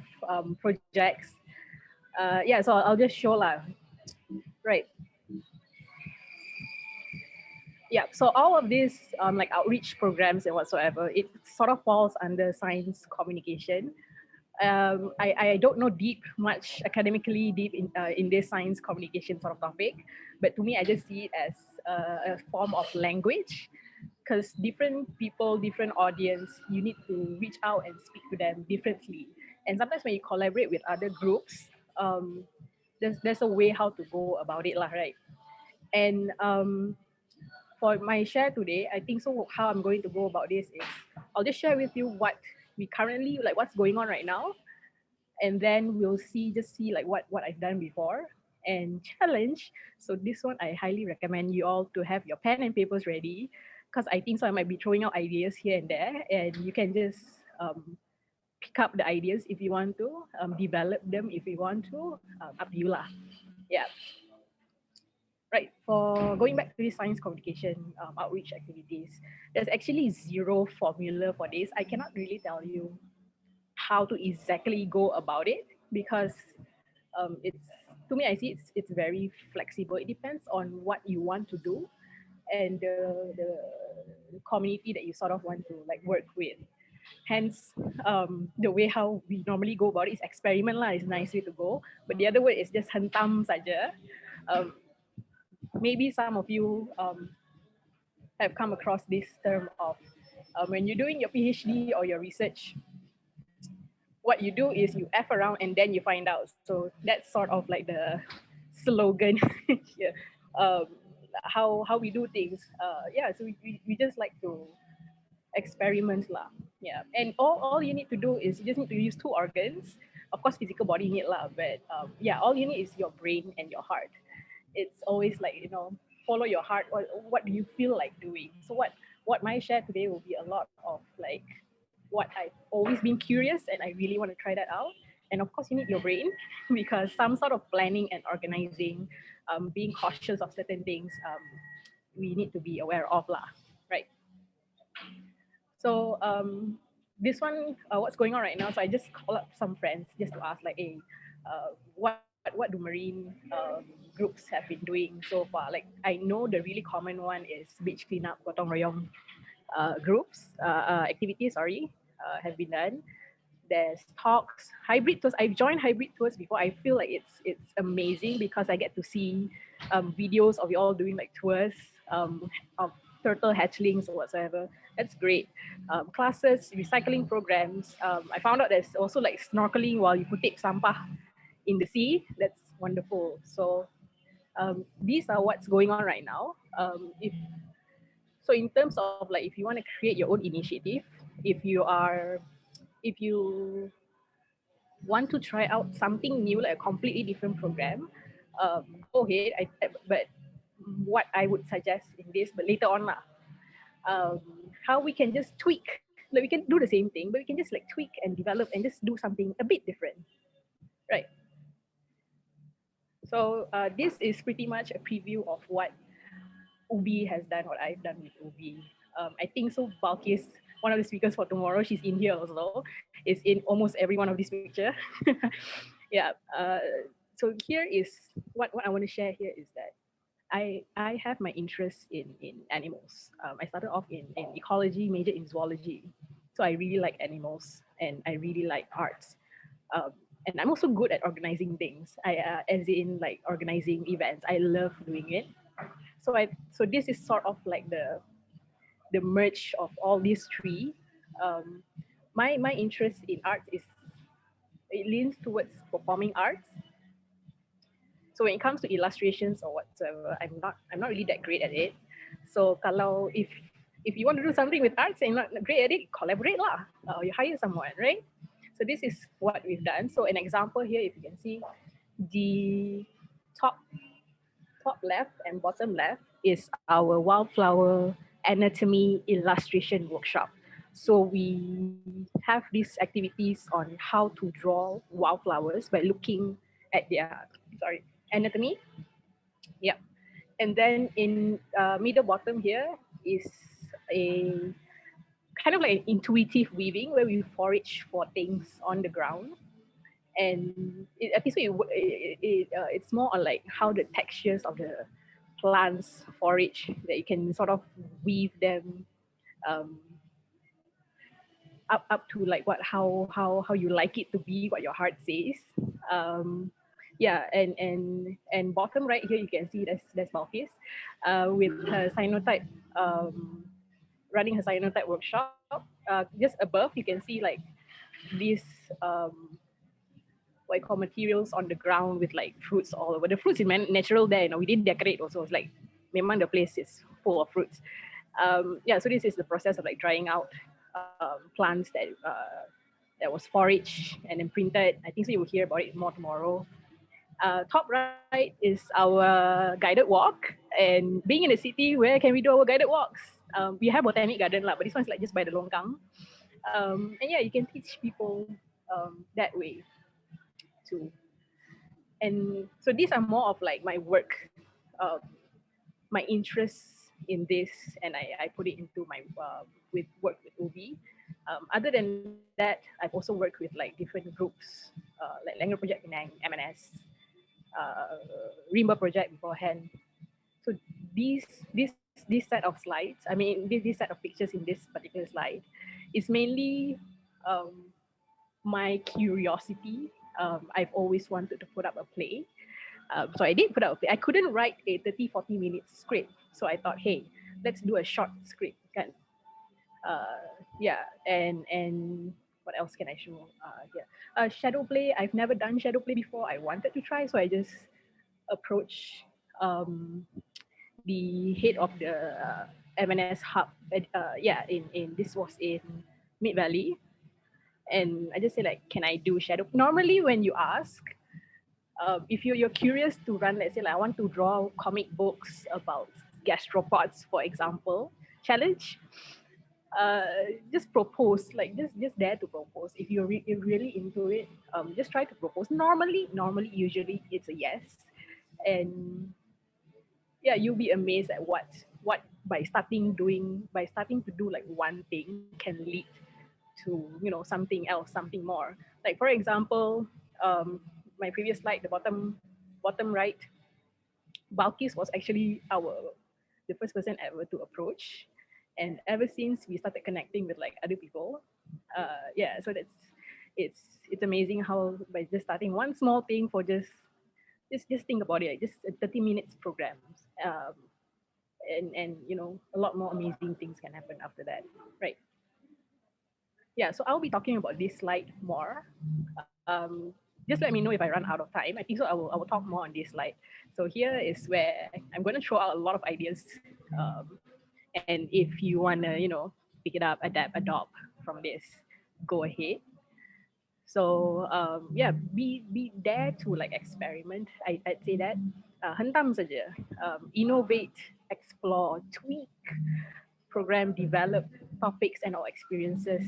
projects. Yeah, so I'll just show lah. Right. Yeah, so all of these like outreach programs and whatsoever, it sort of falls under science communication. I don't know much academically deep in this science communication sort of topic, but to me, I just see it as a form of language, because different people, different audience, you need to reach out and speak to them differently. And sometimes when you collaborate with other groups, there's a way how to go about it lah, right? And for my share today, I think so how I'm going to go about this is I'll just share with you what we currently, like what's going on right now, and then we'll see like what I've done before and challenge. So this one, I highly recommend you all to have your pen and papers ready, because I think so I might be throwing out ideas here and there, and you can just pick up the ideas if you want to, develop them if you want to, up to you lah. Yeah. Right, for going back to the science communication outreach activities, there's actually zero formula for this. I cannot really tell you how to exactly go about it, because it's, to me, I see it's very flexible. It depends on what you want to do and the community that you sort of want to like work with. Hence, the way how we normally go about it is experiment lah, is a nice way to go. But the other way is just hentam saja. Maybe some of you have come across this term of when you're doing your PhD or your research, what you do is you F around and then you find out. So that's sort of like the slogan here. How we do things. Yeah, so we just like to experiment lah. Yeah, and all you need to do is you just need to use two organs. Of course, physical body need lah, but yeah, all you need is your brain and your heart. It's always like, you know, follow your heart. What do you feel like doing? So what my share today will be a lot of like what I've always been curious and I really want to try that out. And of course, you need your brain because some sort of planning and organizing, being cautious of certain things, we need to be aware of lah, right? So this one, what's going on right now? So I just call up some friends just to ask like, hey, what do marine groups have been doing so far? Like I know the really common one is beach cleanup, gotong royong groups, activities, have been done. There's talks, hybrid tours. I've joined hybrid tours before. I feel like it's amazing because I get to see videos of you all doing like tours of turtle hatchlings or whatsoever. That's great. Classes, recycling programs. I found out there's also like snorkeling while you kutip sampah in the sea. That's wonderful. So these are what's going on right now. So in terms of like, if you want to create your own initiative, if you want to try out something new, like a completely different program, go ahead. But what I would suggest in this, but later on lah, how we can just tweak, like we can do the same thing, but we can just like tweak and develop and just do something a bit different, right? So this is pretty much a preview of what UBI has done, what I've done with UBI. I think so Balkis, one of the speakers for tomorrow, she's in here also, is in almost every one of these pictures. Yeah, so here is what I want to share here is that I have my interest in animals. I started off in ecology, major in zoology. So I really like animals and I really like arts. And I'm also good at organizing things. As in like organizing events. I love doing it. So this is sort of like the merge of all these three. My interest in arts it leans towards performing arts. So when it comes to illustrations or whatsoever, I'm not really that great at it. So kalau if you want to do something with arts and you're not great at it, collaborate lah. You hire someone, right? So this is what we've done. So an example here, if you can see, the top left and bottom left is our wildflower anatomy illustration workshop. So we have these activities on how to draw wildflowers by looking at their anatomy. Yeah. And then in middle bottom here is kind of like intuitive weaving where we forage for things on the ground. And I think so it's more on like how the textures of the plants forage, that you can sort of weave them um, up to like how you like it to be, what your heart says. Yeah, and bottom right here you can see there's Balkis with her cyanotype, running her cyanotype workshop. Just above you can see like these what you call materials on the ground with like fruits all over. The fruits is natural there, we didn't decorate also. It's like memang the place is full of fruits. Yeah, so this is the process of like drying out plants that was foraged and then printed. I think so you will hear about it more tomorrow. Top right is our guided walk, and being in the city, where can we do our guided walks? We have botanic garden lah, but this one's like just by the longkang. And yeah, you can teach people that way too. And so these are more of like my work, my interests in this, and I put it into my with work with OB. Other than that, I've also worked with like different groups, like Language Project Penang, MNS, Rimba Project beforehand. So this set of slides, I mean this set of pictures in this particular slide, is mainly my curiosity. I've always wanted to put up a play. So I did put up a play. I couldn't write a 30-40 minute script. So I thought, hey, let's do a short script. Yeah, and what else can I show? Yeah, shadow play. I've never done shadow play before. I wanted to try, so I just approached the head of the MNS hub. Yeah, in this was in Mid Valley, and I just said like, can I do shadow? Normally, when you ask, if you're curious to run, let's say like I want to draw comic books about gastropods, for example, challenge. Just propose, like just dare to propose. If you're really into it, just try to propose. Normally, usually it's a yes, and yeah, you'll be amazed at what by starting to do like one thing can lead to something else, something more. Like for example, my previous slide, the bottom right, Balkis was actually the first person ever to approach, and ever since we started connecting with like other people, yeah. So it's amazing how by just starting one small thing for just think about it, like just 30 minutes programs, and a lot more amazing things can happen after that, right? Yeah, so I'll be talking about this slide more. Just let me know if I run out of time. I think so I will talk more on this slide. So here is where I'm going to throw out a lot of ideas, and if you want to pick it up, adapt, adopt from this, go ahead. So yeah, be there to like experiment. I'd say that hentam saja, innovate, explore, tweak, program, develop topics and or experiences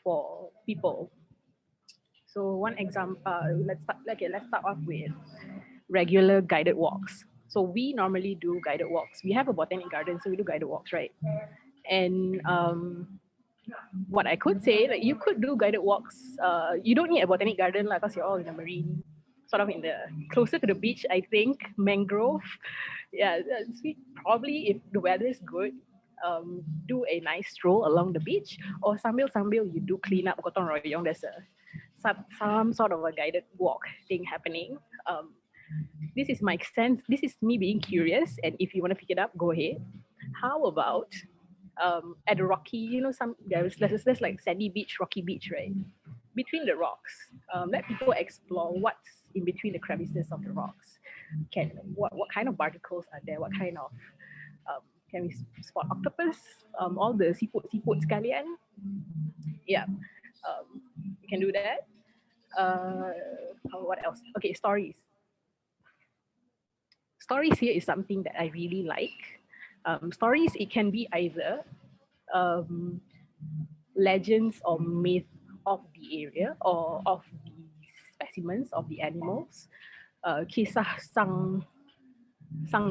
for people. So one example, let's start off with regular guided walks. So we normally do guided walks. We have a botanic garden, so we do guided walks, right? And what I could say, like you could do guided walks. You don't need a botanic garden, like because you're all in a marine, sort of in the closer to the beach. I think mangrove. Yeah, probably if the weather is good, do a nice stroll along the beach, or sambil you do clean up gotong royong. There's some sort of a guided walk thing happening. This is my sense. This is me being curious, and if you want to pick it up, go ahead. How about at a rocky, there's like sandy beach, rocky beach, right? Between the rocks, let people explore what's in between the crevices of the rocks. What kind of barnacles are there? What kind of can we spot octopus? All the seafood sekalian. Yeah, you can do that. What else? Okay, stories. Stories here is something that I really like. Stories, it can be either legends or myth of the area or of the specimens of the animals. Kisah sang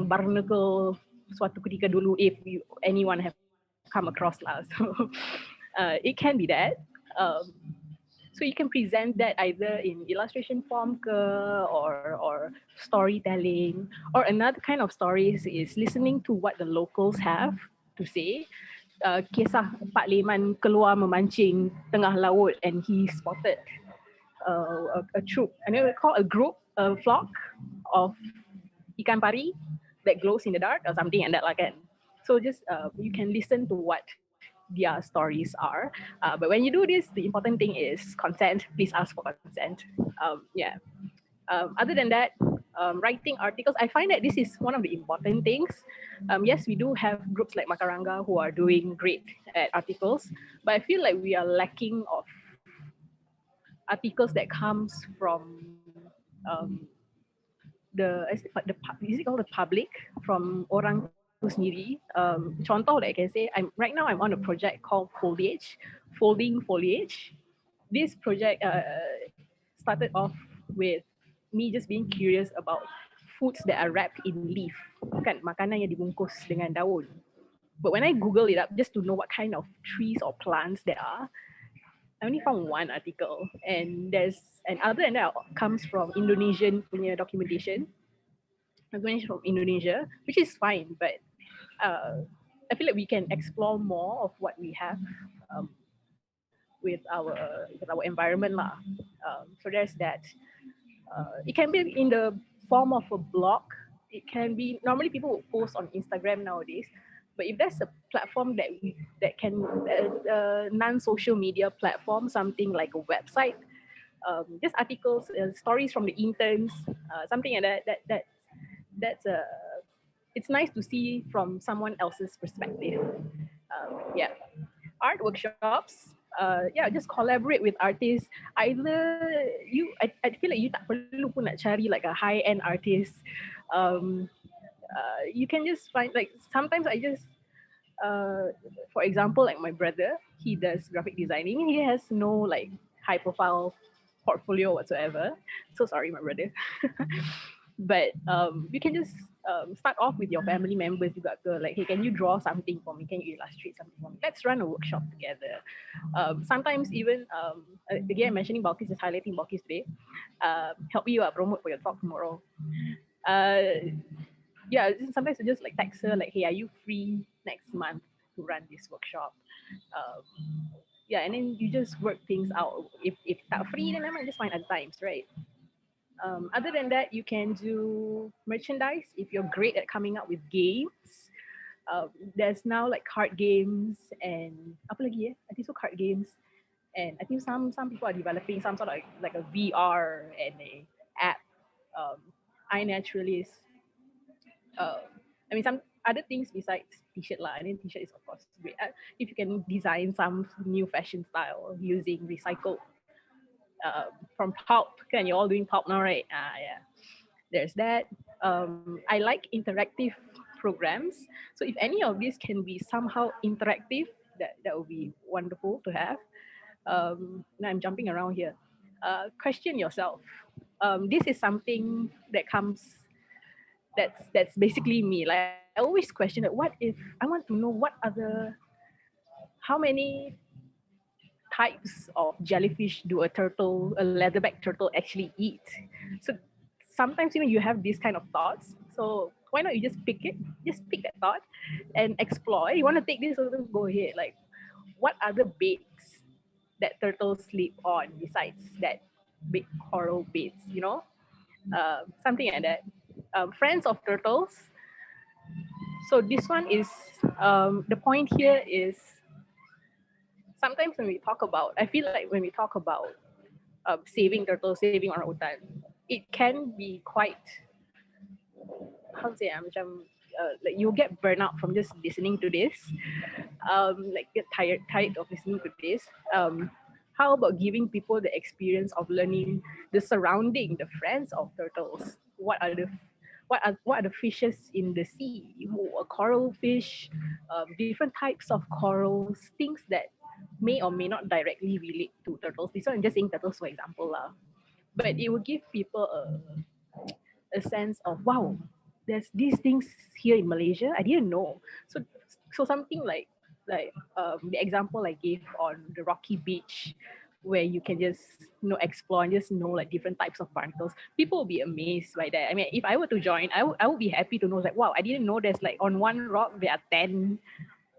barnacle suatu ketika dulu, if anyone have come across lah. So it can be that. So you can present that either in illustration form ke, or storytelling, or another kind of stories is listening to what the locals have to say. Kisah Pak Leman keluar memancing tengah laut and he spotted a troop, and they would call a group, a flock of ikan pari that glows in the dark or something and that like that. So just you can listen to what their stories are. But when you do this, the important thing is consent. Please ask for consent. Yeah. Other than that, writing articles, I find that this is one of the important things. Yes, we do have groups like Makaranga who are doing great at articles, but I feel like we are lacking of articles that comes from is it called the public, from orang tu sendiri. Contoh that I can say, right now I'm on a project called Folding Foliage. This project started off with me just being curious about foods that are wrapped in leaf, kan, makanan yang dibungkus dengan daun. But when I Google it up just to know what kind of trees or plants there are, I only found one article, and other than that comes from Indonesian punya documentation from Indonesia, which is fine, but I feel like we can explore more of what we have with our environment lah. So there's that. It can be in the form of a blog. It can be, normally people will post on Instagram nowadays, but if there's a platform that can non-social media platform, something like a website, just articles, stories from the interns, something like that's it's nice to see from someone else's perspective. Yeah, art workshops. Yeah, just collaborate with artists. Either I feel like you tak perlu pun nak cari like a high-end artist. You can just find, like, sometimes I just for example, like my brother, he does graphic designing. He has no like high profile portfolio whatsoever. So sorry, my brother. But you can just start off with your family members juga ke, like, hey, can you draw something for me? Can you illustrate something for me? Let's run a workshop together. Sometimes even, again, mentioning Balkis, just highlighting Balkis today, help you promote for your talk tomorrow. Yeah, sometimes you just like text her, like, hey, are you free next month to run this workshop? Yeah, and then you just work things out. If not free, then I might just find other times, right? Other than that, you can do merchandise if you're great at coming up with games. There's now like card games and apa lagi I think so, card games, and I think some people are developing some sort of like a VR and a app. iNaturalist. I mean, some other things besides t-shirt lah. I mean, t-shirt is of course great. If you can design some new fashion style using recycled from pulp, can you're all doing pulp now, right? Yeah, there's that. I like interactive programs. So if any of these can be somehow interactive, that would be wonderful to have. Now I'm jumping around here. Question yourself. This is something that comes. That's basically me. Like, I always question that, what if I want to know how many types of jellyfish do a leatherback turtle actually eat? So sometimes even you have these kind of thoughts. So why not you just pick that thought and explore. You want to take this, go ahead. Like, what other baits that turtles sleep on besides that big coral baits, something like that. Friends of turtles. So this one is, the point here is, sometimes when we talk about, I feel like when we talk about saving turtles, saving orangutan, it can be quite, how to say, like you'll get burnt out from just listening to this, like get tired of listening to this. How about giving people the experience of learning the surrounding, the friends of turtles? What are the fishes in the sea? A coral fish, different types of corals, things that may or may not directly relate to turtles. This one I'm just saying turtles for example, but it will give people a sense of, wow, there's these things here in Malaysia I didn't know. So something like like the example I gave on the rocky beach, where you can just explore and just know like different types of barnacles. People will be amazed by that. I mean, if I were to join, I would be happy to know like, wow, I didn't know there's like on one rock there are 10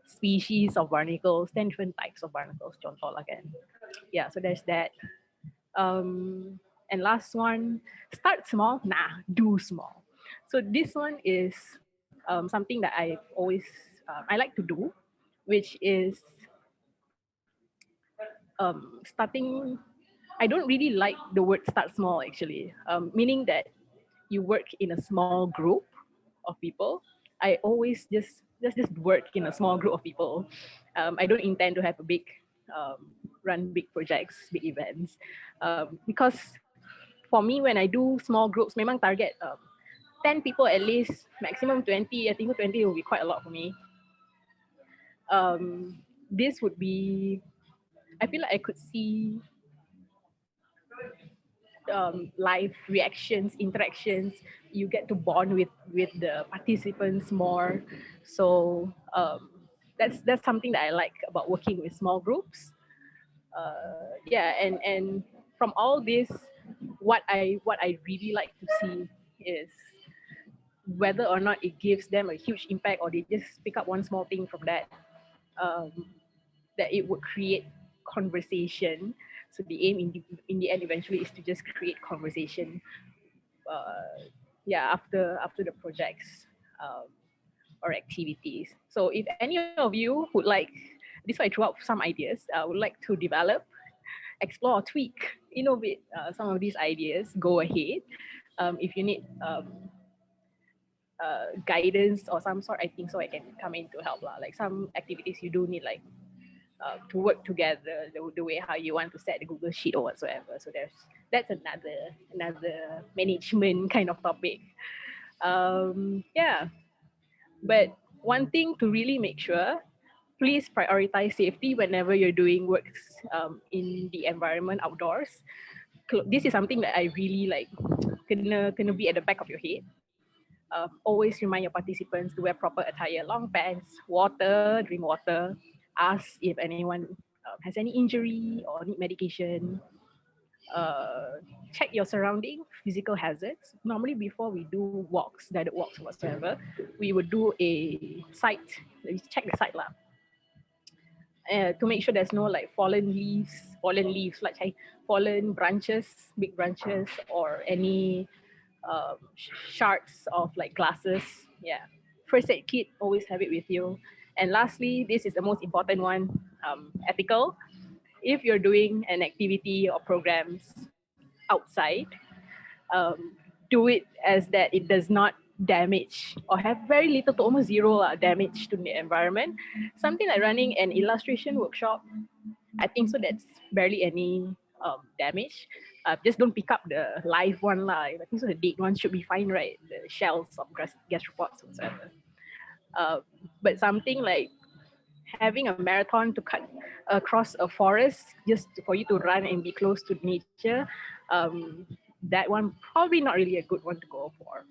species of barnacles, 10 different types of barnacles. Contoh lah kan. Yeah, so there's that. And last one, start small, do small. So this one is something that I've always I like to do, which is starting. I don't really like the word start small actually, meaning that you work in a small group of people. I always just work in a small group of people. I don't intend to have a big run big projects, big events, because for me when I do small groups, memang target 10 people at least, maximum 20. I think 20 will be quite a lot for me. This would be, I feel like I could see live reactions, interactions. You get to bond with the participants more. So that's something that I like about working with small groups. Yeah, and from all this, what I really like to see is whether or not it gives them a huge impact or they just pick up one small thing from that. Um, that it would create conversation. So the aim in the end eventually is to just create conversation. Yeah, after the projects or activities. So if any of you would like, this way I threw out some ideas, would like to develop, explore, tweak, innovate some of these ideas, go ahead. If you need guidance or some sort, I think so I can come in to help lah. Like some activities you do need like to work together, the way how you want to set the Google Sheet or whatsoever. So that's another management kind of topic. Yeah, but one thing to really make sure, please prioritize safety whenever you're doing works in the environment outdoors. This is something that I really like, kena be at the back of your head. Always remind your participants to wear proper attire, long pants, water, drink water, ask if anyone has any injury or need medication. Check your surrounding, physical hazards. Normally before we do walks, guided walks whatsoever, we would do a site, check the site lah. To make sure there's no like fallen leaves, like fallen branches, big branches, or any shards of like glasses. Yeah, first aid kit, always have it with you. And lastly, this is the most important one, ethical. If you're doing an activity or programs outside, do it as that it does not damage or have very little to almost zero damage to the environment. Something like running an illustration workshop, I think so that's barely any damage. Just don't pick up the live one lah. I think so the dead one should be fine, right? The shells of gastropods whatsoever. But something like having a marathon to cut across a forest just for you to run and be close to nature, that one probably not really a good one to go for.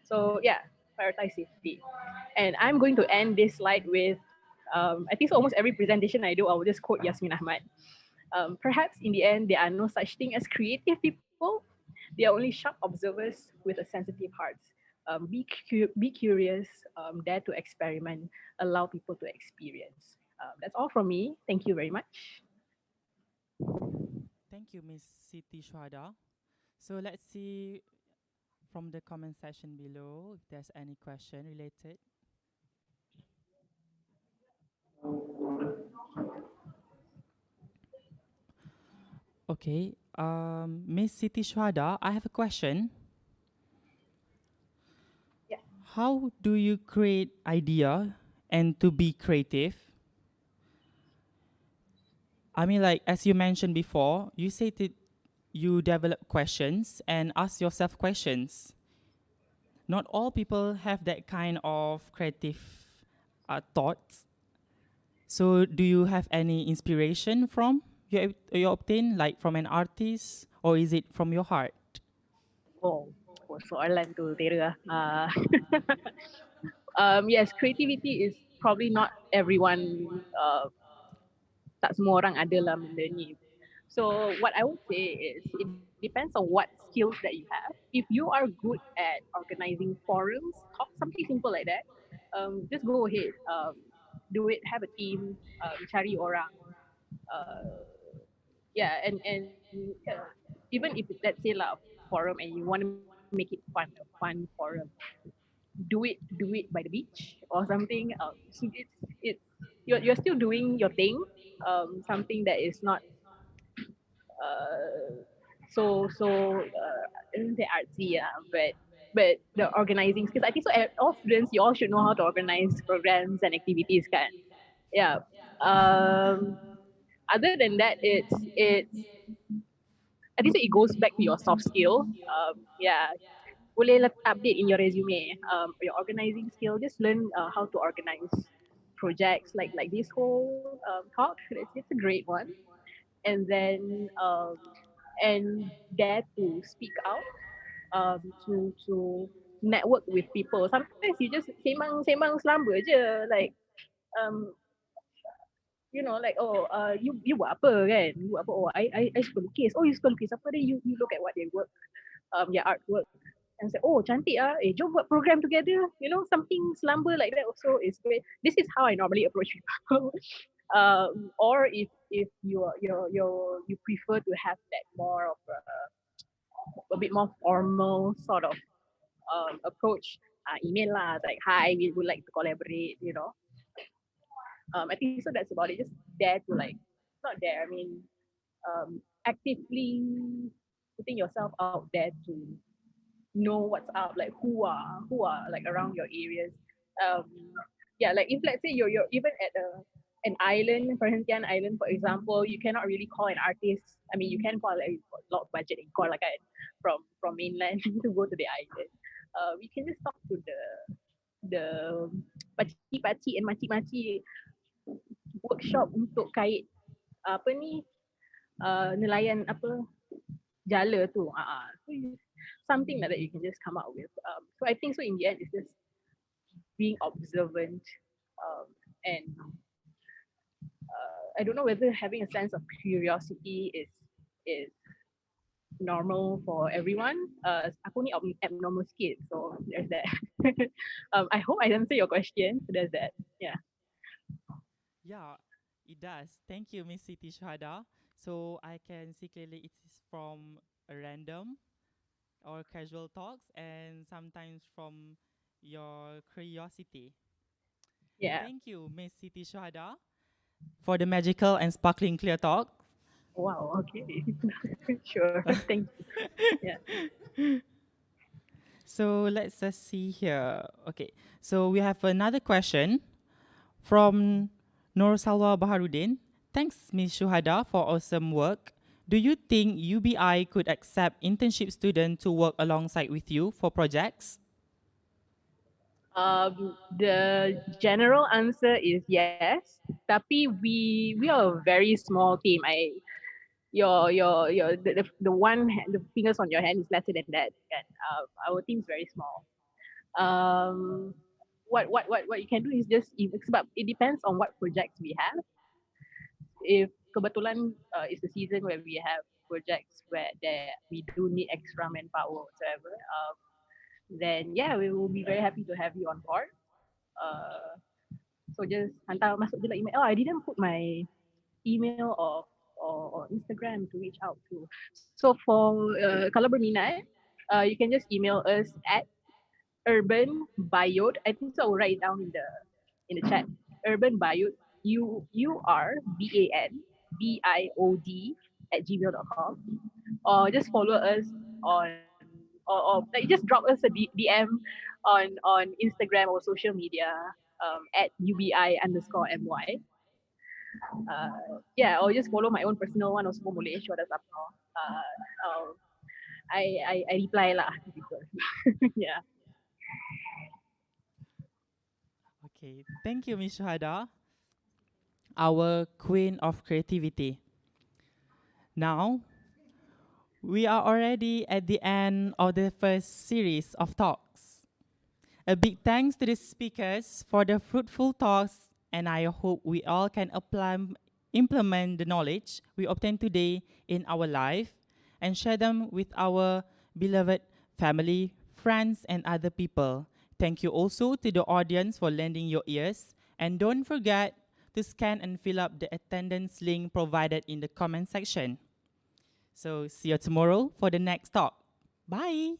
So yeah, prioritize safety. And I'm going to end this slide with, I think so almost every presentation I do, I will just quote Yasmin Ahmad. Perhaps in the end, there are no such thing as creative people. They are only sharp observers with a sensitive heart. Be curious, dare to experiment, allow people to experience. That's all from me. Thank you very much. Thank you, Miss Siti Syuhada. So let's see from the comment section below if there's any question related. Okay, Miss Siti Syuhada, I have a question. Yeah. How do you create idea and to be creative? I mean, like, as you mentioned before, you said that you develop questions and ask yourself questions. Not all people have that kind of creative thoughts. So do you have any inspiration from you obtain, like from an artist, or is it from your heart? Oh, soalan tu Tera. Yes, creativity is probably not everyone, tak semua orang ada lah benda ni. So what I would say is it depends on what skills that you have. If you are good at organizing forums, talk something simple like that, just go ahead, do it, have a team, cari orang, uh, yeah, and even if let's say like a forum and you want to make it fun, a fun forum, do it by the beach or something. So it's you're still doing your thing, something that is not uh, I don't say artsy, yeah, but the organizing skills. I think so. All students, you all should know how to organize programs and activities, kan? Yeah. Um, Other than that, it's I think so it goes back to your soft skill. Yeah, boleh update in your resume. Your organizing skill, just learn how to organize projects like this whole talk. It's a great one. And then and dare to speak out, to network with people. Sometimes you just semang selamba je, like um like, oh, you buat apa kan? You buat apa? Oh, I suka lukis. Oh, you suka lukis apa? Then you look at what they work, their artwork, and say, oh, cantik ah. Jom buat program together. Something selamba like that also is great. This is how I normally approach people. Or if you prefer to have that more of a bit more formal sort of approach, email lah, like, hi, we would like to collaborate. I think so that's about it. Just dare to, like, not dare, I mean, actively putting yourself out there to know what's up, like who are like around your areas. Um, yeah, like if let's say you're even at an island, Perhentian Island, for example, you cannot really call an artist. I mean, you can call like a lot of budget and call like from mainland to go to the island. We can just talk to the pakcik-pakcik and makcik-makcik workshop untuk kait apa ni, nelayan apa jala tu. So something like that you can just come up with. So I think so in the end it's just being observant, and I don't know whether having a sense of curiosity is normal for everyone. Aku ni abnormal sikit, so there's that. I hope I answer your question. So there's that. Yeah. Yeah, it does. Thank you, Miss Siti Syuhada. So I can see clearly it is from a random or casual talks and sometimes from your curiosity. Yeah. Thank you, Miss Siti Syuhada, for the magical and sparkling clear talk. Wow. Okay. Sure. Thank you. Yeah. So let's just see here. Okay, so we have another question from Nur Salwa Baharudin. Thanks, Ms. Syuhada, for awesome work. Do you think UBI could accept internship students to work alongside with you for projects? The general answer is yes. Tapi we are a very small team. The one the fingers on your hand is lesser than that. And our team is very small. What you can do is just, but it depends on what projects we have. If kebetulan it's the season where we have projects where we do need extra manpower whatsoever, then yeah, we will be very happy to have you on board. So just hantar masuk je lah email. Oh, I didn't put my email or Instagram to reach out to. So for kalau berminat, you can just email us at urbanbiod. I think so. I will write it down in the chat. Urbanbiod, URBANBIOD @gmail.com, or just follow us on, or like just drop us a DM on Instagram or social media, at UBI_MY. Yeah, or just follow my own personal one also boleh, Syuhada Sapno. I reply lah to people. Yeah. Okay, thank you, Ms. Syuhada, our queen of creativity. Now, we are already at the end of the first series of talks. A big thanks to the speakers for the fruitful talks, and I hope we all can implement the knowledge we obtained today in our life and share them with our beloved family, friends, and other people. Thank you also to the audience for lending your ears, and don't forget to scan and fill up the attendance link provided in the comment section. So see you tomorrow for the next talk. Bye.